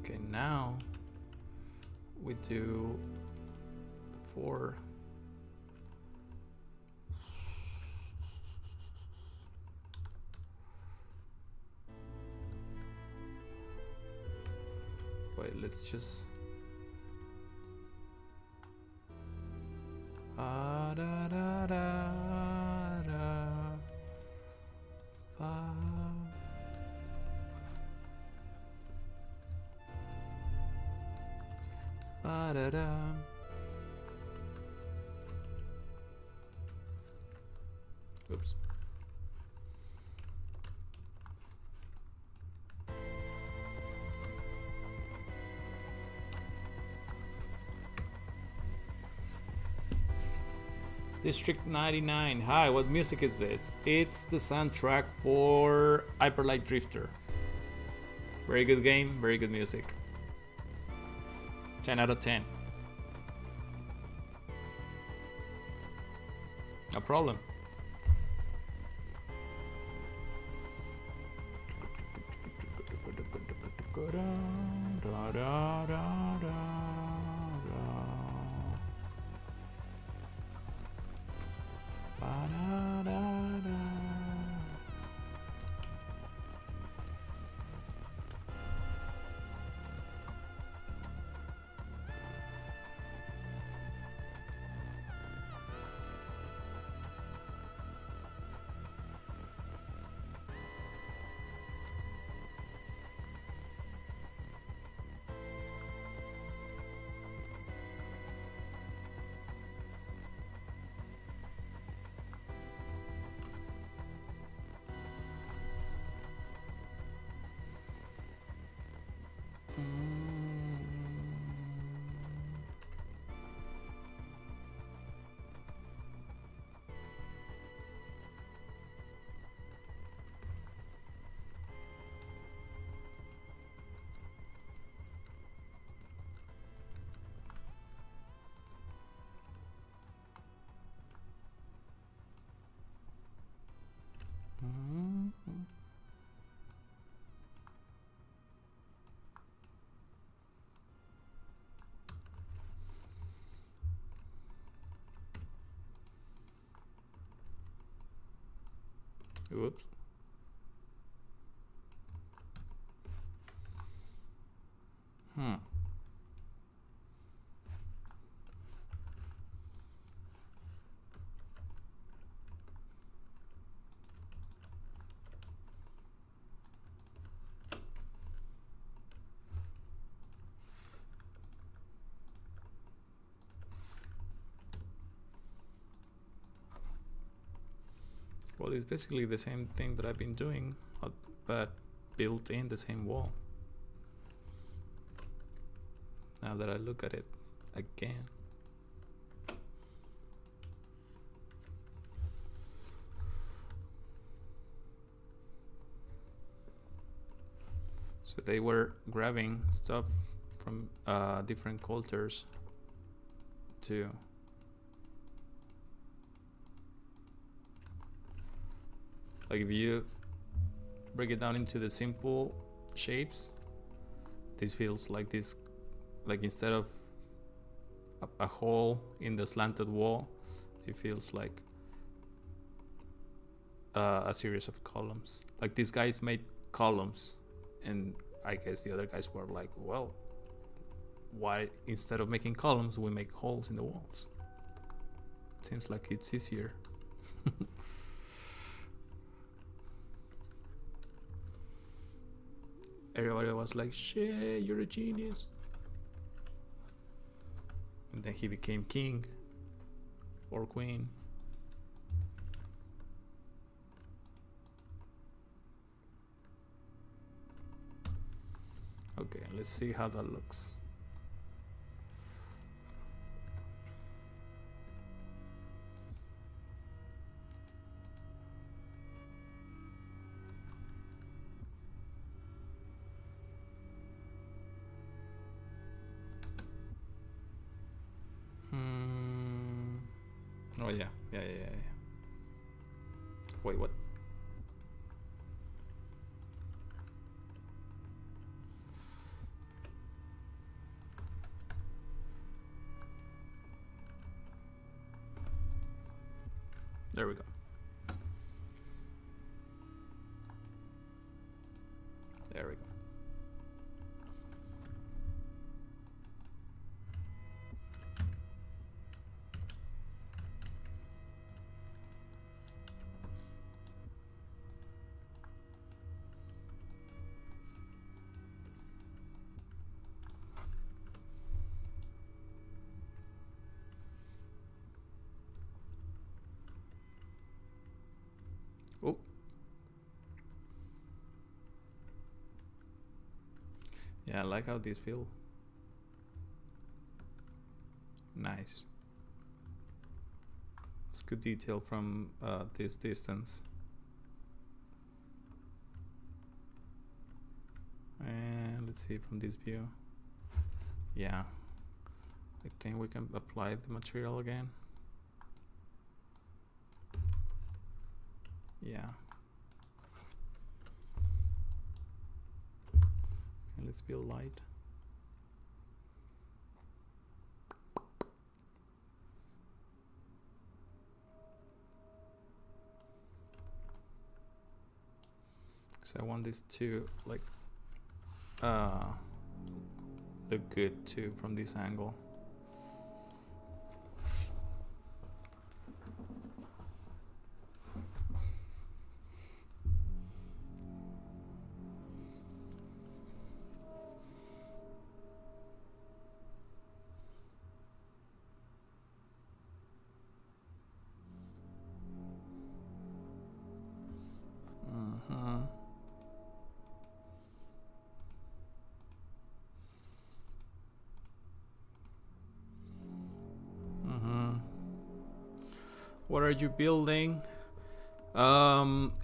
Okay, now we do the 4. Wait, let's just da da da da ba. Ba-da-da. Oops. District 99. Hi, what music is this? It's the soundtrack for Hyper Light Drifter. Very good game, very good music. 10 out of 10. No problem. Oops. Well, it's basically the same thing that I've been doing, but built in the same wall. Now that I look at it again. So they were grabbing stuff from different cultures too. Like if you break it down into the simple shapes, this feels like this, like instead of a hole in the slanted wall, it feels like a series of columns. Like these guys made columns, and I guess the other guys were like, well, why instead of making columns we make holes in the walls? Seems like it's easier. Everybody was like, shit, you're a genius. And then he became king or queen. Okay, let's see how that looks. Oh yeah. Wait, what? There we go. There we go. Oh. Yeah, I like how these feel. Nice. It's good detail from this distance. And let's see from this view. Yeah. I think we can apply the material again. Yeah. Okay, let's build light. So I want this to like look good too from this angle. What are you building?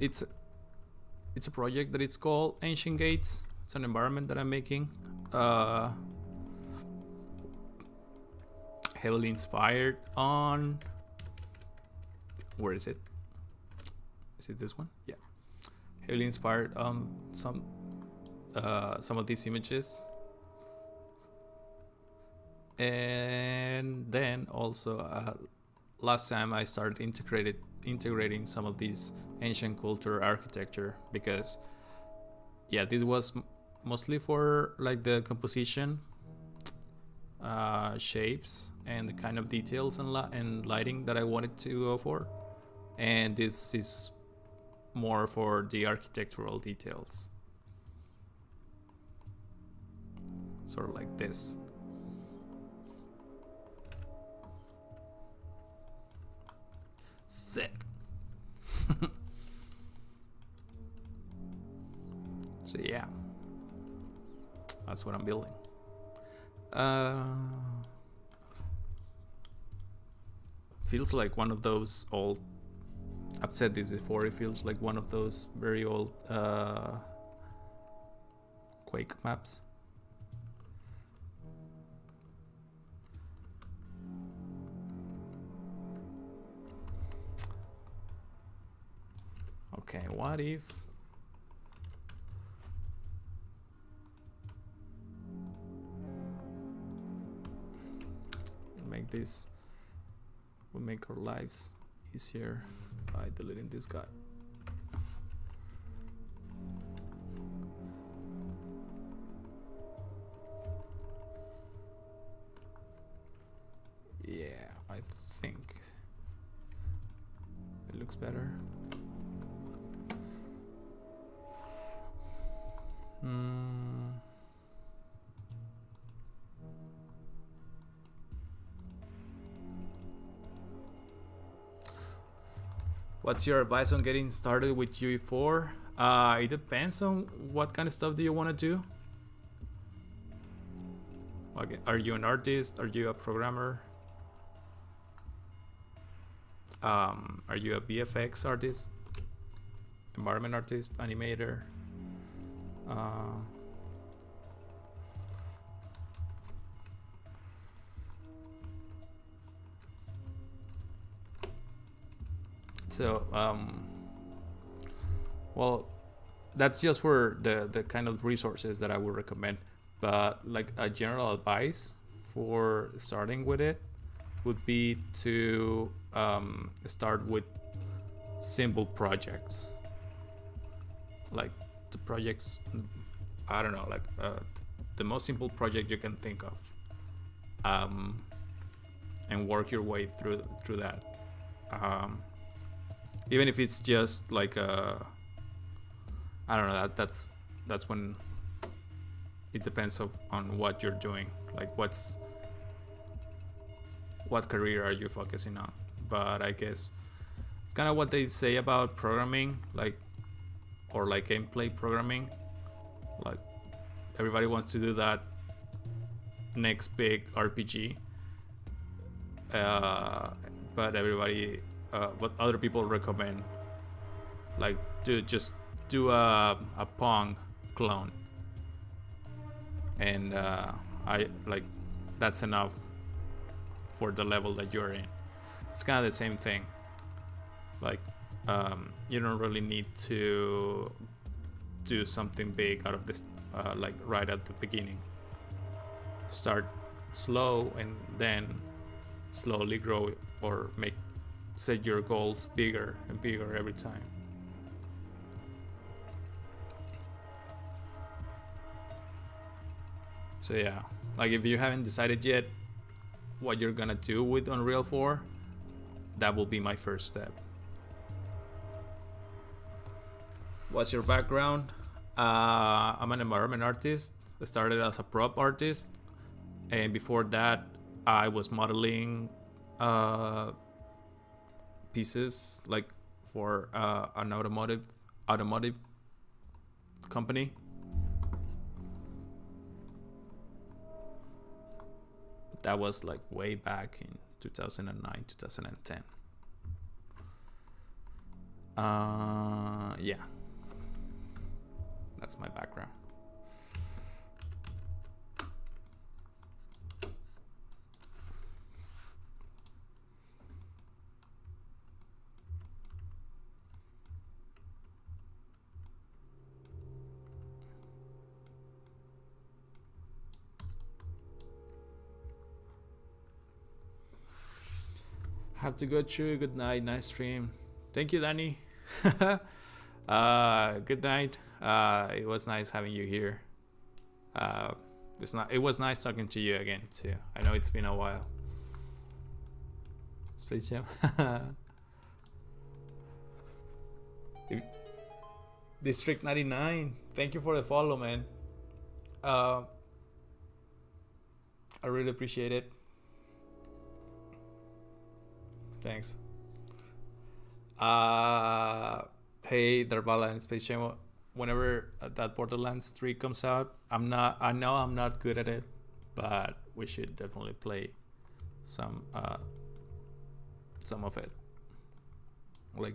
It's a project that it's called Ancient Gates. It's an environment that I'm making. Heavily inspired on, where is it? Is it this one? Yeah. Heavily inspired on some of these images. And then also last time I started integrating some of these ancient culture architecture, because yeah, this was mostly for like the composition, shapes and the kind of details and lighting that I wanted to go for, and this is more for the architectural details, sort of like this. Sick. So yeah, that's what I'm building. Feels like one of those old, I've said this before, it feels like one of those very old Quake maps. Okay, what if make this, we make our lives easier by deleting this guy. Yeah, I think it looks better. What's your advice on getting started with UE4? It depends on what kind of stuff do you want to do. Okay, are you an artist? Are you a programmer? Are you a VFX artist? Environment artist? Animator? So, well, that's just for the kind of resources that I would recommend. But like a general advice for starting with it would be to start with simple projects. Like the projects, I don't know, like the most simple project you can think of, and work your way through that. Even if it's just like I don't know, that's when it depends on what you're doing, like what career are you focusing on. But I guess it's kind of what they say about programming, like, or like gameplay programming, like everybody wants to do that next big RPG, but other people recommend like just do a Pong clone, and I like that's enough for the level that you're in. It's kind of the same thing, like you don't really need to do something big out of this like right at the beginning. Start slow and then slowly grow, or set your goals bigger and bigger every time. So yeah, like if you haven't decided yet what you're gonna do with Unreal 4, that will be my first step. What's your background? I'm an environment artist. I started as a prop artist, and before that I was modeling pieces like for an automotive company. That was like way back in 2009, 2010. Yeah, that's my background. Have to go through. Good night. Nice stream. Thank you, Danny. Good night. It was nice having you here. It was nice talking to you again too. I know it's been a while. Space Jam. District 99. Thank you for the follow, man. I really appreciate it. Thanks. Hey, Darbala and Space Jam. whenever that Borderlands 3 comes out. I know I'm not good at it, but we should definitely play some of it. Like,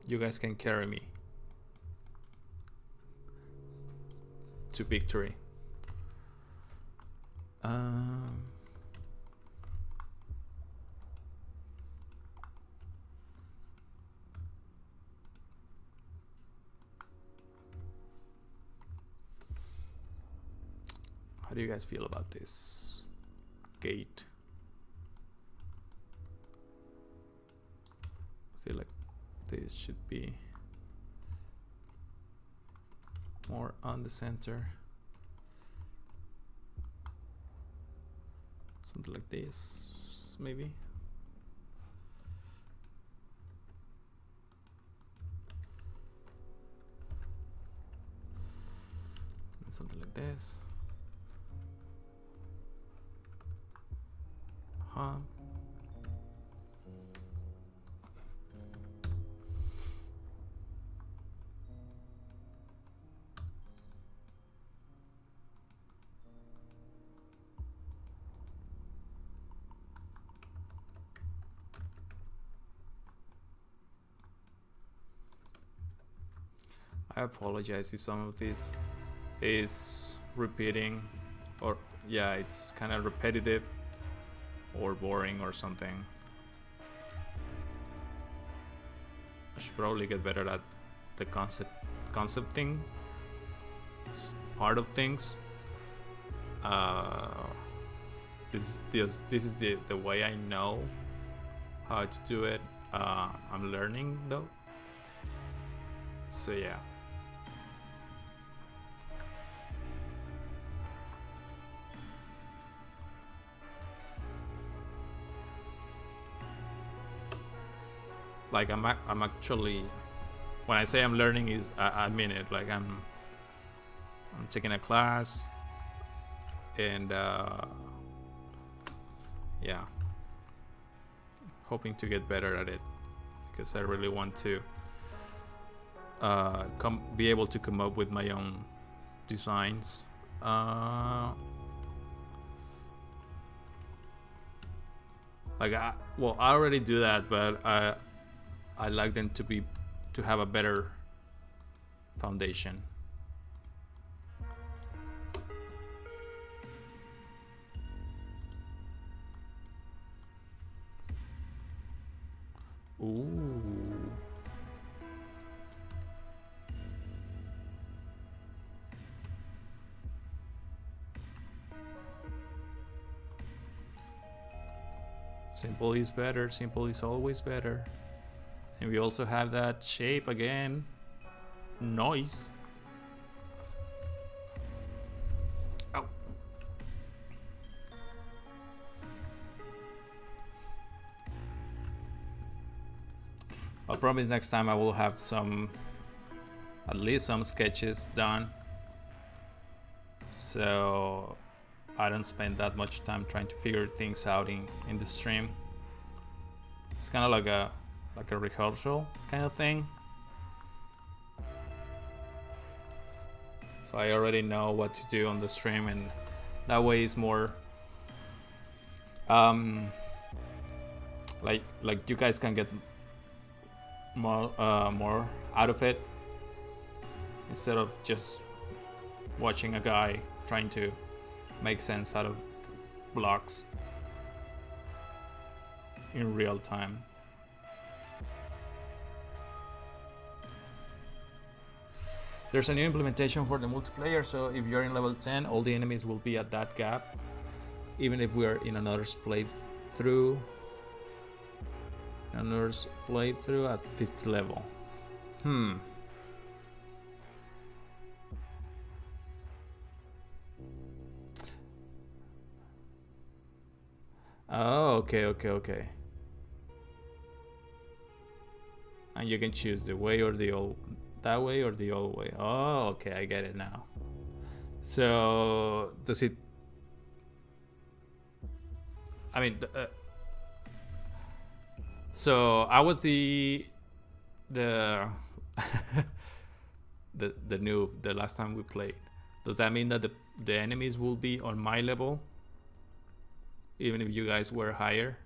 you guys can carry me to victory. How do you guys feel about this gate? I feel like this should be more on the center. Something like this, maybe. And something like this. Huh? I apologize if some of this is repeating, or yeah, it's kind of repetitive or boring or something. I should probably get better at the concepting part of things. This is the way I know how to do it. I'm learning though, so yeah. Like I'm actually, when I say I'm learning, is I mean it. Like I'm taking a class, and yeah, hoping to get better at it, because I really want to be able to come up with my own designs. Like I already do that, but I like them to have a better foundation. Ooh. Simple is better. Simple is always better. And we also have that shape again. Noise. Oh. I'll promise next time I will have at least some sketches done, so I don't spend that much time trying to figure things out in the stream. It's kind of like a rehearsal kind of thing. So I already know what to do on the stream, and that way it's more like you guys can get more out of it, instead of just watching a guy trying to make sense out of blocks in real time. There's a new implementation for the multiplayer, so if you're in level 10, all the enemies will be at that gap, even if we're in another playthrough. Another playthrough at 50 level. Oh, okay. And you can choose the way or the old, that way or the old way. Oh, okay, I get it now. So does it? I mean, so I was the the last time we played. Does that mean that the enemies will be on my level, even if you guys were higher?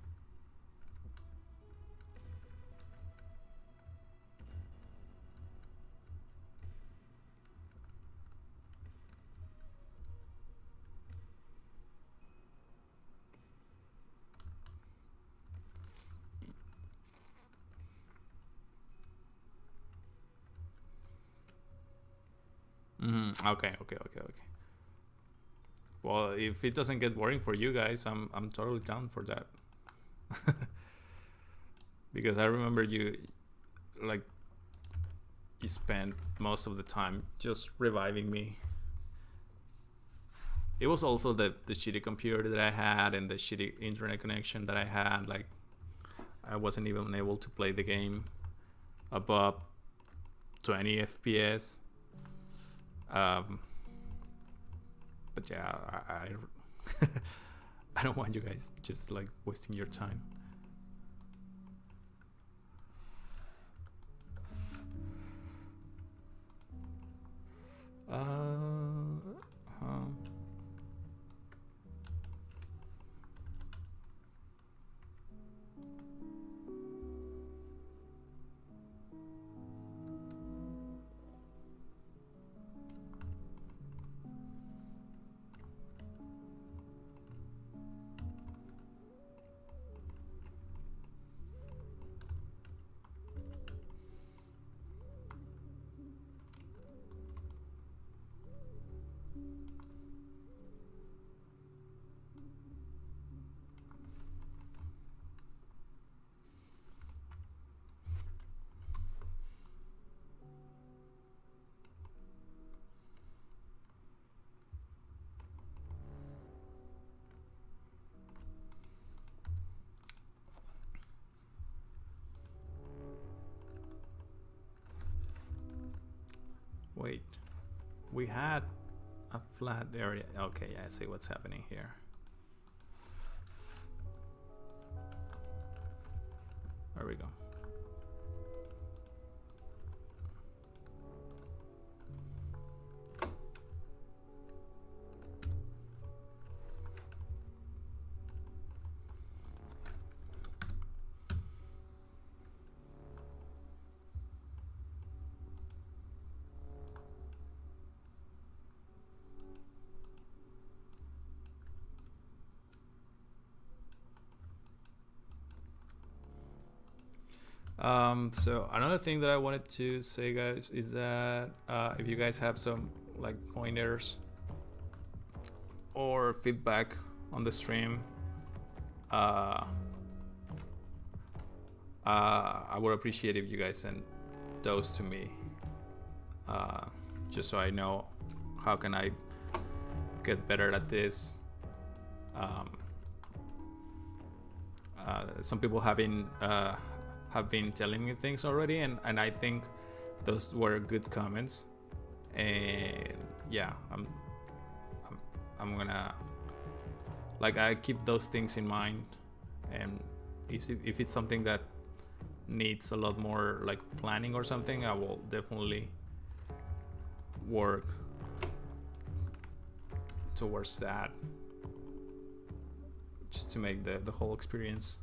Okay. Well, if it doesn't get boring for you guys, I'm totally down for that. Because I remember you spent most of the time just reviving me. It was also the shitty computer that I had and the shitty internet connection that I had. Like, I wasn't even able to play the game above 20 FPS. But yeah, I I don't want you guys just like wasting your time. Wait, we had a flat area. Okay, I see what's happening here. There we go. So another thing that I wanted to say, guys, is that if you guys have some like pointers or feedback on the stream, I would appreciate if you guys send those to me, just so I know how can I get better at this. Some people have been telling me things already, and I think those were good comments, and yeah, I'm gonna, like, I keep those things in mind, and if it's something that needs a lot more like planning or something, I will definitely work towards that, just to make the whole experience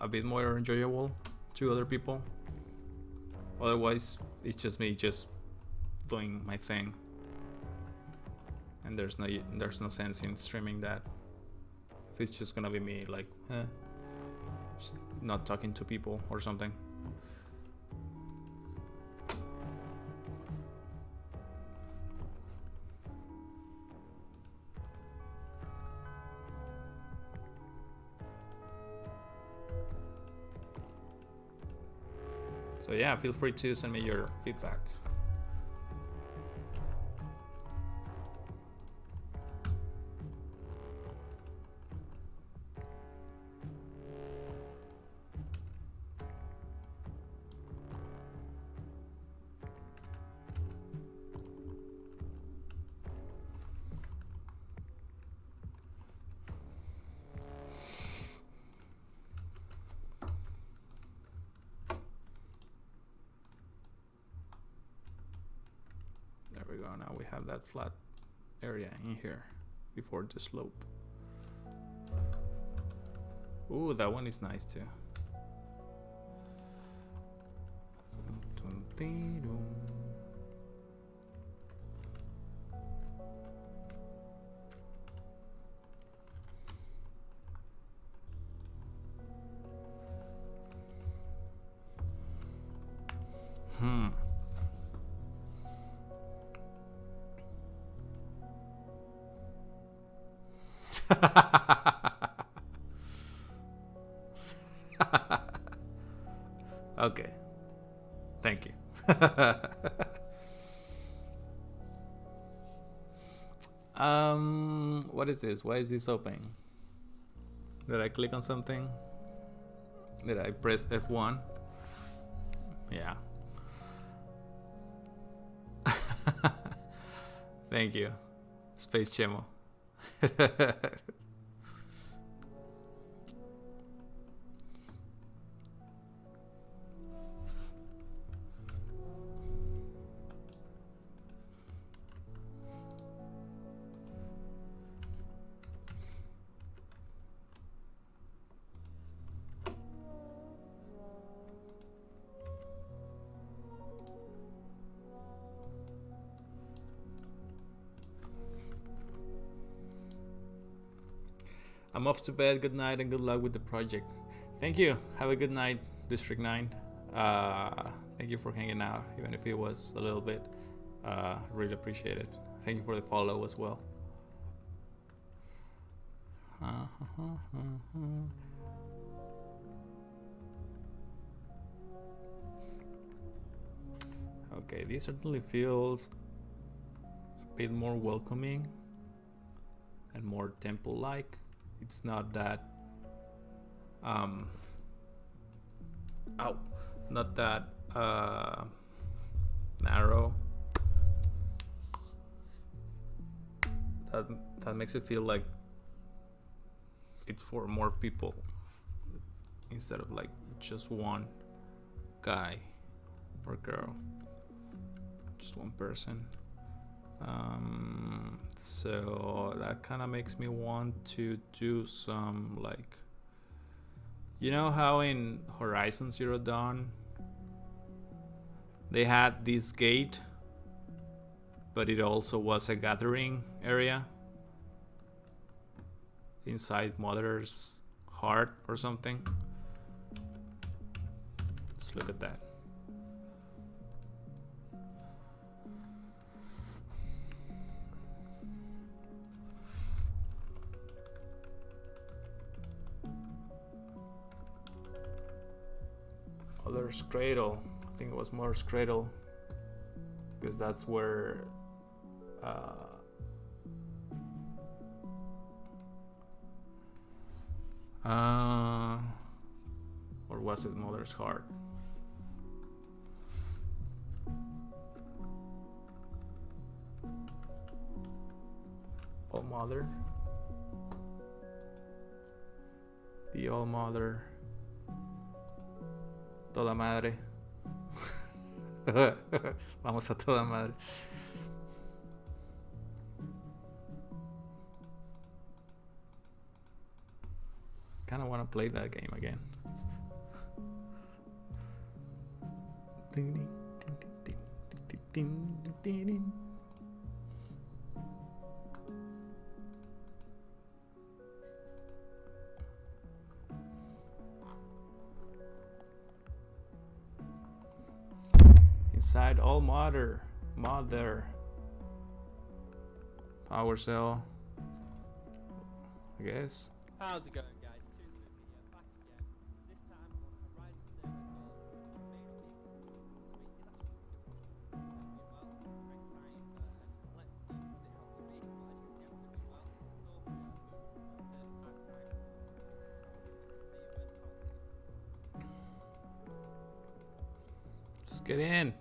a bit more enjoyable to other people. Otherwise, it's just me just doing my thing, and there's no sense in streaming that if it's just gonna be me like just not talking to people or something. So yeah, feel free to send me your feedback. go. Now we have that flat area in here before the slope. Ooh, that one is nice too. Okay. Thank you. What is this? Why is this open? Did I click on something? Did I press F1? Yeah. Thank you, Space Chemo. I'm off to bed. Good night and good luck with the project. Thank you. Have a good night, District 9. Thank you for hanging out, even if it was a little bit. Really appreciate it. Thank you for the follow as well. Okay, this certainly feels a bit more welcoming and more temple-like. It's not that not that narrow. That makes it feel like it's for more people instead of like just one guy or girl, just one person. So that kind of makes me want to do some, like, you know how in Horizon Zero Dawn they had this gate, but it also was a gathering area inside Mother's heart or something. Let's look at that. Mother's Cradle. I think it was Mother's Cradle, because that's where or was it Mother's Heart? All Mother, the All Mother, toda madre. Vamos a toda madre. Kind of want to play that game again. Inside All Mother power cell, I guess. How's it going, guys? Tuesday video back again. This time on Horizon Zero Dawn. Just get in.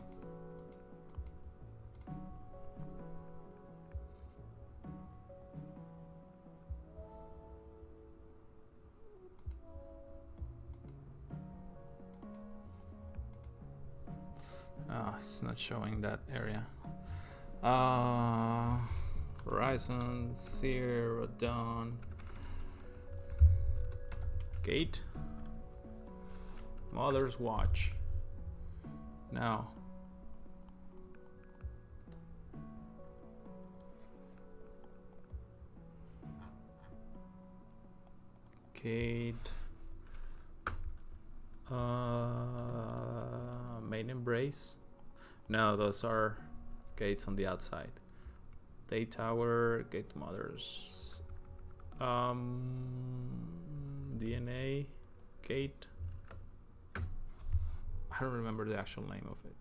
Oh, it's not showing that area. Horizon Zero Dawn. Gate. Mother's Watch. Now. Gate. Main Embrace. No, those are gates on the outside. Day Tower, Gate to Mothers. DNA Gate. I don't remember the actual name of it.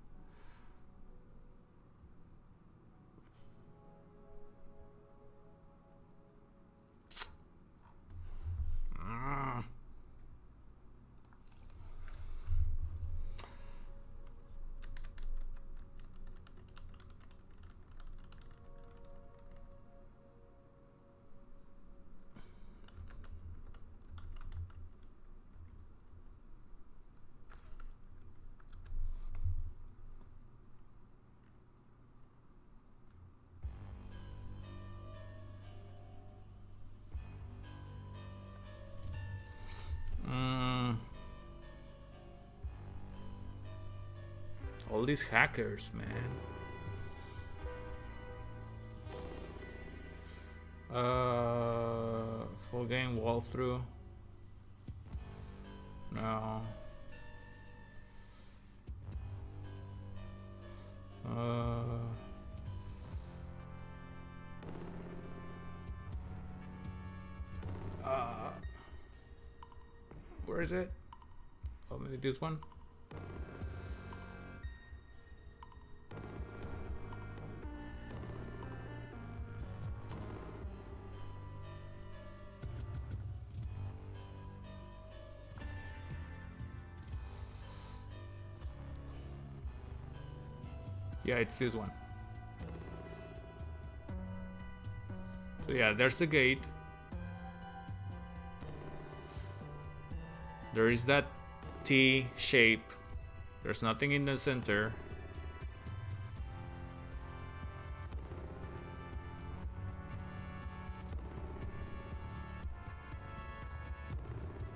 All these hackers, man. Full game walkthrough. No. Where is it? Oh, maybe this one. Yeah, it's this one. So yeah, there's the gate. There is that T shape. There's nothing in the center.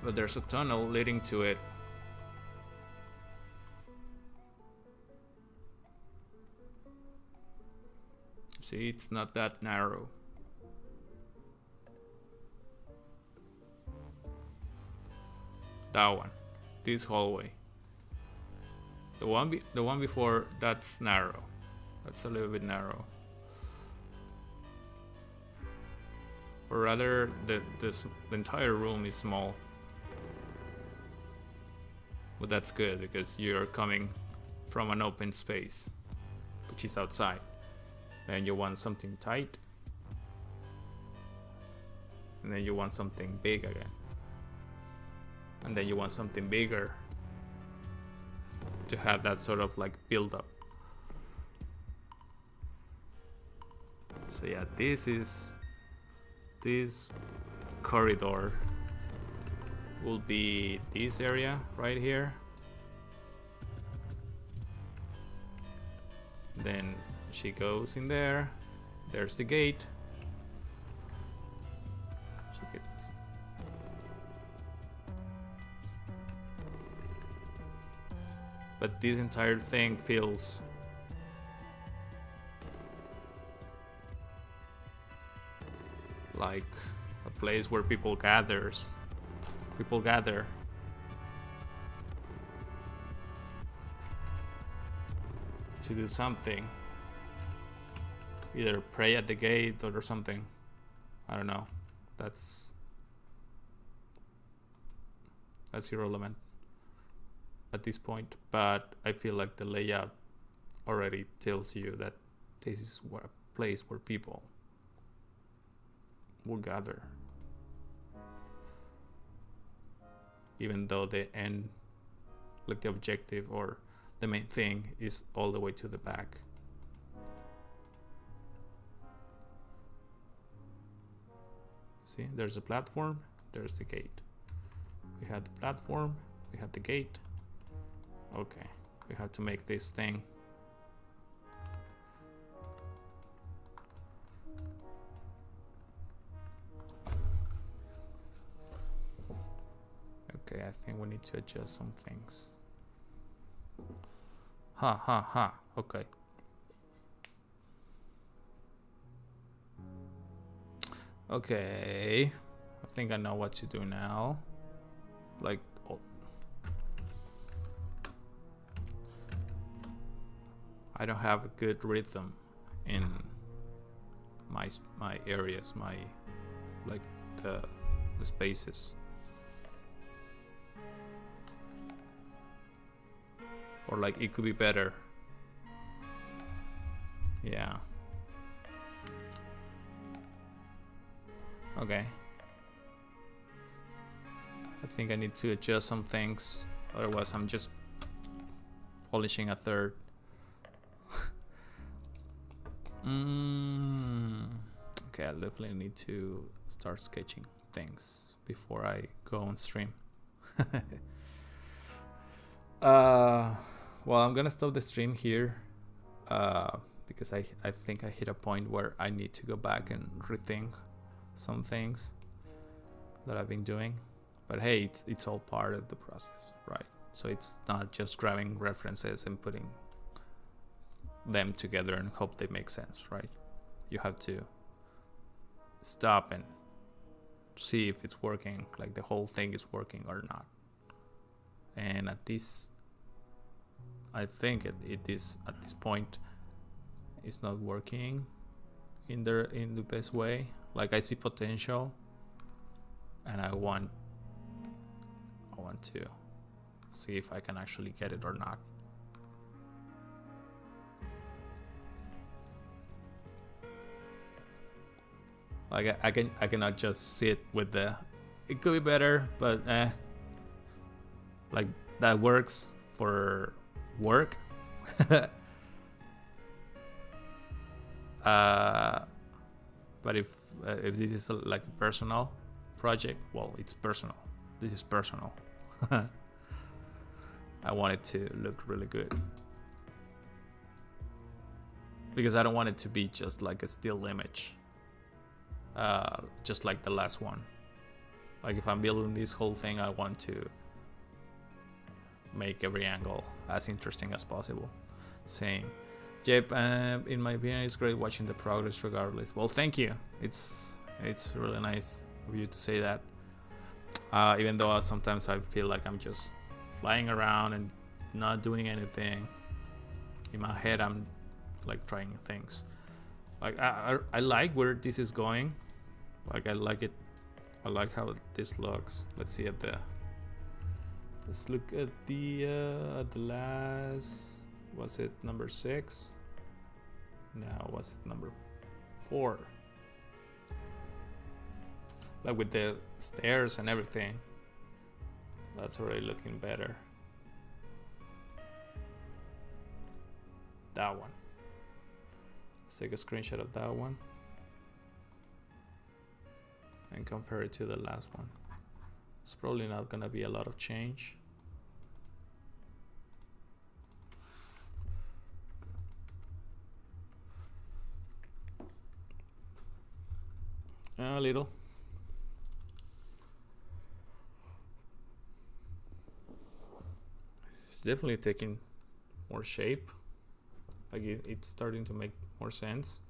But there's a tunnel leading to it. See, it's not that narrow. That one, this hallway. The one before, that's narrow. That's a little bit narrow. Or rather, the entire room is small. But that's good because you're coming from an open space, which is outside. And you want something tight. And then you want something big again. And then you want something bigger to have that sort of like build up. So yeah, this corridor will be this area right here. Then she goes in there. There's the gate. She gets. But this entire thing feels like a place where people gather to do something, either pray at the gate or something. I don't know. That's irrelevant at this point, but I feel like the layout already tells you that this is a place where people will gather, even though the end, like the objective or the main thing, is all the way to the back. See, there's a platform, there's the gate. We have the platform, we have the gate. Okay, we have to make this thing we need to adjust some things. Okay. Okay. I think I know what to do now. Like, oh. I don't have a good rhythm in my areas, my like the spaces. Or like it could be better. Yeah. Okay. I think I need to adjust some things. Otherwise I'm just polishing a third. Okay, I definitely need to start sketching things before I go on stream. Well, I'm gonna stop the stream here because I think I hit a point where I need to go back and rethink some things that I've been doing. But hey, it's all part of the process, right? So it's not just grabbing references and putting them together and hope they make sense, right? You have to stop and see if it's working, like the whole thing is working or not. And at this, I think it is at this point, it's not working in the best way. Like I see potential, and I want to see if I can actually get it or not. Like I cannot just sit with the it could be better, but like that works for work. But if this is like a personal project, well, it's personal. This is personal. I want it to look really good because I don't want it to be just like a still image, just like the last one. Like if I'm building this whole thing, I want to make every angle as interesting as possible. Same. Yep, in my opinion, it's great watching the progress regardless. Well, thank you. It's really nice of you to say that. Even though sometimes I feel like I'm just flying around and not doing anything. In my head, I'm like trying things. Like I like where this is going. Like I like it. I like how this looks. Let's see at the. Let's look at the last. Was it number 6? No, was it number 4? Like with the stairs and everything. That's already looking better. That one. Let's take a screenshot of that one and compare it to the last one. It's probably not gonna be a lot of change. A little. Definitely taking more shape. Like it's starting to make more sense.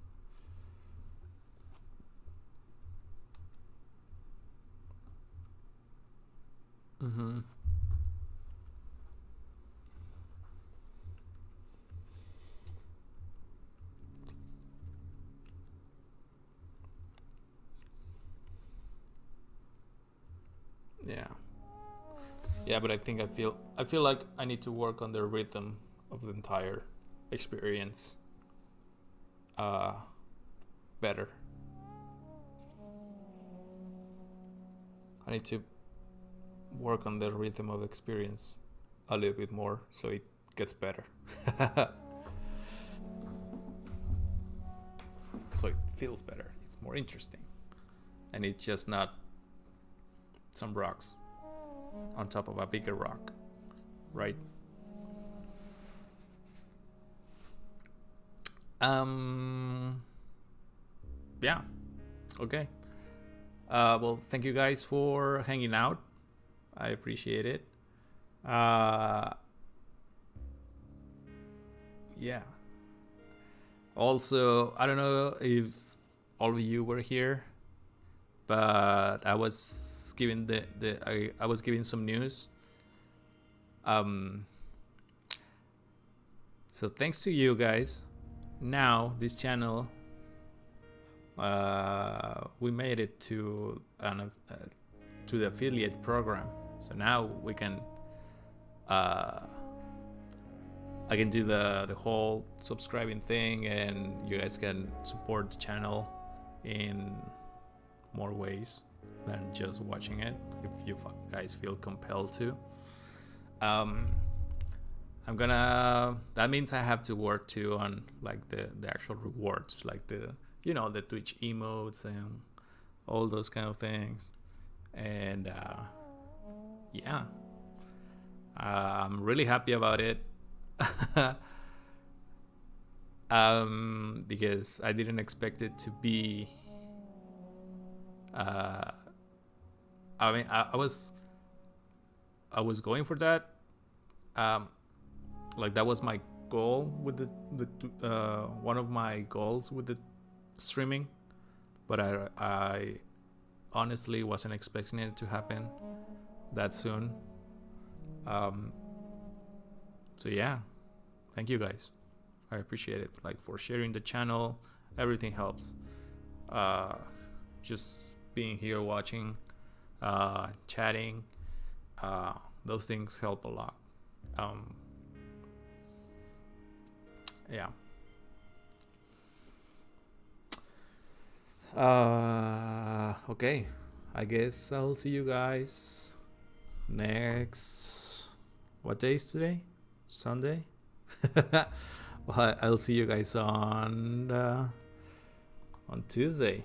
Yeah, but I think I feel like I need to work on the rhythm of the entire experience better. I need to work on the rhythm of experience a little bit more so it gets better. So it feels better. It's more interesting. And it's just not some rocks on top of a bigger rock, right? Yeah. Okay. Well, thank you guys for hanging out. I appreciate it. Yeah. Also, I don't know if all of you were here, but I was giving I was giving some news. So thanks to you guys, now this channel, we made it to the affiliate program. So now we can I can do the whole subscribing thing, and you guys can support the channel in more ways than just watching it if you guys feel compelled to. That means I have to work too on like the actual rewards, like the the Twitch emotes and all those kind of things. And yeah, I'm really happy about it. Because I didn't expect it to be I mean, I was going for that. Like that was my goal with the one of my goals with the streaming, but I honestly wasn't expecting it to happen that soon. So yeah, thank you guys. I appreciate it. Like for sharing the channel, everything helps. Just being here watching, chatting, those things help a lot. Yeah. Okay, I guess I'll see you guys next, what day is today? Sunday. Well, I'll see you guys on Tuesday.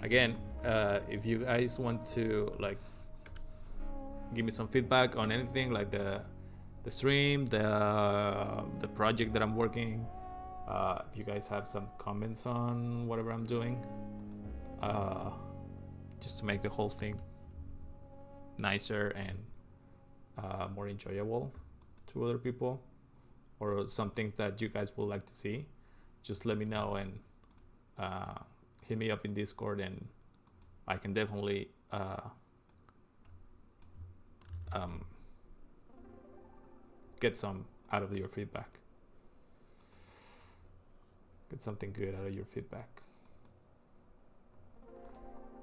Again, if you guys want to like give me some feedback on anything, like the stream, the project that I'm working, if you guys have some comments on whatever I'm doing, just to make the whole thing nicer and more enjoyable to other people, or some things that you guys would like to see, just let me know and hit me up in Discord, and I can definitely get some out of your feedback. Get something good out of your feedback.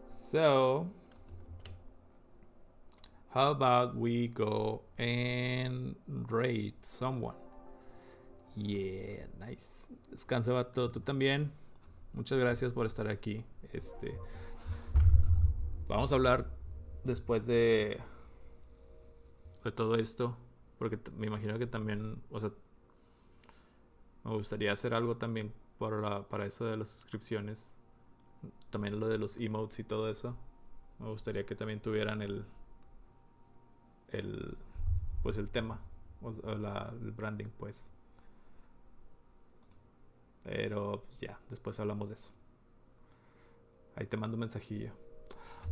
So how about we go and rate someone? Yeah, nice. Descansa, vato. Tú también. Muchas gracias por estar aquí. Vamos a hablar después de todo esto, porque me imagino que también, o sea, me gustaría hacer algo también para eso de las suscripciones, también lo de los emotes y todo eso. Me gustaría que también tuvieran el tema, o el branding, pues. Pero pues ya, después hablamos de eso. Ahí te mando un mensajillo.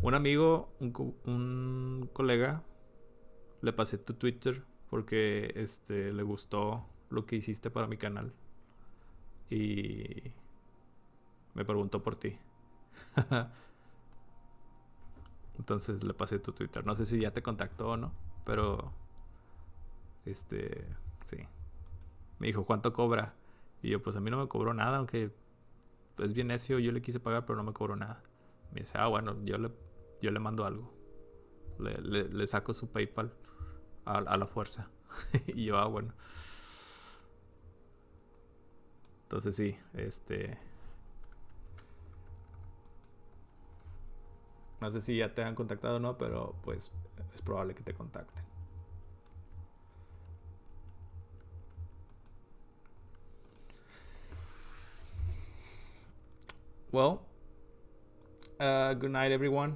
Un amigo, un colega, le pasé tu Twitter porque le gustó lo que hiciste para mi canal y me preguntó por ti. Entonces le pasé tu Twitter. No sé si ya te contactó o no, pero sí. Me dijo, ¿cuánto cobra? Y yo, pues a mí no me cobró nada, aunque es bien necio. Yo le quise pagar, pero no me cobró nada. Me dice, bueno, yo le mando algo. Le saco su PayPal a la fuerza. Y yo, bueno. Entonces sí, no sé si ya te han contactado o no, pero pues es probable que te contacten. Well, good night, everyone.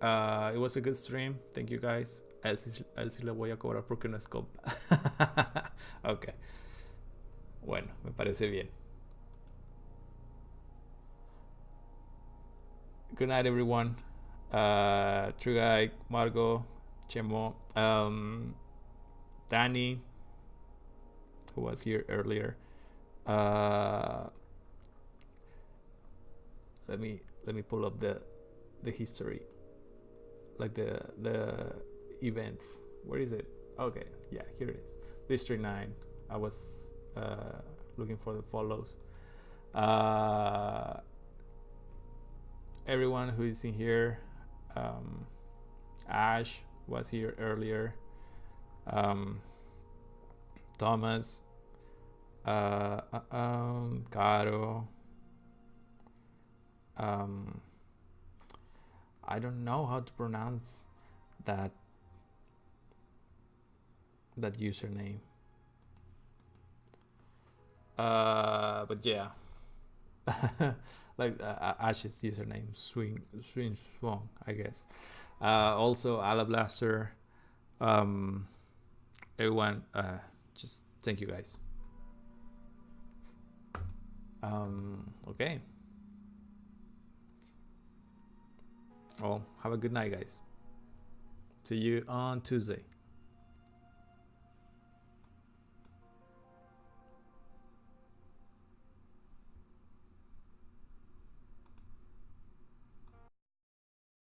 It was a good stream. Thank you, guys. A él sí le voy a cobrar porque no es compa. Ok. Bueno, me parece bien. Good night, everyone. True Guy, Margot, Chemo, Danny, who was here earlier. Let me pull up the history, like the events. Where is it? Okay, yeah, here it is. District 9. I was looking for the follows. Everyone who is in here. Ash was here earlier. Thomas. Caro. I don't know how to pronounce that username. But yeah, like Ash's username, swing swong, I guess. Also Alablaster. Everyone, just thank you guys. Okay. Well, have a good night, guys. See you on Tuesday.